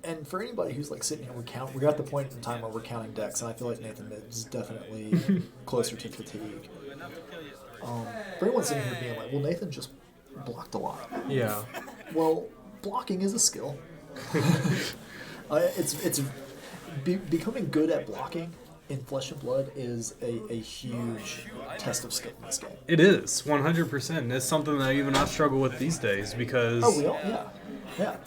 And for anybody who's like sitting here, we're at the point in time where we're counting decks, and I feel like Nathan is definitely closer to fatigue. For anyone sitting here being like, well, Nathan just blocked a lot. Yeah. Well, blocking is a skill. Becoming good at blocking in Flesh and Blood is a huge test of skill in this game. It is, 100%. It's something that even I struggle with these days because... Oh, we all? Yeah.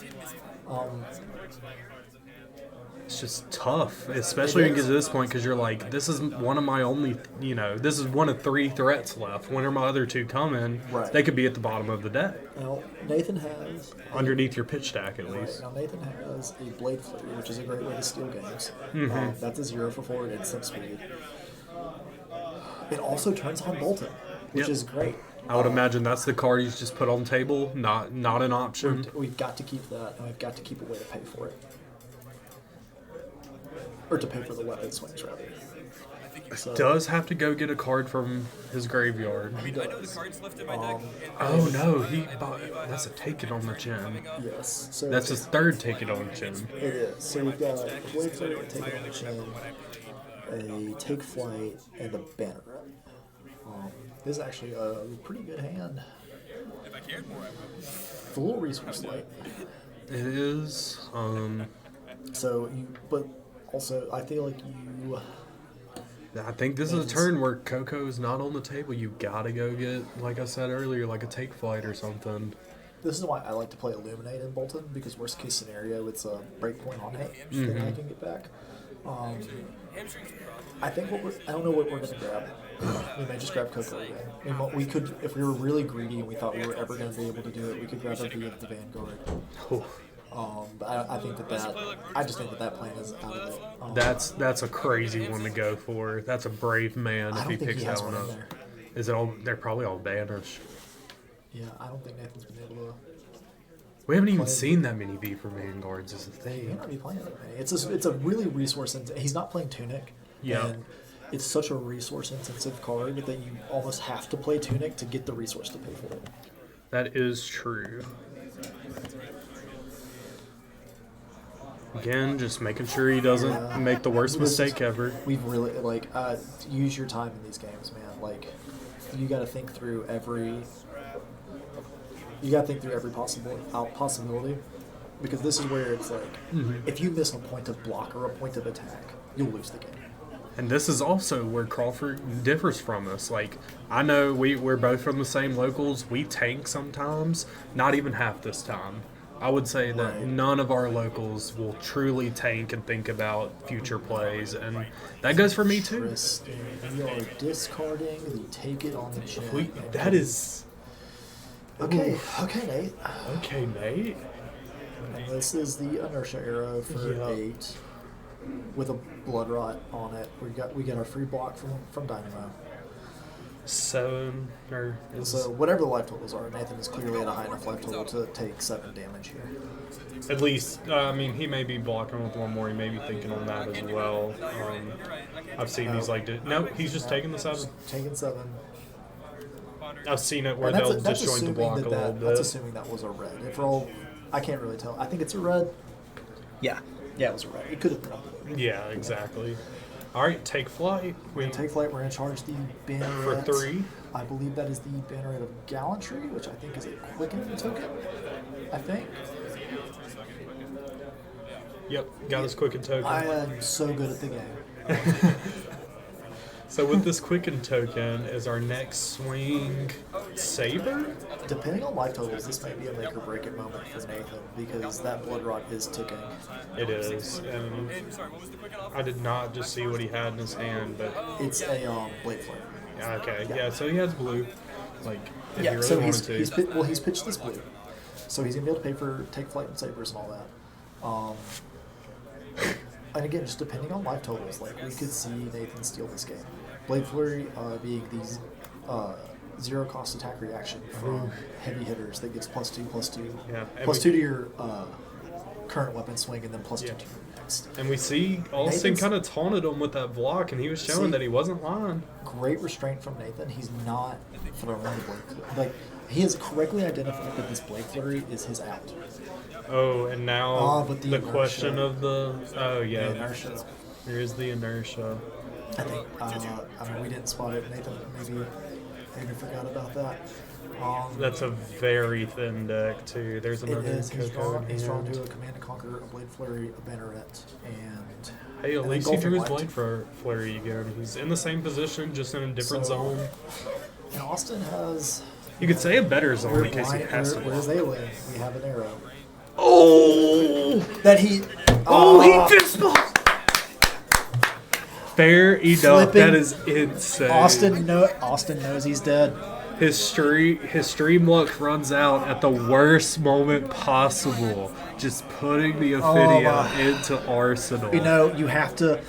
It's just tough, especially when you get to this point because you're like, this is one of my only, this is one of 3 threats left. When are my other 2 coming? Right. They could be at the bottom of the deck. Now, Nathan has... Underneath your pitch stack, at least. Now, Nathan has a Blade Flurry, which is a great way to steal games. That's a 0 for 4 at instant speed. It also turns on Bolton, which is great. I would imagine that's the card you just put on the table, not an option. We've got to keep that, and we've got to keep a way to pay for it. Or to pay for the weapon swings, rather. So, Does have to go get a card from his graveyard. I know the cards left in my deck. Oh no, that's a take it on the chin. yes. So That's his 3rd take it on the chin. It is. So we've got a Blade Flurry, a Take It on the Chin, a Take Flight, and a Banner Rep. This is actually a pretty good hand. cared more, I would. It's a little resource light. It is. So but also I feel like you. I think this is a turn where Coco's not on the table. You gotta go get, like I said earlier, like a take flight or something. This is why I like to play Illuminate in Bolton, because worst case scenario, it's a breakpoint on it that I can get back. I think I don't know what we're gonna grab. We may just grab Coco again. We could, if we were really greedy and we thought we were ever gonna be able to do it, we could grab her via the Vanguard. But I think I just think that plan is out of it. That's a crazy one to go for. That's a brave man if he picks that one up. Is it all? They're probably all banished. Yeah, I don't think Nathan's been able to. We haven't even seen that many V for Vanguards is the He may thing. not be playing that many. It's a really resource intensive. He's not playing Tunic. Yeah. And it's such a resource intensive card that you almost have to play Tunic to get the resource to pay for it. That is true. Again, just making sure he doesn't make the worst mistake ever. We've really use your time in these games, man. Like, you got to think through every. You got to think through every possibility, because this is where it's like, if you miss a point of block or a point of attack, you'll lose the game. And this is also where Crawford differs from us. Like, I know we're both from the same locals. We tank sometimes, not even half this time. I would say that none of our locals will truly tank and think about future plays, and that goes for me too. Interesting. We are discarding the take it on the chin. That is... Okay, Nate. Okay, Nate. And this is the inertia arrow for 8 with a blood rot on it. We get our free block from Dynamo. 7 or So whatever the life totals are, Nathan is clearly at a high enough life total to take 7 damage here. at least. I mean, he may be blocking with one more. He may be thinking on that as well. I've seen these no, he's just taking the 7. Taking 7. I've seen it where And they'll disjoint the block a little bit. That's assuming that was a red. If we're all, I can't really tell. I think it's a red. Yeah, it was a red. It could have been a blue. Yeah, exactly. All right, take flight. We're going to take flight. We're going to charge the banneret. For 3. I believe that is the banneret of gallantry, which I think is a quicken token. I think. Yep, got his quicken token. I am so good at the game. So with this quicken token, is our next swing Saber? Depending on life totals, this might be a make or break it moment for Nathan, because that blood rot is ticking. It is, and I did not just see what he had in his hand, but It's a blade flare. okay, yeah. So he has blue, like if he Yeah, really so wanted to. he's pitched this blue, so he's gonna be able to pay for take flight and sabers and all that. And again, just depending on life totals, like we could see Nathan steal this game. Blade Flurry being these 0 cost attack reaction from heavy hitters that gives +2/+2, Yeah, and +2 to your current weapon swing, and then +2 to your next. And we see Austin Nathan's- kind of taunted him with that block, and he was showing that he wasn't lying. Great restraint from Nathan. He's not throwing the blade. Like, he has correctly identified that this Blade Flurry is his out. Oh, and now but the inertia. question of the The inertia. there is the inertia. I think I mean, we didn't spot it. Nathan maybe forgot about that. That's a very thin deck too. There's It another is. He's Coco in drawn hand. to a Command and Conquer, a Blade Flurry, a Banneret, and Hey, at and least then he drew his Golden blade flurry again. He's in the same position, just in a different So- zone. And Austin has. You could say a better zone in case he blind- has to. Where's Alien? We have an arrow. Oh! That he. Oh, he fist bumped! Fair enough. Flipping- That is insane. Austin knows he's dead. His stream luck runs out at the worst moment possible. Just putting the Ophidia into Arsenal. You know, you have to.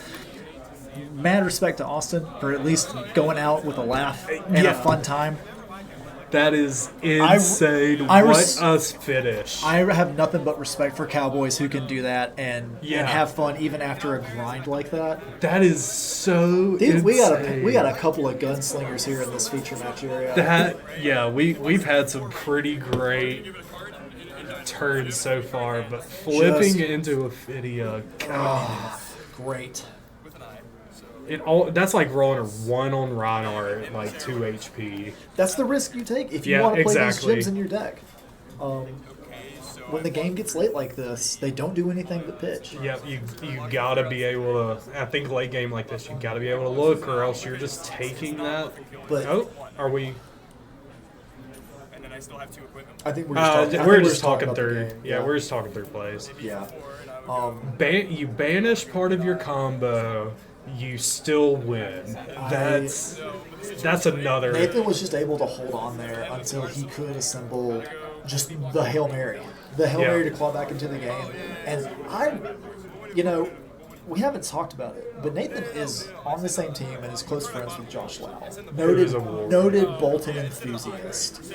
Mad respect to Austin for at least going out with a laugh and a fun time. That is insane. What a finish. I have nothing but respect for cowboys who can do that and have fun even after a grind like that. That is so Dude, insane. we got a couple of gunslingers here in this feature match area. We've had some pretty great turns so far, but flipping into Ophidia, God. Great. That's like rolling a 1 on Rhinar at like 2 HP. That's the risk you take if you Yeah, want to play exactly. these gems in your deck. When the game gets late like this, they don't do anything but pitch. Yep, you gotta be able to. I think late game like this, you gotta be able to look, or else you're just taking that. But Are we? And then I still have 2 equipment. I think we're just talking, We're just talking about the through. game. Yeah, we're just talking through plays. Yeah. You banish part of your combo, you still win. That's another. Nathan was just able to hold on there until he could assemble just the Hail Mary. The Hail Mary to claw back into the game. And we haven't talked about it, but Nathan is on the same team and is close friends with Josh Lau. Noted Bolton enthusiast.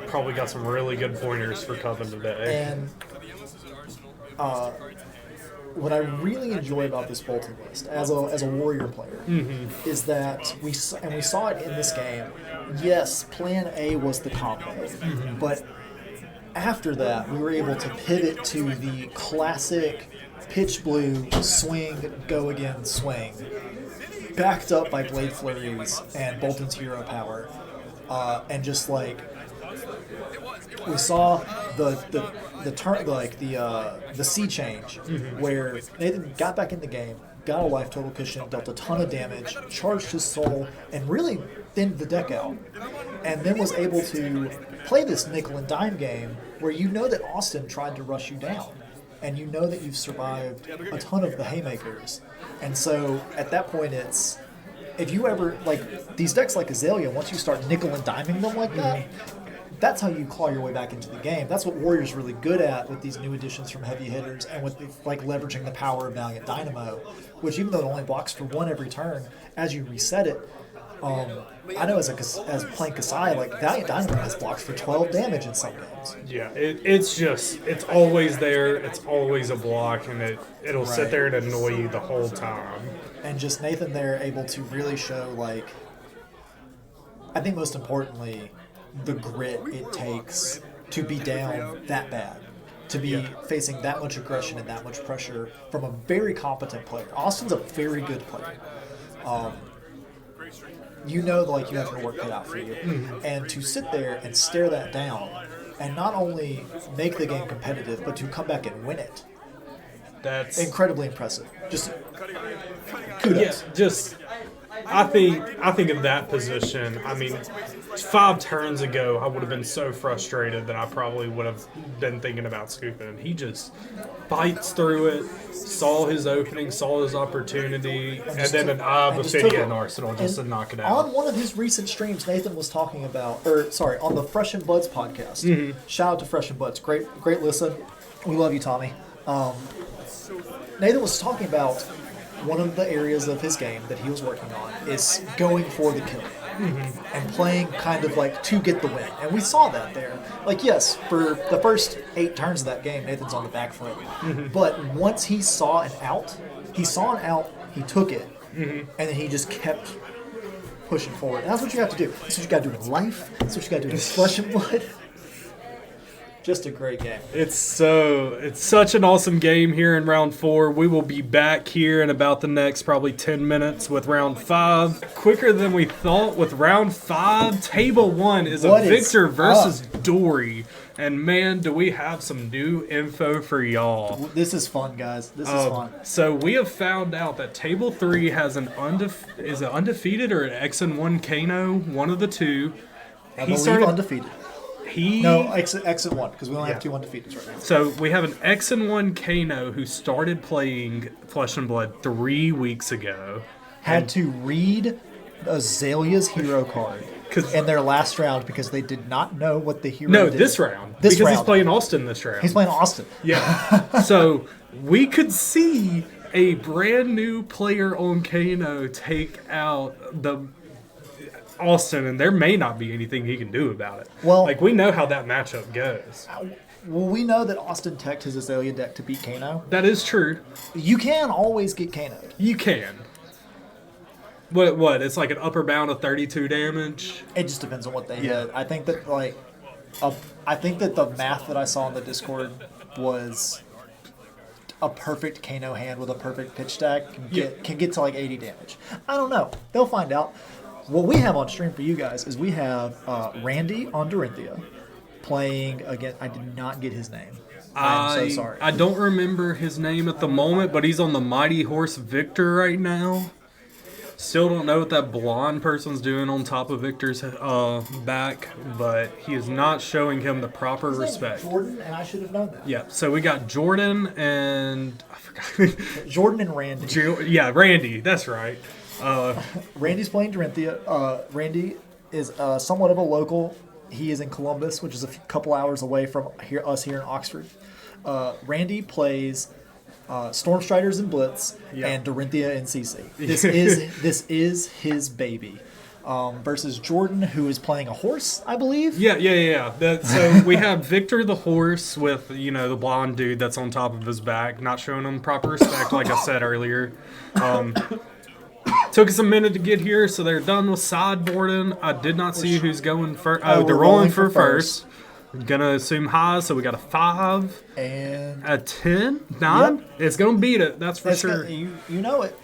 Probably got some really good pointers for Coven today. And what I really enjoy about this Bolton list as a Warrior player is that we saw it in this game. Yes, Plan A was the combo, but after that we were able to pivot to the classic pitch blue swing, go again, swing, backed up by Blade Flurries and Bolton's hero power, and just like we saw the turn, like the sea change, where Nathan got back in the game, got a life total cushion, dealt a ton of damage, charged his soul, and really thinned the deck out, and then was able to play this nickel and dime game where you know that Austin tried to rush you down, and you know that you've survived a ton of the haymakers, and so at that point it's. If you ever, like, these decks like Azalea, once you start nickel and diming them like that, that's how you claw your way back into the game. That's what Warrior's really good at with these new additions from heavy hitters and with, like, leveraging the power of Valiant Dynamo, which even though it only blocks for 1 every turn, as you reset it, I know as playing Kasai, like, Valiant Dynamo has blocks for 12 damage in some games. Yeah, it's always there. It's always a block, and it'll sit there and annoy you the whole time. And just Nathan there able to really show, like, I think most importantly, the grit it takes to be down that bad, to be facing that much aggression and that much pressure from a very competent player. Austin's a very good player. You know, like, you have your work cut out for you. And to sit there and stare that down and not only make the game competitive, but to come back and win it. That's incredibly impressive. Just kudos. I think in that position, I mean, 5 turns ago, I would have been so frustrated that I probably would have been thinking about scooping him. He just fights through it, saw his opening, saw his opportunity, and then an Ophidian Arsenal just to knock it out. On one of his recent streams, Nathan was talking about, on the Fresh and Buds podcast. Shout out to Fresh and Buds. Great listen. We love you, Tommy. Nathan was talking about one of the areas of his game that he was working on is going for the kill and playing kind of like to get the win. And we saw that there. Like, yes, for the first 8 turns of that game, Nathan's on the back foot. But once he saw an out, he took it, and then he just kept pushing forward. And that's what you have to do. That's what you got to do in life. That's what you got to do in Flesh and Blood. Just a great game. It's such an awesome game here in round 4. We will be back here in about the next probably 10 minutes with round 5. Quicker than we thought with round 5. Table 1 is a Victor versus Dory. And man, do we have some new info for y'all. This is fun, guys. This is fun. So we have found out that Table 3 has an undefeated or an X&1 Kano, one of the two. I believe undefeated. Exit 1, because we only have 2 undefeateds right now. So we have an X&1 Kano who started playing Flesh and Blood 3 weeks ago. Had to read Azalea's hero card in their last round because they did not know what the hero did. This round. Because he's playing Austin this round. He's playing Austin. Yeah. So we could see a brand new player on Kano take out the Austin, and there may not be anything he can do about it. Well, like, we know how that matchup goes. Well, we know that Austin teched his Azalea deck to beat Kano. That is true. You can always get Kano'd. You can. What? It's like an upper bound of 32 damage? It just depends on what they hit. I think that, I think that the math that I saw on the Discord was a perfect Kano hand with a perfect pitch stack can get to like 80 damage. I don't know. They'll find out. What we have on stream for you guys is we have Randy on Dorinthea playing against. I did not get his name. I'm so sorry. I don't remember his name at the moment, but he's on the Mighty Horse Victor right now. Still don't know what that blonde person's doing on top of Victor's back, but he is not showing him the proper respect. Jordan, and I should have known that. Yeah, so we got Jordan and I forgot. Jordan and Randy. Yeah, Randy. That's right. Randy's playing Dorinthea. Randy is somewhat of a local. He is in Columbus, which is a couple hours away from us here in Oxford. Randy plays Stormstriders and Blitz and Dorinthea and CC. This is his baby. Versus Jordan, who is playing a horse, I believe. Yeah. So we have Victor the horse with the blonde dude that's on top of his back, not showing him proper respect, like I said earlier. Took us a minute to get here, so they're done with sideboarding. I did not see who's going first. Oh, they're rolling for first. I'm going to assume high, so we got a 5. And a 10? 9? Yep. It's going to beat it, that's for sure. You know it.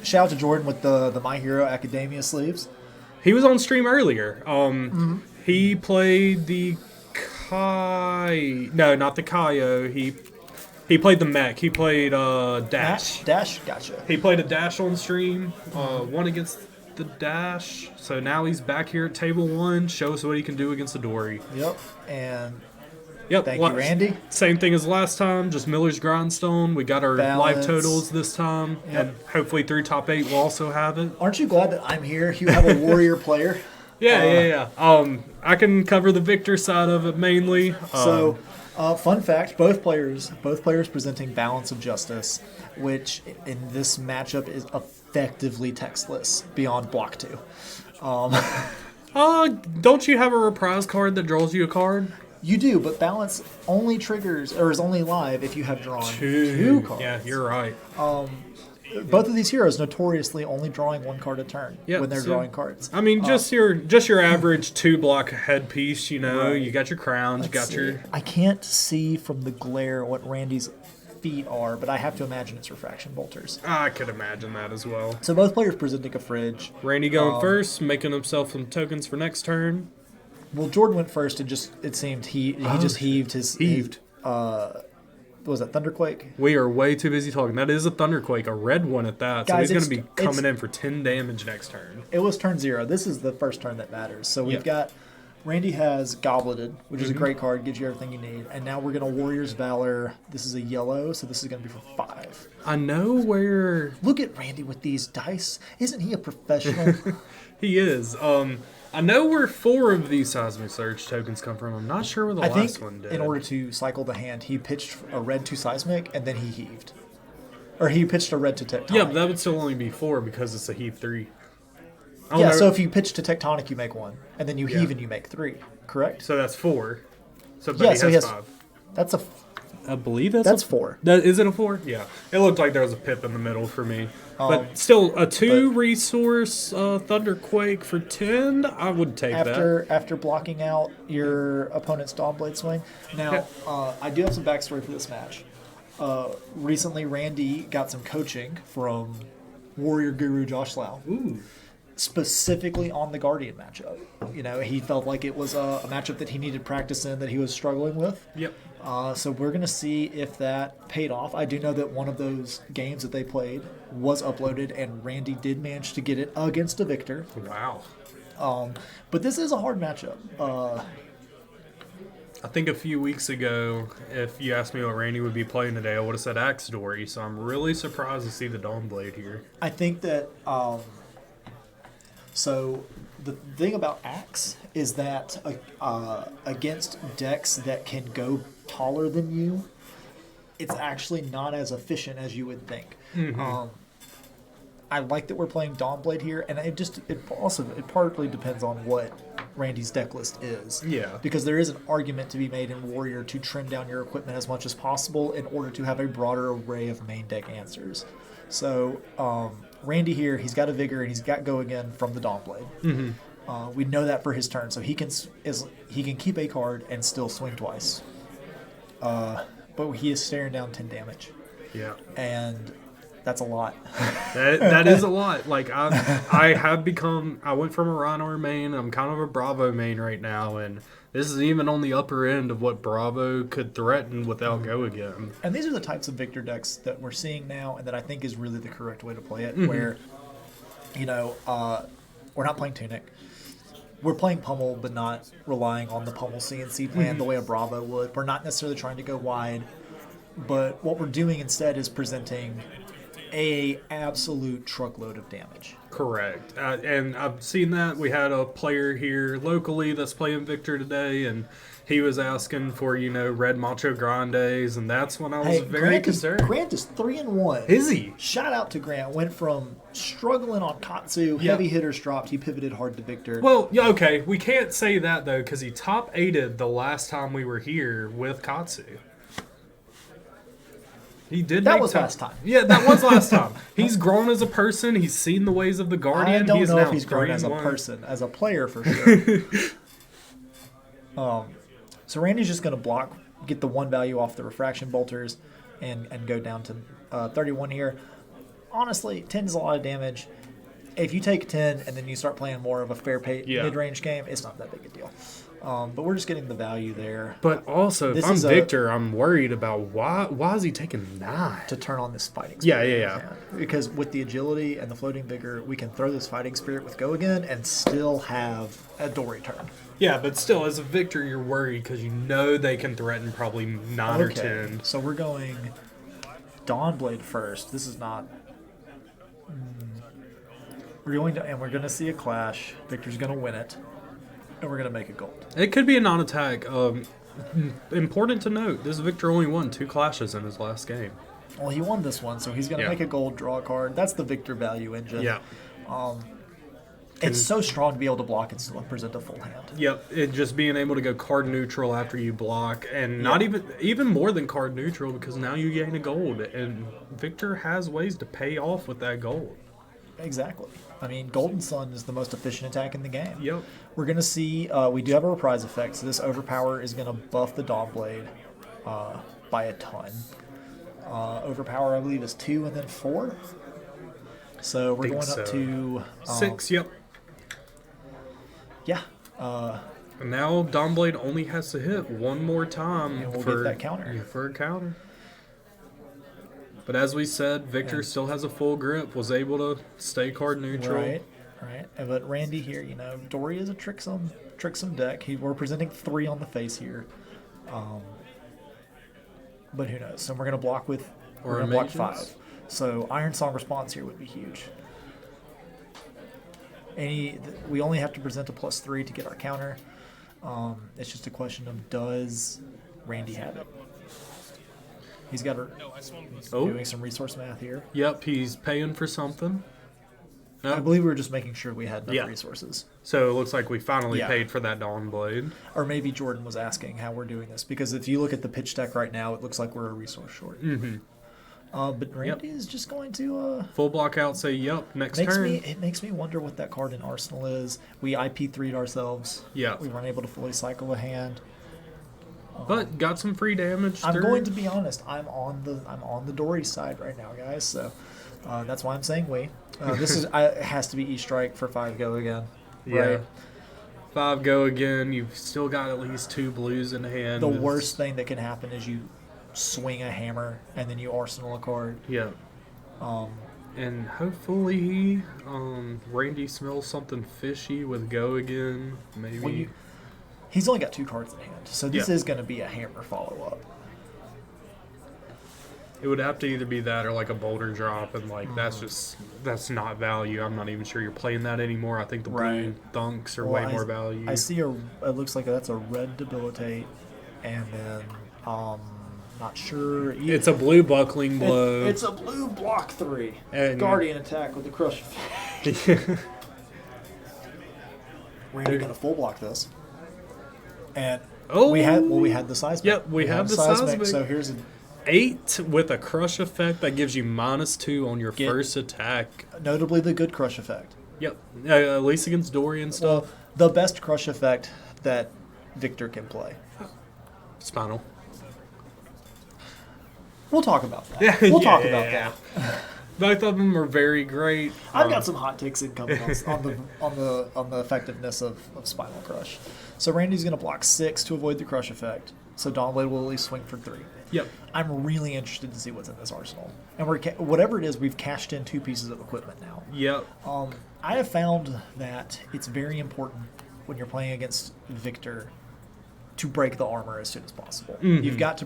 Shout out to Jordan with the My Hero Academia sleeves. He was on stream earlier. He played the No, not the Kaio. He played the mech. He played Dash. Dash, gotcha. He played a Dash on stream. Won against the Dash. So now he's back here at table 1. Show us what he can do against the Dory. Yep. And thank you, Randy. Same thing as last time. Just Miller's Grindstone. We got our Balance. live totals this time. Yep. And hopefully 3 top 8 will also have it. Aren't you glad that I'm here? You have a warrior player. Yeah. I can cover the Victor side of it mainly. Fun fact: both players presenting Balance of Justice, which in this matchup is effectively textless beyond block 2. Don't you have a reprise card that draws you a card? You do, but Balance only triggers or is only live if you have drawn 2 cards. Yeah, you're right. Both of these heroes notoriously only drawing 1 card a turn when they're drawing cards. I mean, just your average 2-block headpiece. Right. You got your crowns, I can't see from the glare what Randy's feet are, but I have to imagine it's refraction bolters. I could imagine that as well. So both players presenting a fridge. Randy going first, making himself some tokens for next turn. Well, Jordan went first, and it seemed he just heaved his. Was that Thunderquake? We are way too busy talking. That is a Thunderquake, a red one at that. Guys, so he's going to be coming in for 10 damage next turn. It was turn 0. This is the first turn that matters. So we've got Randy has Gobleted, which is a great card, gives you everything you need. And now we're going to Warrior's Valor. This is a yellow, so this is going to be for 5. I know where. Look at Randy with these dice. Isn't he a professional? He is. I know where 4 of these Seismic Surge tokens come from. I'm not sure where the last one did. In order to cycle the hand, he pitched a red to Seismic, and then he heaved. Or he pitched a red to Tectonic. Yeah, but that would still only be 4 because it's a heave 3. Yeah, so if you pitch to Tectonic, you make 1. And then you heave and you make 3. Correct? So that's 4. So, he has 5. That's a... I believe that's 4. Is it a 4? Yeah. It looked like there was a pip in the middle for me. But still, a 2-resource Thunderquake for 10, I would take that. After blocking out your opponent's Dawnblade swing. Now, I do have some backstory for this match. Recently, Randy got some coaching from Warrior Guru Josh Lau. Ooh. Specifically on the Guardian matchup. He felt like it was a matchup that he needed practice in that he was struggling with. Yep. So we're going to see if that paid off. I do know that one of those games that they played was uploaded, and Randy did manage to get it against a victor. Wow. But this is a hard matchup. I think a few weeks ago, if you asked me what Randy would be playing today, I would have said Axe Dory, so I'm really surprised to see the Dawnblade here. I think that... So the thing about Axe is that against decks that can go taller than you, it's actually not as efficient as you would think. Mm-hmm. I like that we're playing Dawnblade here, and it partly depends on what Randy's deck list is. Yeah. Because there is an argument to be made in Warrior to trim down your equipment as much as possible in order to have a broader array of main deck answers. So Randy here, he's got a Vigor and he's got Go Again from the Dawnblade. Mm-hmm. We know that for his turn, so he can keep a card and still swing twice. but he is staring down 10 damage, Yeah. and that's a lot. That is a lot. Like I went from a Rhinar main. I'm kind of a Bravo main right now, and this is even on the upper end of what Bravo could threaten without Go Again. And these are the types of Victor decks that we're seeing now, and that I think is really the correct way to play it. Where, we're not playing Tunic. We're playing Pummel, but not relying on the Pummel CNC plan the way a Bravo would. We're not necessarily trying to go wide, but what we're doing instead is presenting a absolute truckload of damage. Correct. And I've seen that. We had a player here locally that's playing Victor today, and he was asking for, Red Macho Grandes, and that's when I was very concerned. Grant is 3-1. Is he? Shout out to Grant. Went from struggling on Katsu, heavy hitters dropped, he pivoted hard to Victor. Well, yeah, okay. We can't say that, though, because he top 8'd the last time we were here with Katsu. He did. That was last time. Yeah, that was last time. He's grown as a person. He's seen the ways of the Guardian. I don't know now if he's grown as a 3-1. person. As a player, for sure. So Randy's just going to block, get the 1 value off the refraction bolters, and go down to 31 here. Honestly, 10 is a lot of damage. If you take 10 and then you start playing more of a fair pay mid-range game, it's not that big a deal. But we're just getting the value there. But also, if I'm Victor, I'm worried about why is he taking 9? To turn on this fighting spirit. Yeah. Because with the agility and the floating vigor, we can throw this fighting spirit with Go Again and still have a Dory turn. Yeah, but still, as a Victor, you're worried because they can threaten probably 9 or 10. So we're going Dawnblade first. This is not... We're going to see a clash. Victor's going to win it. And we're going to make a gold. It could be a non-attack. Important to note, this Victor only won 2 clashes in his last game. Well, he won this one, so he's going to make a gold, draw a card. That's the Victor value engine. Yeah. It's so strong to be able to block and still present a full hand. Yep, it just being able to go card neutral after you block, and not even more than card neutral, because now you gain a gold, and Victor has ways to pay off with that gold. Exactly. I mean, Golden Sun is the most efficient attack in the game. Yep. We're going to see, we do have a reprise effect, so this Overpower is going to buff the Dawnblade by a ton. Overpower, I believe, is 2 and then 4. So we're going up to 6, yep. Yeah. And now Dawnblade only has to hit 1 more time and we'll for get that counter. For a counter. But as we said, Victor still has a full grip, was able to stay card neutral. Right. But Randy here, Dory is a tricksome deck. We're presenting 3 on the face here. But who knows? So we're going to block with... We're going to block 5. So Iron Song response here would be huge. We only have to present a +3 to get our counter. It's just a question of, does Randy have it? He's got doing some resource math here. Yep, he's paying for something. I believe we were just making sure we had enough resources. So it looks like we finally paid for that Dawnblade. Or maybe Jordan was asking how we're doing this, because if you look at the pitch deck right now, it looks like we're a resource short. Mm-hmm. But Randy is just going to... full block out, say, next turn. It makes me wonder what that card in Arsenal is. We IP3'd ourselves. Yeah. We weren't able to fully cycle a hand. But got some free damage. I'm going to be honest. I'm on the Dory side right now, guys. So that's why I'm saying we. This is it has to be E-Strike for 5 Go Again. Right? Yeah. 5 Go Again. You've still got at least 2 blues in hand. The worst thing that can happen is you swing a hammer and then you arsenal a card. Yeah. And hopefully Randy smells something fishy with Go Again. Maybe. Well, he's only got 2 cards in hand, so this is going to be a hammer follow-up. It would have to either be that or like a boulder drop, and that's not value. I'm not even sure you're playing that anymore. I think the blue thunks are way more value. I see it looks like that's a red debilitate, and then not sure. It's a blue buckling blow. It's a blue block 3. And Guardian attack with the crush effect. Randy gonna full block this. And we had the seismic. Yep, we have the seismic. So here's an 8 with a crush effect that gives you -2 on your first attack. Notably the good crush effect. Yep, at least against Dory and stuff. Well, the best crush effect that Victor can play. Spinal. We'll talk about that. Yeah, We'll talk yeah, about yeah. that. Both of them are very great. I've got some hot takes incoming on the effectiveness of Spinal Crush. So Randy's going to block 6 to avoid the crush effect. So Dawnblade will at least swing for 3. Yep. I'm really interested to see what's in this arsenal. And whatever it is, we've cashed in 2 pieces of equipment now. Yep. I have found that it's very important when you're playing against Victor to break the armor as soon as possible. Mm-hmm. You've got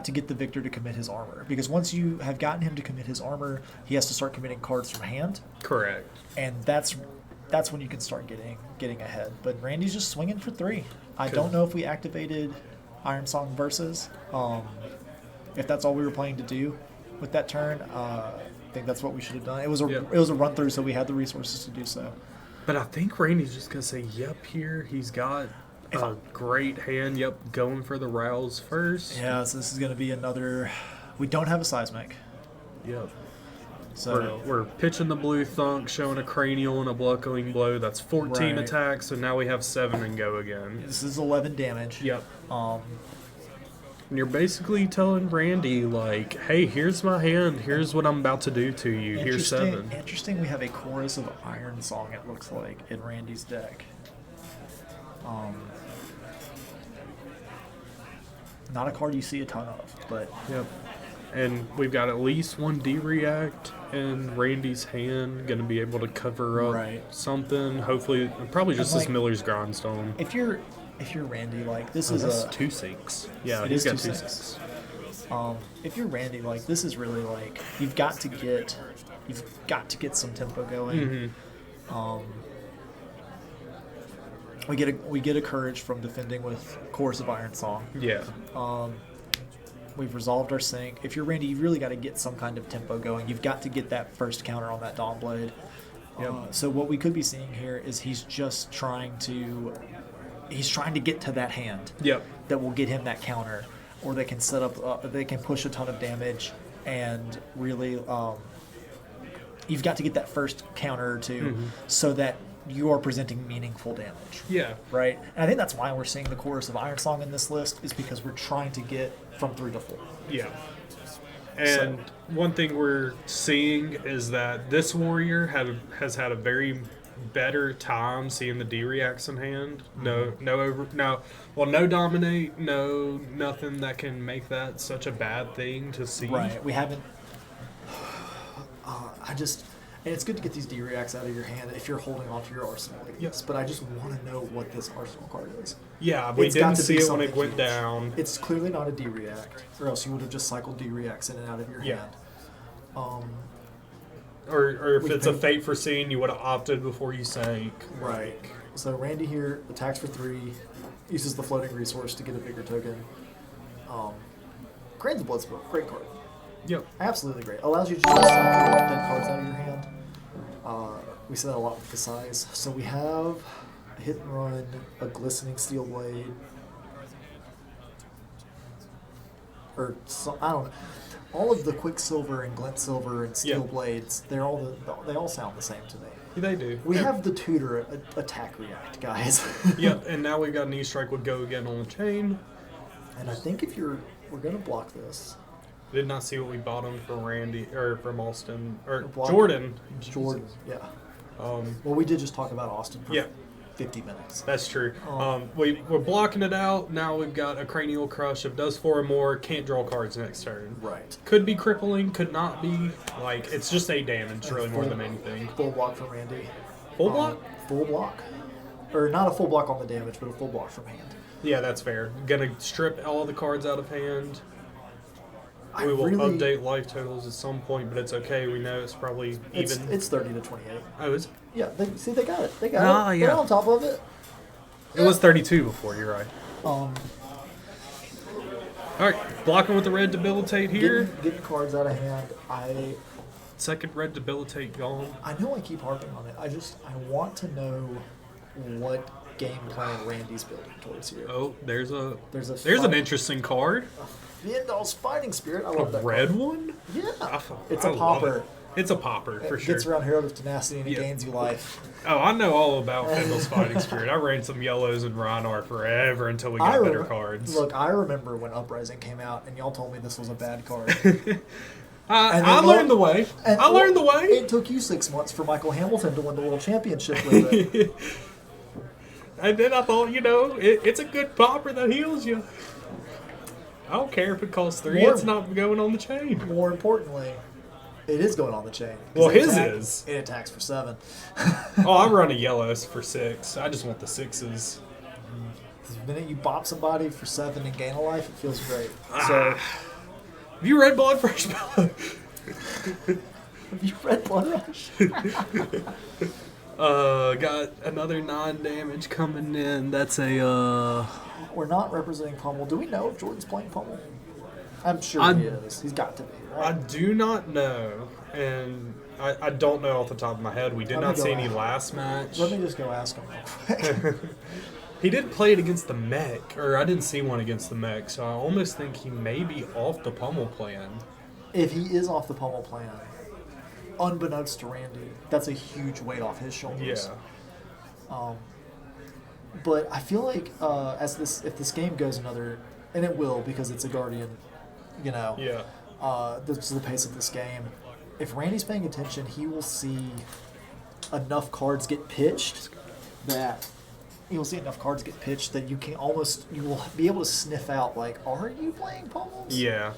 to get the Victor to commit his armor, because once you have gotten him to commit his armor, he has to start committing cards from hand, Correct. and that's when you can start getting ahead. But Randy's just swinging for 3. I don't know if we activated Iron Song Versus. If that's all we were planning to do with that turn, I think that's what we should have done. It was a run through, so we had the resources to do so. But I think Randy's just going to say, yep, here. He's got a great hand. Yep, going for the rouse first. Yeah, so this is going to be another... We don't have a seismic. Yep. So We're pitching the blue thunk, showing a cranial and a buckling blow. That's 14 Right. attacks, so now we have 7 and go again. this is 11 damage. Yep. And you're basically telling Randy, like, hey, here's my hand. Here's what I'm about to do to you. Here's 7. Interesting, we have a chorus of Iron Song, it looks like, in Randy's deck. Not a card you see a ton of, but... Yep. And we've got at least 1 D-React in Randy's hand. Going to be able to cover up Right. something. Hopefully, probably just And, this Miller's Grindstone. If you're Randy, like, this is That's a... 2/6. Yeah, It he's is got 2/6. 2/6. If you're Randy, like, this is really, like, you've got to get some tempo going. Mm-hmm. We get a courage from defending with Chorus of Iron Song. Yeah. We've resolved our sync. If you're Randy, you really got to get some kind of tempo going. You've got to get that first counter on that Dawnblade. Yep. So what we could be seeing here is he's trying to get to that hand Yep. that will get him that counter, or they can set up, they can push a ton of damage, and really, you've got to get that first counter or 2 so that you are presenting meaningful damage. Yeah. Right? And I think that's why we're seeing the Chorus of Iron Song in this list, is because we're trying to get from 3 to 4. Yeah. And one thing we're seeing is that this warrior has had a very better time seeing the D-Reacts in hand. No dominate, nothing that can make that such a bad thing to see. Right. We haven't... And it's good to get these D-Reacts out of your hand if you're holding onto your arsenal like this, but I just want to know what this arsenal card is. Yeah, we It's got didn't to see be it when it something went huge. down. It's clearly not a D-React, or else you would have just cycled D-Reacts in and out of your Yeah. hand. Or if We've it's a been- fate foreseen, you would have opted before you sank. Right. So Randy here attacks for 3, uses the floating resource to get a bigger token. Creates the Blood Spill. Great card. Yep. Absolutely great. Allows you to just cycle dead cards out of your hand. We see that a lot with Kasai's. So we have a hit and run, a glistening steel blade, or I don't know. All of the Quicksilver and Glint Silver and Steel Yeah. Blades, they all sound the same to me. They do. We have the Tutor attack react, guys. Yep, and now we've got an E-Strike would go again on the chain. And I think we're gonna block this. Did not see what we bought him for Randy, or from Austin, or Block- Jordan. Jordan, yeah. Um, Well, we did just talk about Austin for Yeah. 50 minutes. That's true. We're blocking it out. Now we've got a Cranial Crush. If it does 4 or more, can't draw cards next turn. Right. Could be crippling, could not be. Like, it's just 8 damage, really, more than anything. Full block from Randy. Full block? Full block. Or not a full block on the damage, but a full block from hand. Yeah, that's fair. Gonna strip all the cards out of hand. I We will really- update life totals at some point, but it's okay. We know it's probably even. It's 30 to 28. Oh, is it? Yeah, they got it. They got Ah, it. yeah. They're on top of it. It was 32 before, you're right. Um, Alright, blocking with the red debilitate here. getting cards out of hand. Second red debilitate gone. I know I keep harping on it. I want to know what game plan Randy's building towards here. Oh, there's an fight- interesting card. Vyndal's Fighting Spirit. I A love that red card. one? Yeah. I It's I a love popper. it. It's a popper for It sure. gets around Herald of Tenacity and it Yeah. gains you life. Oh, I know all about Fendel's Fighting Spirit. I ran some yellows and Rhinar forever until we got better cards. Look, I remember when Uprising came out and y'all told me this was a bad card. I learned the way. I learned the way. It took you 6 months for Michael Hamilton to win the world championship with it. And then I thought, it's a good popper that heals you. I don't care if it costs 3. It's not going on the chain. More importantly, it is going on the chain. Well, his attack- is. It attacks for 7. Oh, I run a yellow for 6. I just want the 6s. The minute you bop somebody for 7 and gain a life, it feels great. So, Have you read Blood Rush Bellow? have you read Blood Rush? Got another 9 damage coming in. That's a We're not representing Pummel. Do we know if Jordan's playing Pummel? I'm sure he is. He's got to be, I right? do not know, and I don't know off the top of my head. We did Let me not go see any ask. last match. Let me just go ask him real quick. He did play it against the mech, or I didn't see one against the mech, so I almost think he may be off the Pummel plan. If he is off the Pummel plan, unbeknownst to Randy, that's a huge weight off his shoulders. Yeah. But I feel like if this game goes another, and it will because it's a Guardian, Yeah. this is the pace of this game. If Randy's paying attention, he will see enough cards get pitched that you will be able to sniff out, like, are you playing Pummels? Yeah.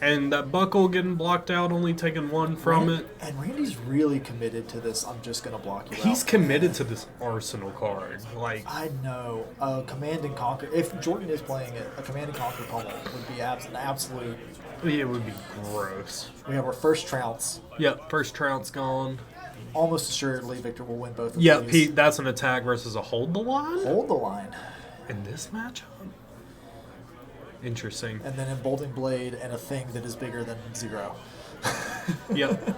And that buckle getting blocked out, only taking 1 from it. And Randy's really committed to this. I'm just gonna block you out. He's committed to this Arsenal card. Like, I know. Command and Conquer. If Jordan is playing it, a Command and Conquer Pummel would be an absolute. it would be gross. We have our first trounce. Yep, first trout's gone. Almost assuredly, Victor will win both of Yep, these. that's an attack versus a hold the line Hold the line. in this matchup. Interesting. And then Embolting Blade and a thing that is bigger than 0. Yep.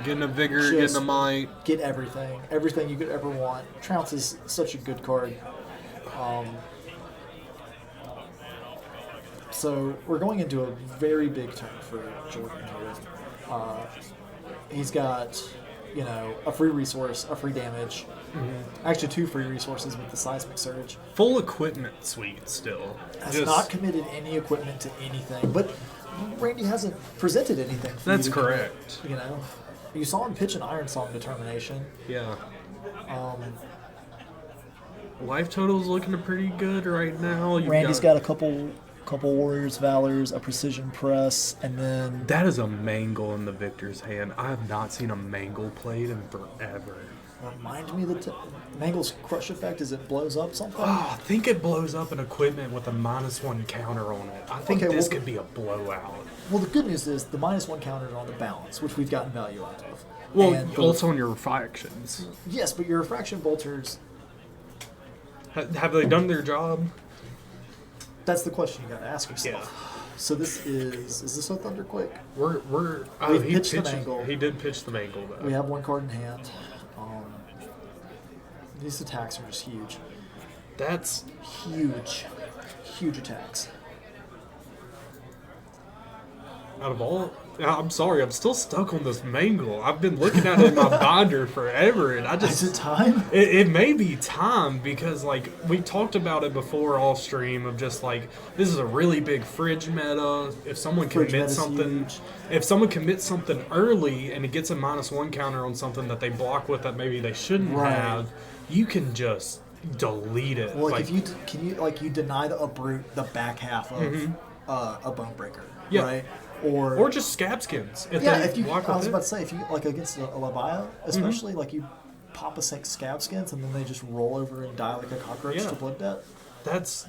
Getting a vigor, Just getting a might. Get everything. Everything you could ever want. Trounce is such a good card. So we're going into a very big turn for Jordan here. He's got, a free resource, a free damage. Actually, 2 free resources with the Seismic Surge. Full equipment suite still. Has not committed any equipment to anything, but Randy hasn't presented anything for That's you to commit, correct. You saw him pitch an Iron Song Determination. Yeah. Life total's looking pretty good right now. Randy's got a couple Warriors Valors, a Precision Press, and then That is a mangle in the Victor's hand. I have not seen a mangle played in forever. remind me the Mangle's Crush effect is it blows up something. Oh, I think it blows up an equipment with a -1 counter on it. I think Okay, this well- could be a blowout. Well, the good news is the -1 counters are on the balance, which we've gotten value out of. Well, And also on your refractions. yes, but your refraction bolters. Have they done their job? That's the question you got to ask yourself. So this is this a Thunderquake? We've pitched the mangle. He did pitch the mangle though. We have 1 card in hand. These attacks are just huge. That's Huge attacks. out of all. I'm sorry, I'm still stuck on this mangle. I've been looking at it in my binder forever, and I just. Is it time? It may be time because, like, we talked about it before off stream of just like this is a really big fridge meta. If someone Fridge commits meta's something, huge. if someone commits something early and it gets a -1 counter on something that they block with that maybe they shouldn't Right. have, you can just delete it. Well, like, if you you deny the uproot the back half of a Bone Breaker, Yeah. right? Or or just scab skins. If yeah, they if you block I with was it. about to say if you like against a Labia, especially like you pop a 6 scab skins and then they just roll over and die like a cockroach Yeah. to blood debt. That's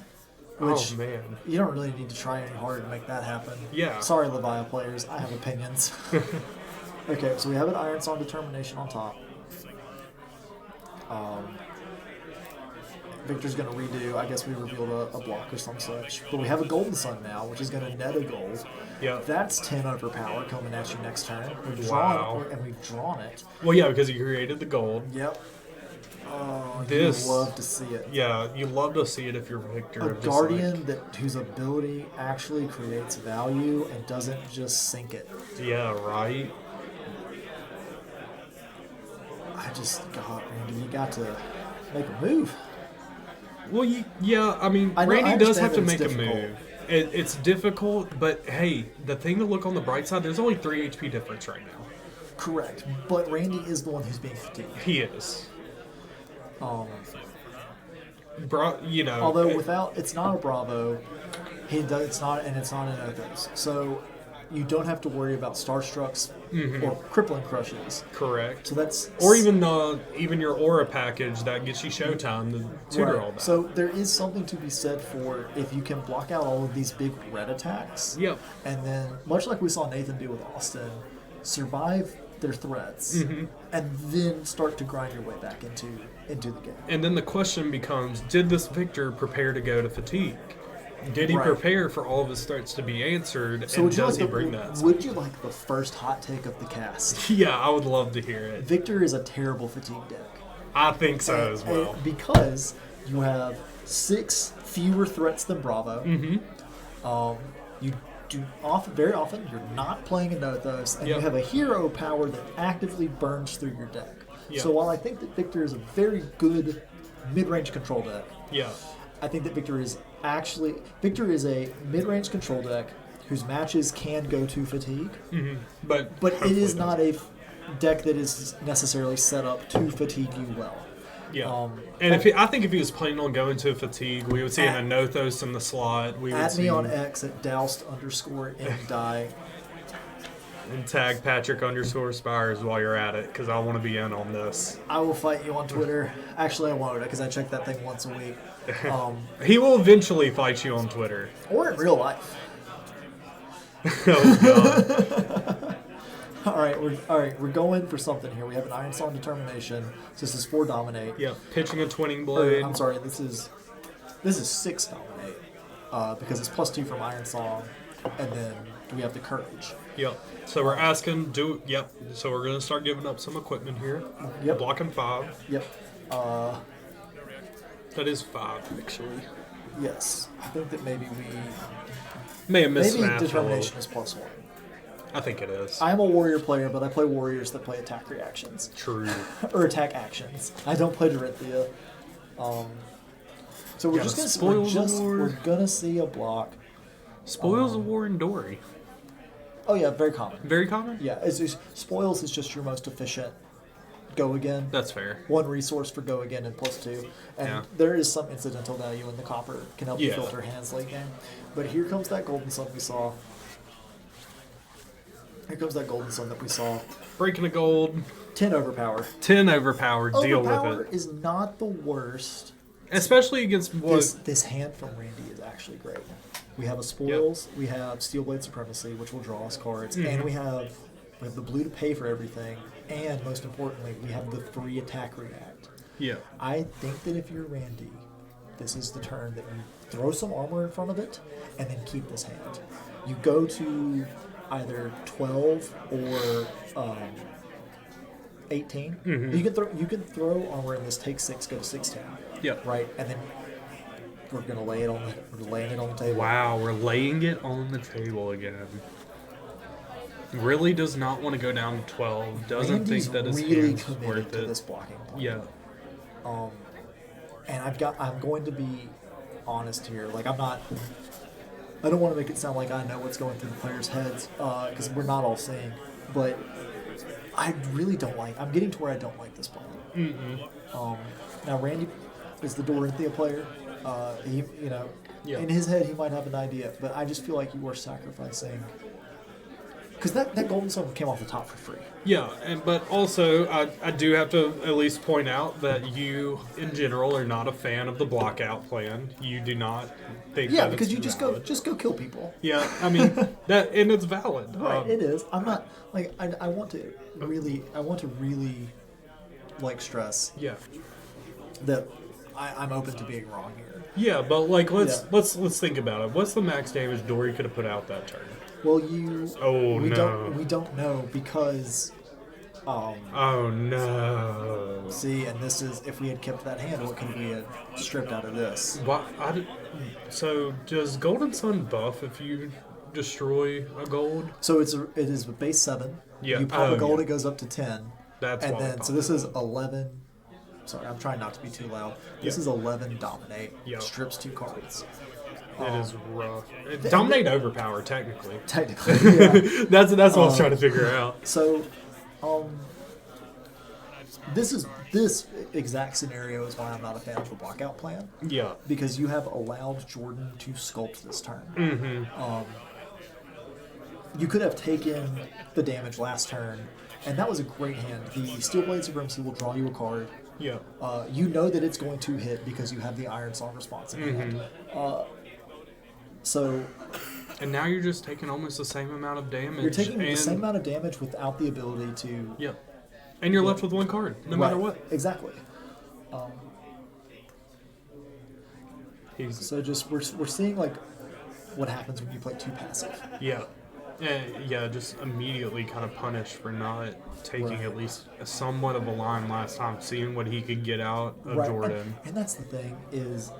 Which- oh man. You don't really need to try any harder to make that happen. Yeah. Sorry, Labia players, I have opinions. Okay, so we have an Iron Song Determination on top. Victor's going to redo. I guess we revealed a block or some such. But we have a Golden Sun now, which is going to net a gold. Yeah. That's 10 overpower coming at you next turn. We've Wow. drawn it. Well, yeah, because he created the gold. Yep. Oh, This- you love to see it. Yeah, you love to see it if you're Victor. A of just guardian whose ability actually creates value and doesn't just sink it. Yeah, right. Randy, you got to make a move. Well, yeah, I mean, I know- Randy I does have understand to that make it's a move. It's difficult, but hey, the thing to look on the bright side, there's only 3 HP difference right now. Correct. But Randy is the one who's being fatigued. He is. Although it's not a Bravo, it's not an Othos. So you don't have to worry about Starstrucks or crippling crushes. Correct. So that's Or even your aura package that gets you Showtime to tutor all that. So there is something to be said for if you can block out all of these big red attacks. Yep. And then, much like we saw Nathan do with Austin, survive their threats and then start to grind your way back into the game. And then the question becomes, did this Victor prepare to go to fatigue? Did he prepare for all of his threats to be answered, So and does he bring that? Would you like the first hot take of the cast? Yeah, I would love to hear it. Victor is a terrible fatigue deck. I think so as well. Because you have 6 fewer threats than Bravo. You do very often you're not playing a Nothos, and you have a hero power that actively burns through your deck. Yep. So while I think that Victor is a very good mid-range control deck, Yeah. I think that Victor is a mid-range control deck whose matches can go to fatigue, But it is hopefully not a deck that is necessarily set up to fatigue you well. Yeah. And I think if he was planning on going to fatigue, we would see him in Nothos in the slot. We would Add see me on X at doused_mdi. and tag Patrick_Spires while you're at it, because I want to be in on this. I will fight you on Twitter. Actually, I won't, because I check that thing once a week. He will eventually fight you on Twitter. Or in real life. Oh god. All right, we're going for something here. We have an Iron Song Determination. So this is 4 Dominate. Yeah, pitching a Twinning Or, Blade. I'm sorry, this is 6 Dominate. Because it's +2 from Iron Song, and then we have the Courage. Yep. So we're asking, So we're gonna start giving up some equipment here. Yep. Blocking 5. Yep. That is 5 actually. Yes. I think that maybe May have missed maybe math a little. Determination is +1. I think it is. I'm a warrior player, but I play warriors that play attack reactions. True. Or attack actions. I don't play Dorinthea. So we're Spoils gonna see a block. Spoils of War and Dory. Oh yeah, very common. Very common? Yeah, Spoils is just your most efficient go again. That's fair. 1 resource for go again and +2. And there is some incidental value in the copper. Can help you filter hands late game. But here comes that Golden Sun we saw. Here comes that Golden Sun that we saw. Breaking a gold. 10 overpower. 10 overpowered. Deal with Overpower it. is not the worst. Especially against what? This hand from Randy is actually great. We have a Spoils, we have Steelblade Supremacy, which will draw us cards, and we have the blue to pay for everything, and most importantly, we have the free attack react. Yeah. I think that if you're Randy, this is the turn that you throw some armor in front of it, and then keep this hand. You go to either 12 or 18. You can throw armor in this, take 6, go to 16. Yeah. Right, and then we're laying it on the table. Wow, we're laying it on the table again. Really does not want to go down to 12. Doesn't Randy's think that his really hand's committed worth to it. this blocking plan. Yeah. And I'm going to be honest here. Like I don't want to make it sound like I know what's going through the players' heads because we're not all seeing. But I really don't like. I'm getting to where I don't like this plan. Now Randy is the Dorinthea player. In his head he might have an idea, but I just feel like you are sacrificing. Because that Golden Sun came off the top for free. Yeah, but also I do have to at least point out that you, in general, are not a fan of the blockout plan. You do not think Yeah, that because it's you valid. just go kill people. Yeah, I mean and it's valid. Right, it is. I'm not like I want to really like stress Yeah. that I'm open to being wrong here. Yeah, but like let's think about it. What's the max damage Dory could have put out that turn? Well, we don't know because oh no. See, and this is if we had kept that hand, what could we have stripped out of this? So does Golden Sun buff if you destroy a gold? So it is a base 7. Yeah. You pop a gold, yeah. it goes up to 10. That's and why then so this is 11. Sorry, I'm trying not to be too loud. This is 11 dominate. Yeah. Strips 2 cards. It is rough. Dominate overpower, technically. Technically, yeah. That's what I was trying to figure out. So, this exact scenario is why I'm not a fan of the blockout plan. Yeah. Because you have allowed Jordan to sculpt this turn. Mm-hmm. You could have taken the damage last turn, and that was a great hand. The Steel Blades of Grimsey will draw you a card. Yeah. You know that it's going to hit because you have the Iron Song response in hand. So, and now you're just taking almost the same amount of damage. You're taking the same amount of damage without the ability to... Yeah. And you're left with 1 card, no matter what. Exactly. So just we're seeing like what happens when you play 2 passive. Yeah. Yeah, just immediately kind of punished for not taking at least somewhat of a line last time, seeing what he could get out of Jordan. And that's the thing is,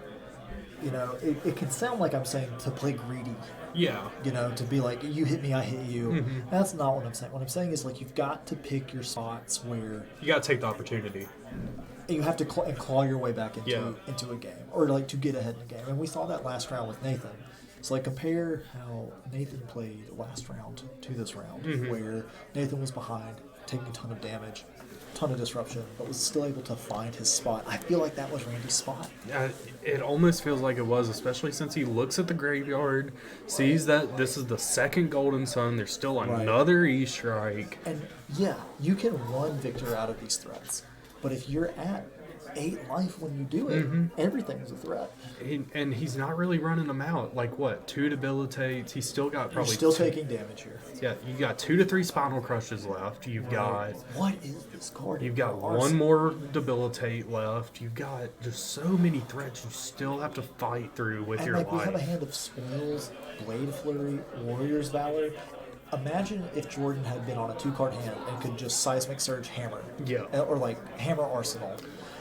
it can sound like I'm saying to play greedy. Yeah. To be like, you hit me, I hit you. Mm-hmm. That's not what I'm saying. What I'm saying is, like, you've got to pick your spots where... You got to take the opportunity. You have to claw your way back into a game. Or, like, to get ahead in a game. And we saw that last round with Nathan. So, like, compare how Nathan played last round to this round, where Nathan was behind, taking a ton of damage, ton of disruption, but was still able to find his spot. I feel like that was Randy's spot. It almost feels like it was, especially since he looks at the graveyard, sees that this is the second Golden Sun, there's still another E-Strike. And, yeah, you can run Victor out of these threats, but if you're at 8 life when you do it, everything is a threat. And he's not really running them out. Like, what, 2 debilitates? He's still got probably... You're still taking damage here. Yeah, you got 2 to 3 Spinal Crushes left. You've got... What is this card? You've got 1 more debilitate left. You've got just so many threats you still have to fight through with your life. We have a hand of Spoils, Blade Flurry, Warrior's Valor. Imagine if Jordan had been on a 2-card hand and could just Seismic Surge Hammer. Yeah. Or, like, Hammer Arsenal.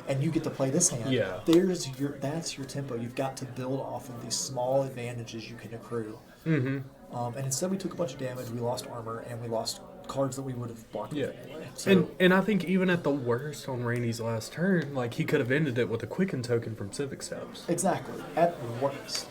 And you get to play this hand. Yeah. That's your tempo. You've got to build off of these small advantages you can accrue. Mm-hmm. And instead we took a bunch of damage, we lost armor, and we lost cards that we would have blocked anyway. So, and I think even at the worst on Rainey's last turn, like, he could have ended it with a Quicken token from Civic Steps. Exactly. At worst.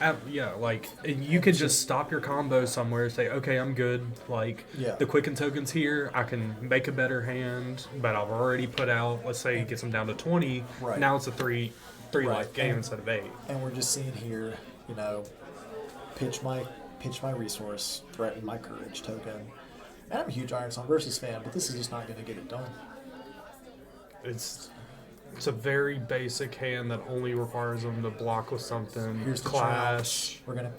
You could just stop your combo somewhere, say, okay, I'm good. Like, the Quicken token's here, I can make a better hand, but I've already put out, let's say, gets him down to 20. Right. Now it's a 3 life game instead of 8. And we're just seeing here, pitch my resource, threaten my courage token. And I'm a huge Iron Song Versus fan, but this is just not going to get it done. It's a very basic hand that only requires them to block with something. Here's the Clash. We're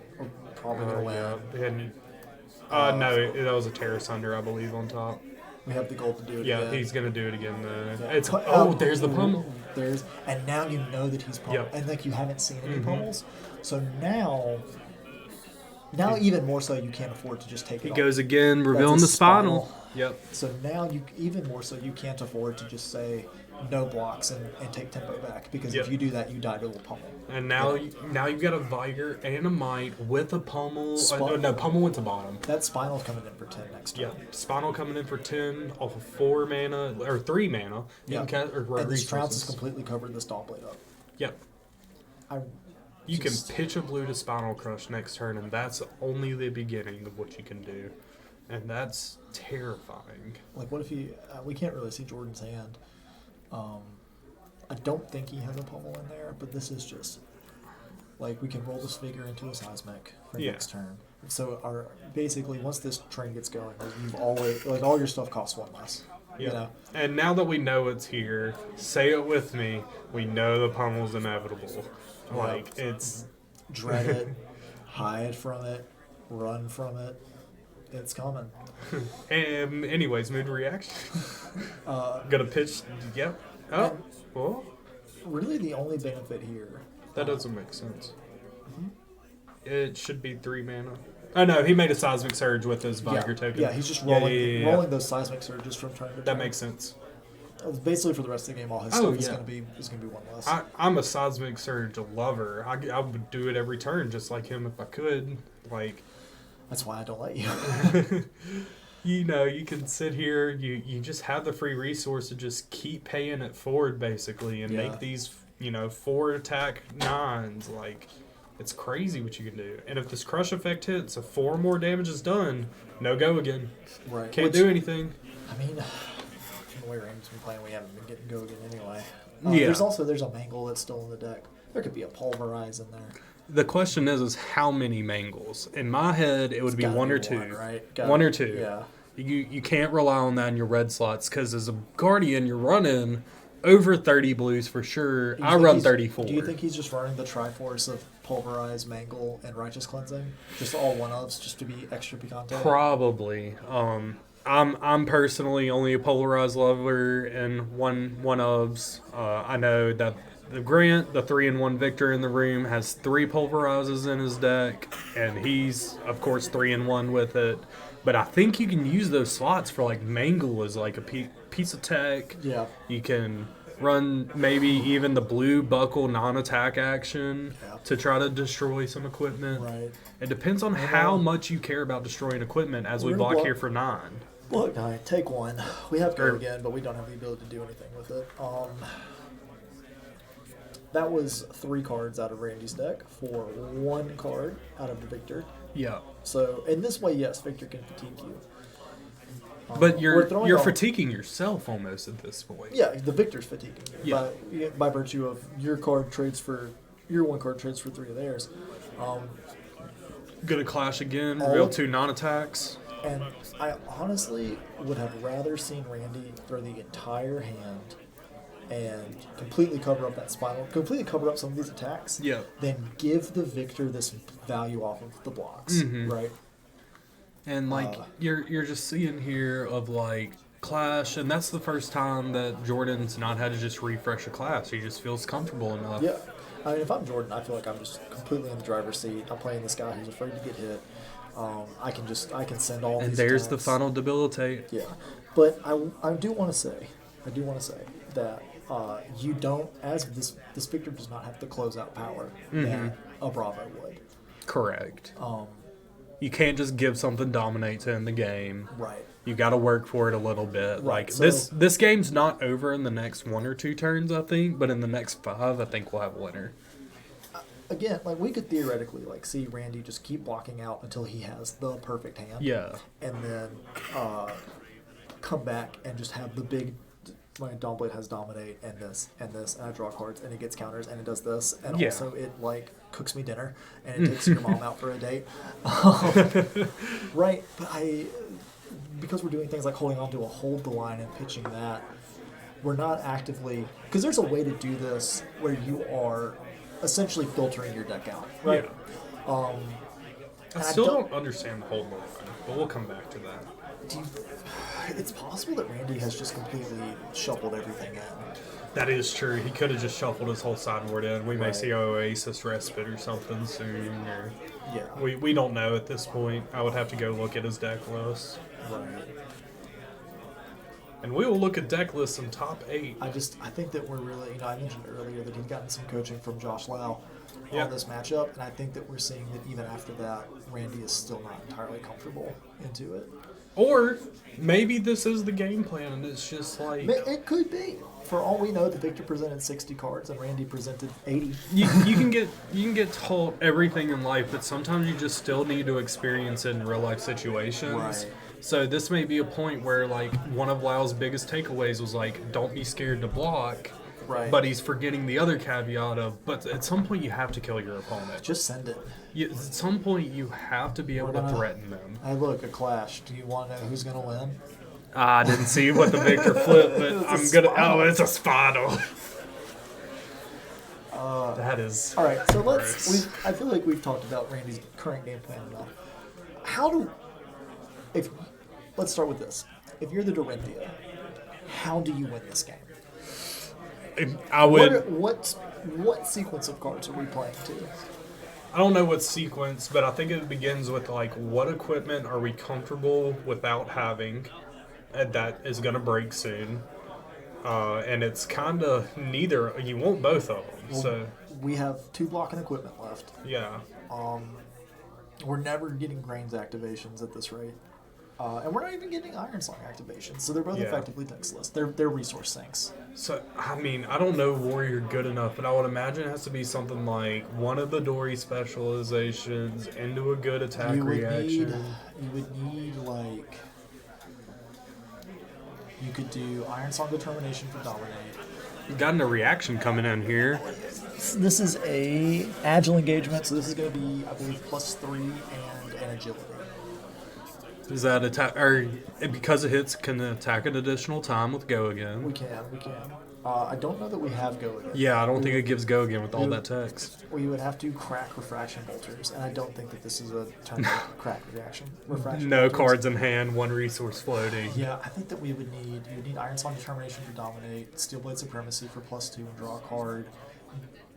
probably going to win. No, that was a Terra Sunder, I believe, on top. We have the gold to do it again. Yeah, he's going to do it again. There's the pummel. And now you know that he's pummeled. Yep. And like you haven't seen any pummels. So now even more so you can't afford to just take it He off. goes again, revealing the spinal. Yep. So now even more so you can't afford to just say no blocks and take tempo back, because if you do that, you die to a pummel. And now you've got a Vigor and a Might with a pummel. No, pummel went to bottom. That spinal's coming in for 10 next turn. Yeah, spinal coming in for 10 off of 4 mana or 3 mana. Yeah. And this trounce has completely covered this Dawn Blade up. Yep. You can pitch a blue to Spinal Crush next turn, and that's only the beginning of what you can do. And that's terrifying. Like, what if we can't really see Jordan's hand. I don't think he has a pummel in there, but this is just, like, we can roll this figure into a Seismic for next turn. So basically, once this train gets going, you've always, like, all your stuff costs 1 less. Yeah. And now that we know it's here, say it with me, we know the pummel's inevitable. Like, it's... Dread it, hide from it, run from it. It's coming. Anyways, mood reaction. Gonna pitch. Yep. Oh. Well. Really, the only benefit here. That doesn't make sense. It should be 3 mana. Oh no, he made a Seismic Surge with his Vigor token. Yeah, he's just rolling those Seismic Surges from turn to turn. That makes sense. Basically, for the rest of the game, all his Oh, stuff is yeah. going to be one less. I'm a seismic surge lover. I would do it every turn just like him if I could. Like, That's why I don't let you. you know, you can sit here, you just have the free resource to just keep paying it forward, basically, and Yeah. make these, 4 attack 9s. Like, it's crazy what you can do. And if this crush effect hits, if 4 more damage is done, no go again. Right. Can't do anything. I mean, from the way Randy's been playing, we haven't been getting go again anyway. Yeah. There's a Mangle that's still in the deck. There could be a Pulverize in there. The question is how many mangles? In my head, it would be Gotta 1 be or 2. one, right? One or 2. Yeah. You can't rely on that in your red slots because as a guardian, you're running over 30 blues for sure. Do you I think run he's- 34. Do you think he's just running the Triforce of Pulverize, Mangle, and Righteous Cleansing? Just all one-ofs just to be extra picante? Probably. I'm personally only a polarized lover and one ofs. I know that the Grant, the 3-in-1 Victor in the room, has 3 pulverizes in his deck, and he's of course 3-in-1 with it. But I think you can use those slots for like Mangle as like a piece of tech. Yeah. You can run maybe even the blue buckle non-attack action Yeah. to try to destroy some equipment. Right. It depends on how much you care about destroying equipment as we We're gonna block block- here for 9. Look, all right, take one. We have go Or- again, but we don't have the ability to do anything with it. That was 3 cards out of Randy's deck for 1 card out of the Victor. Yeah. So in this way, yes, Victor can fatigue you. But we're you're throwing off- fatiguing yourself almost at this point. Yeah, the Victor's fatiguing you Yeah. by virtue of your 1 card trades for 3 of theirs. Gonna clash again, All real of- 2 non-attacks. And I honestly would have rather seen Randy throw the entire hand and completely cover up that spinal, completely cover up some of these attacks, Yeah. than give the Victor this value off of the blocks, right? And like you're just seeing here of like clash, and that's the first time that Jordan's not had to just refresh a class. He just feels comfortable enough. Yeah. I mean, if I'm Jordan, I feel like I'm just completely in the driver's seat. I'm playing this guy who's afraid to get hit. I can send all And these there's the attacks. final debilitate. Yeah, but I do want to say that you don't, as this Victor does not have the closeout power that a Bravo would. Correct. You can't just give something dominate to end the game. Right. You got to work for it a little bit. Right, Like so- this game's not over in the next 1 or 2 turns, I think, but in the next 5, I think we'll have a winner. Again, like we could theoretically see Randy just keep blocking out until he has the perfect hand. Yeah. And then come back and just have the big. Like Dawnblade has dominate and this, and I draw cards and it gets counters and it does this, and Yeah. also it like cooks me dinner and it takes your mom out for a date. Right, but because we're doing things like holding on to a hold the line and pitching that, we're not actively, because there's a way to do this where you are essentially filtering your deck out, right? Yeah. I and I still don't- don't understand the whole line, but we'll come back to that. It's possible that Randy has just completely shuffled everything in. That is true. He could have just shuffled his whole sideboard in. We may Right. see Oasis Respite or something soon. Or Yeah. we don't know at this point. I would have to go look at his deck list. Right. And we will look at deck lists in top 8. I think that we're really, I mentioned earlier that he'd gotten some coaching from Josh Lau Yeah. on this matchup, and I think that we're seeing that even after that, Randy is still not entirely comfortable into it. Or maybe this is the game plan and it's just like... It could be. For all we know, the Victor presented 60 cards and Randy presented 80. You can get taught everything in life, but sometimes you just still need to experience it in real life situations. Right. So this may be a point where like one of Lau's biggest takeaways was like, don't be scared to block. Right. But he's forgetting the other caveat of, but at some point you have to kill your opponent. Just send it. At some point you have to be able to gonna- threaten them. Hey, look, a clash. Do you want to know who's going to win? I didn't see what the Victor flipped, but I'm It's a gonna. Spinal. Oh, it's a Spinal. That is. All right, so gross. I feel like we've talked about Randy's current game plan enough. Let's start with this. If you're the Dorinthea, how do you win this game? I would. What sequence of cards are we playing to? I don't know what sequence, but I think it begins with like, what equipment are we comfortable without having, and that is gonna break soon. and it's kind of neither. You want both of them. So We have 2 blocking equipment left. yeah. We're never getting Grains activations at this rate. And we're not even getting Iron Song activations, so they're both Yeah. effectively Textless. They're resource sinks. So, I mean, I don't know Warrior good enough, but I would imagine it has to be something like one of the Dory specializations into a good attack reaction. You would need like you could do Iron Song Determination for Dominate. You've gotten a reaction coming in here. This is a Agile engagement, so this is going to be, I believe, +3 and an Agility. Is that attack, or because it hits, can attack an additional time with Go We again? can. I don't know that we have Go again. Yeah, I don't think it gives Go again with all that text. We would have to crack Refraction Bolters, and I don't think that this is a turn crack refraction. No bolters. cards in hand, 1 resource floating. Yeah, I think that you would need Iron Song Determination for Dominate, Steelblade Supremacy for +2 and draw a card,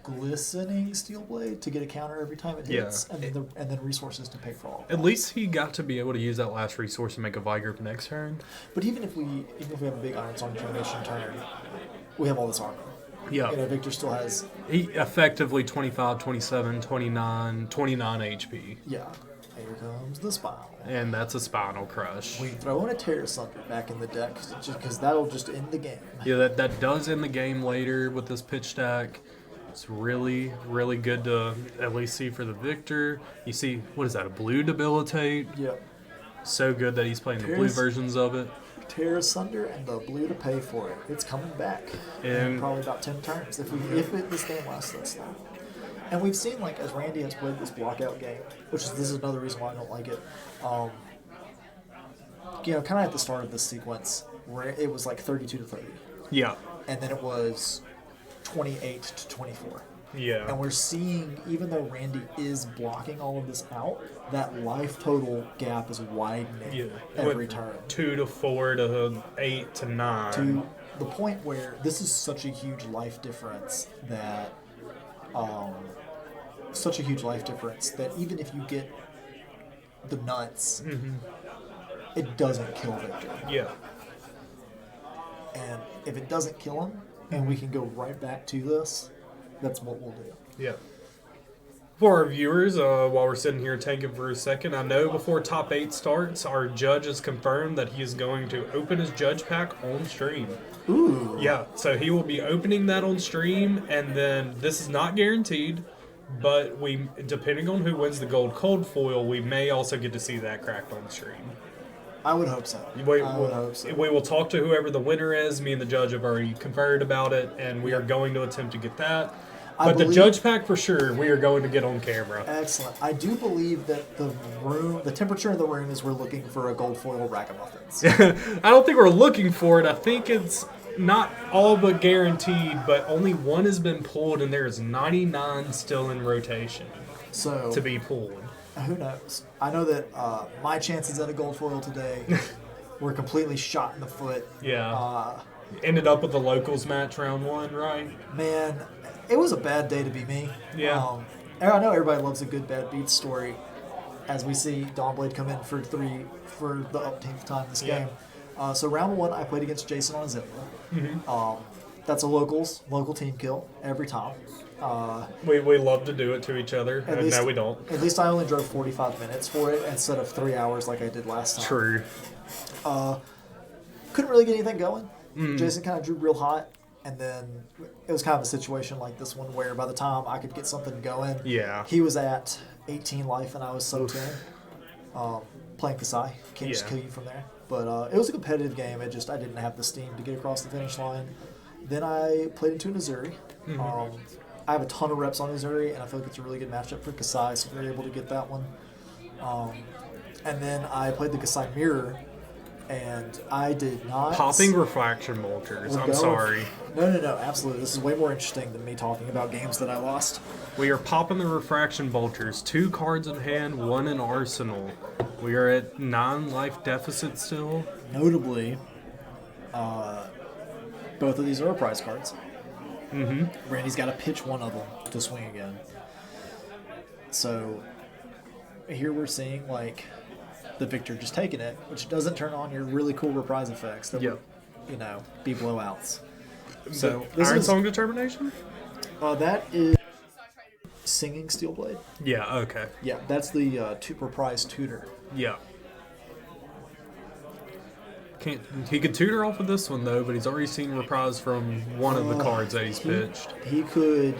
Glistening Steelblade to get a counter every time it hits, Yeah. and then resources to pay for all. At least he got to be able to use that last resource and make a Vigor next turn. But even if we have a big Iron Song Determination turn, we have all this armor. Yeah. You know, Victor still has He effectively 25, 27, 29 HP. Here comes the Spinal. And that's a Spinal Crush. We throw in a Terra Sunder back in the deck just because that'll just end the game. Yeah, that does end the game later with this pitch stack. It's really, really good to at least see for the Victor. You see, what is that, a blue Debilitate? Yep. So good that he's playing the blue Terra's- versions of it. Terra Sunder and the blue to pay for it. It's coming back in And- probably about 10 turns if this game lasts this long. And we've seen, like, as Randy has played this blockout game, this is another reason why I don't like it. You know, kind of at the start of this sequence, where it was like 32 to 30, Yeah. and then it was 28 to 24. Yeah. And we're seeing, even though Randy is blocking all of this out, that life total gap is widening Yeah. every With turn. 2 to 4 to 8 to 9. To the point where this is such a huge life difference that, even if you get the nuts, it doesn't kill Victor. Yeah. And if it doesn't kill him, and we can go right back to this, that's what we'll do. Yeah. For our viewers, while we're sitting here tanking for a second, I know before top 8 starts, our judge has confirmed that he is going to open his judge pack on stream. Ooh. Yeah, so he will be opening that on stream, and then this is not guaranteed, but depending on who wins the gold cold foil, we may also get to see that cracked on stream. I would hope so. I would hope so. We will talk to whoever the winner is. Me and the judge have already conferred about it, and we are going to attempt to get that. But the judge pack for sure, we are going to get on camera. Excellent. I do believe that the temperature in the room is we're looking for a gold foil ragamuffins. I don't think we're looking for it. I think it's not all but guaranteed, but only one has been pulled, and there's 99 still in rotation So to be pulled. who knows? I know that my chances at a gold foil today were completely shot in the foot. Yeah. Ended up with the locals match round 1, right? Man, it was a bad day to be me. Yeah. I know everybody loves a good bad beat story. As we see Dawnblade come in for the 18th time this Yeah. game. So round 1, I played against Jason on Azalea. That's a local team kill every time. We love to do it to each other. At least- No, we don't. At least I only drove 45 minutes for it instead of 3 hours like I did last time. True. Couldn't really get anything going. Jason kind of drew real hot, and then it was kind of a situation like this one where by the time I could get something going, Yeah. he was at 18 life and I was so 10. Playing Kasai, can't just Yeah. kill you from there. But it was a competitive game. I didn't have the steam to get across the finish line. Then I played into an Uzuri. I have a ton of reps on Uzuri, and I feel like it's a really good matchup for Kasai, so we were able to get that one. And then I played the Kasai Mirror, and I did not... Popping refraction bolters. I'm Go. sorry. No, absolutely. This is way more interesting than me talking about games that I lost. We are popping the refraction bolters. 2 cards in hand, 1 in arsenal. We are at 9 life deficit still. Notably, both of these are prize cards. Randy's got to pitch one of them to swing again. So here we're seeing like the Victor just taking it, which doesn't turn on your really cool reprise effects that Yep. would, be blowouts. So this Iron is Song Determination? that is Singing Steelblade. Yeah, okay. Yeah, that's the reprised tutor. Yeah. He could tutor off of this one, though, but he's already seen reprise from one of the cards that he's pitched. He could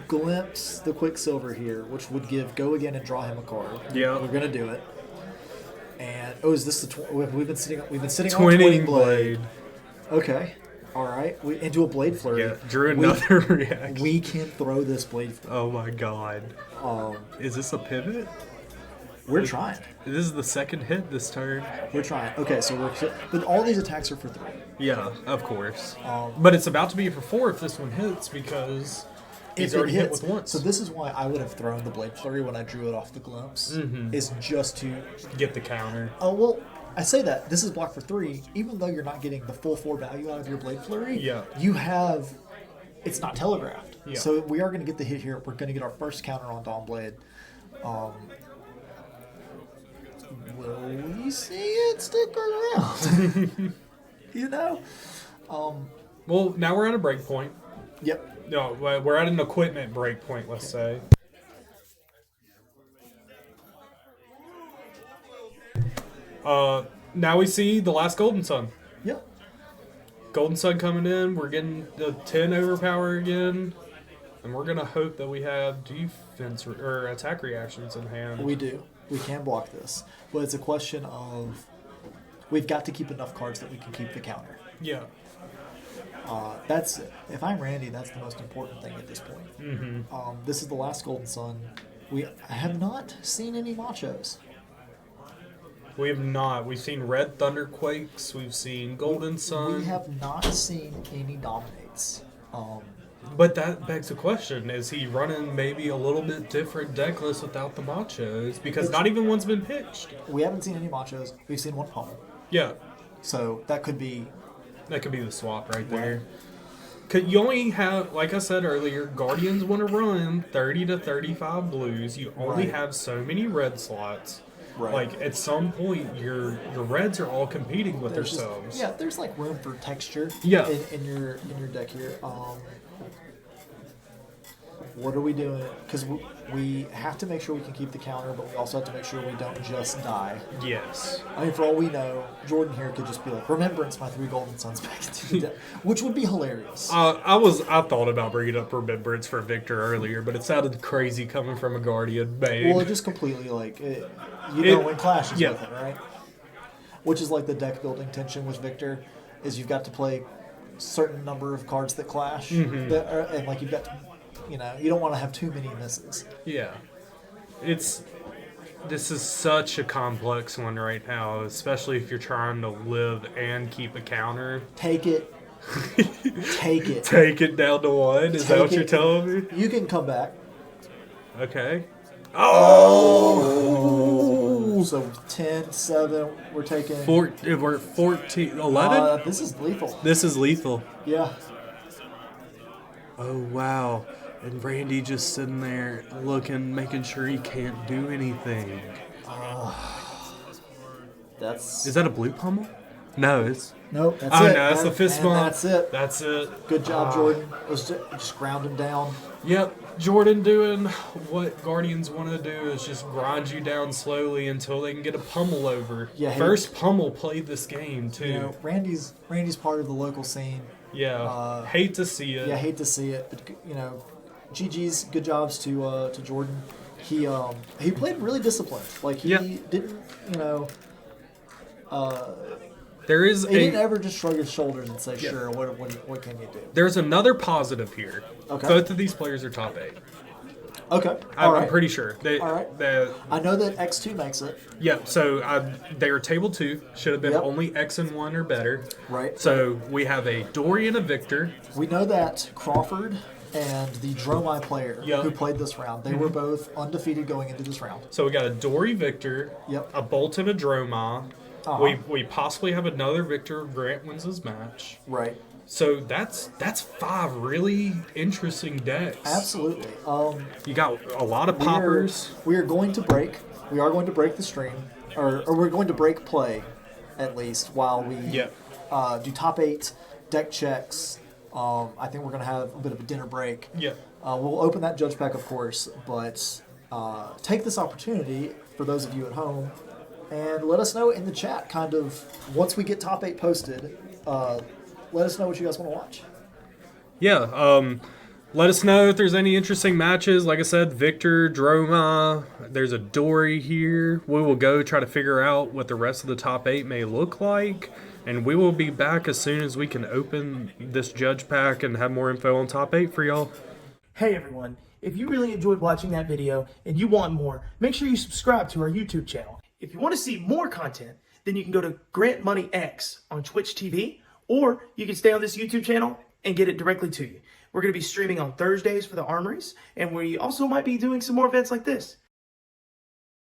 glimpse the Quicksilver here, which would give go again and draw him a card. Yeah. We're gonna do it. And is this the we've been sitting on Twinning Twinning Blade. Okay. All right. We into a Blade Flurry. Yeah, drew another reaction. We can throw this Blade Flurry. Oh my god. Is this a pivot? We're trying. This is the second hit this turn. We're trying. Okay, so but all these attacks are for 3. Yeah, of course. But it's about to be for 4 if this one hits because he's If it already hit hits, with once. so this is why I would have thrown the Blade Flurry when I drew it off the glimpse. Is just to Get the counter. Oh, well, I say that. This is blocked for 3. Even though you're not getting the full 4 value out of your Blade Flurry, Yeah. you have... It's not telegraphed. Yeah. So we are going to get the hit here. We're going to get our first counter on Dawnblade. Will we see it stick around? You know? Well, now we're at a break point. Yep. No, we're at an equipment break point, let's say. Now we see the last Golden Sun. Yep. Golden Sun coming in. We're getting the 10 overpower again. And we're going to hope that we have defense or attack reactions in hand. We do. We can block this. But it's a question of... We've got to keep enough cards that we can keep the counter. Yeah. That's if I'm Randy, that's the most important thing at this point. This is the last Golden Sun. We have not seen any machos. We have not. We've seen Red Thunderquakes. We've seen Golden Sun. We have not seen any dominates. But that begs the question: is he running maybe a little bit different deck list without the machos? Because not even one's been pitched. We haven't seen any machos. We've seen one pummel. Yeah, So that could be. that could be the swap right there. You only have, like I said earlier, Guardians want to run 30 to 35 blues. You only Right. have so many red slots. Right. Like at some point, your reds are all competing with There's just, themselves. yeah, there's like room for texture. Yeah. In your deck here. What are we doing? Because we have to make sure we can keep the counter, but we also have to make sure we don't just die. Yes. I mean, for all we know, Jordan here could just be like, "Remembrance my 3 Golden Suns back into the deck," which would be hilarious. I thought about bringing up Remembrance for Victor earlier, but it sounded crazy coming from a Guardian. Babe. Well, it just completely like when clashes yeah. with it, right? Which is like the deck building tension with Victor, is you've got to play certain number of cards that clash, that are, and like you've got to, you don't want to have too many misses. Yeah. This is such a complex one right now, especially if you're trying to live and keep a counter. Take it. Take it. Take it down to 1. Is that what you're telling me? You can come back. Okay. Oh! So 10, 7, we're taking... We're 14, 11? This is lethal. This is lethal. Yeah. Oh, wow. And Randy just sitting there looking, making sure he can't do anything. Is that a blue pummel? No, it's... Nope, that's Oh, it. no, that's the fist bump. That's it. That's it. Good job, Jordan. Let's just ground him down. Yep, Jordan doing what Guardians want to do is just grind you down slowly until they can get a pummel over. Yeah, First pummel played this game, too. Randy's part of the local scene. Yeah, hate to see it. Yeah, hate to see it, but GG's, good jobs to Jordan. He played really disciplined. Like he didn't, There is he didn't ever just shrug his shoulders and say, "Sure, what can you do?" There's another positive here. Okay. Both of these players are top 8. Okay. I'm pretty sure. All right. I know that X2 makes it. Yeah, so they are table 2. Should have been only X and 1 or better. Right. So we have a Dory and a Victor. We know that Crawford and the Dromai player who played this round, they were both undefeated going into this round. So we got a Dory Victor, a Bolton, a Dromai. We possibly have another Victor if Grant wins his match. Right. So that's 5 really interesting decks. Absolutely. You got a lot of poppers. We are going to break. We are going to break the stream, or we're going to break play, at least while we do top 8 deck checks. I think we're going to have a bit of a dinner break. Yeah. We'll open that judge pack, of course, but take this opportunity for those of you at home and let us know in the chat, kind of, once we get top 8 posted, let us know what you guys want to watch. Yeah, let us know if there's any interesting matches. Like I said, Victor, Droma, there's a Dory here. We will go try to figure out what the rest of the top 8 may look like. And we will be back as soon as we can open this judge pack and have more info on top 8 for y'all. Hey everyone, if you really enjoyed watching that video and you want more, make sure you subscribe to our YouTube channel. If you want to see more content, then you can go to GrantMoneyX on Twitch TV, or you can stay on this YouTube channel and get it directly to you. We're going to be streaming on Thursdays for the Armories, and we also might be doing some more events like this.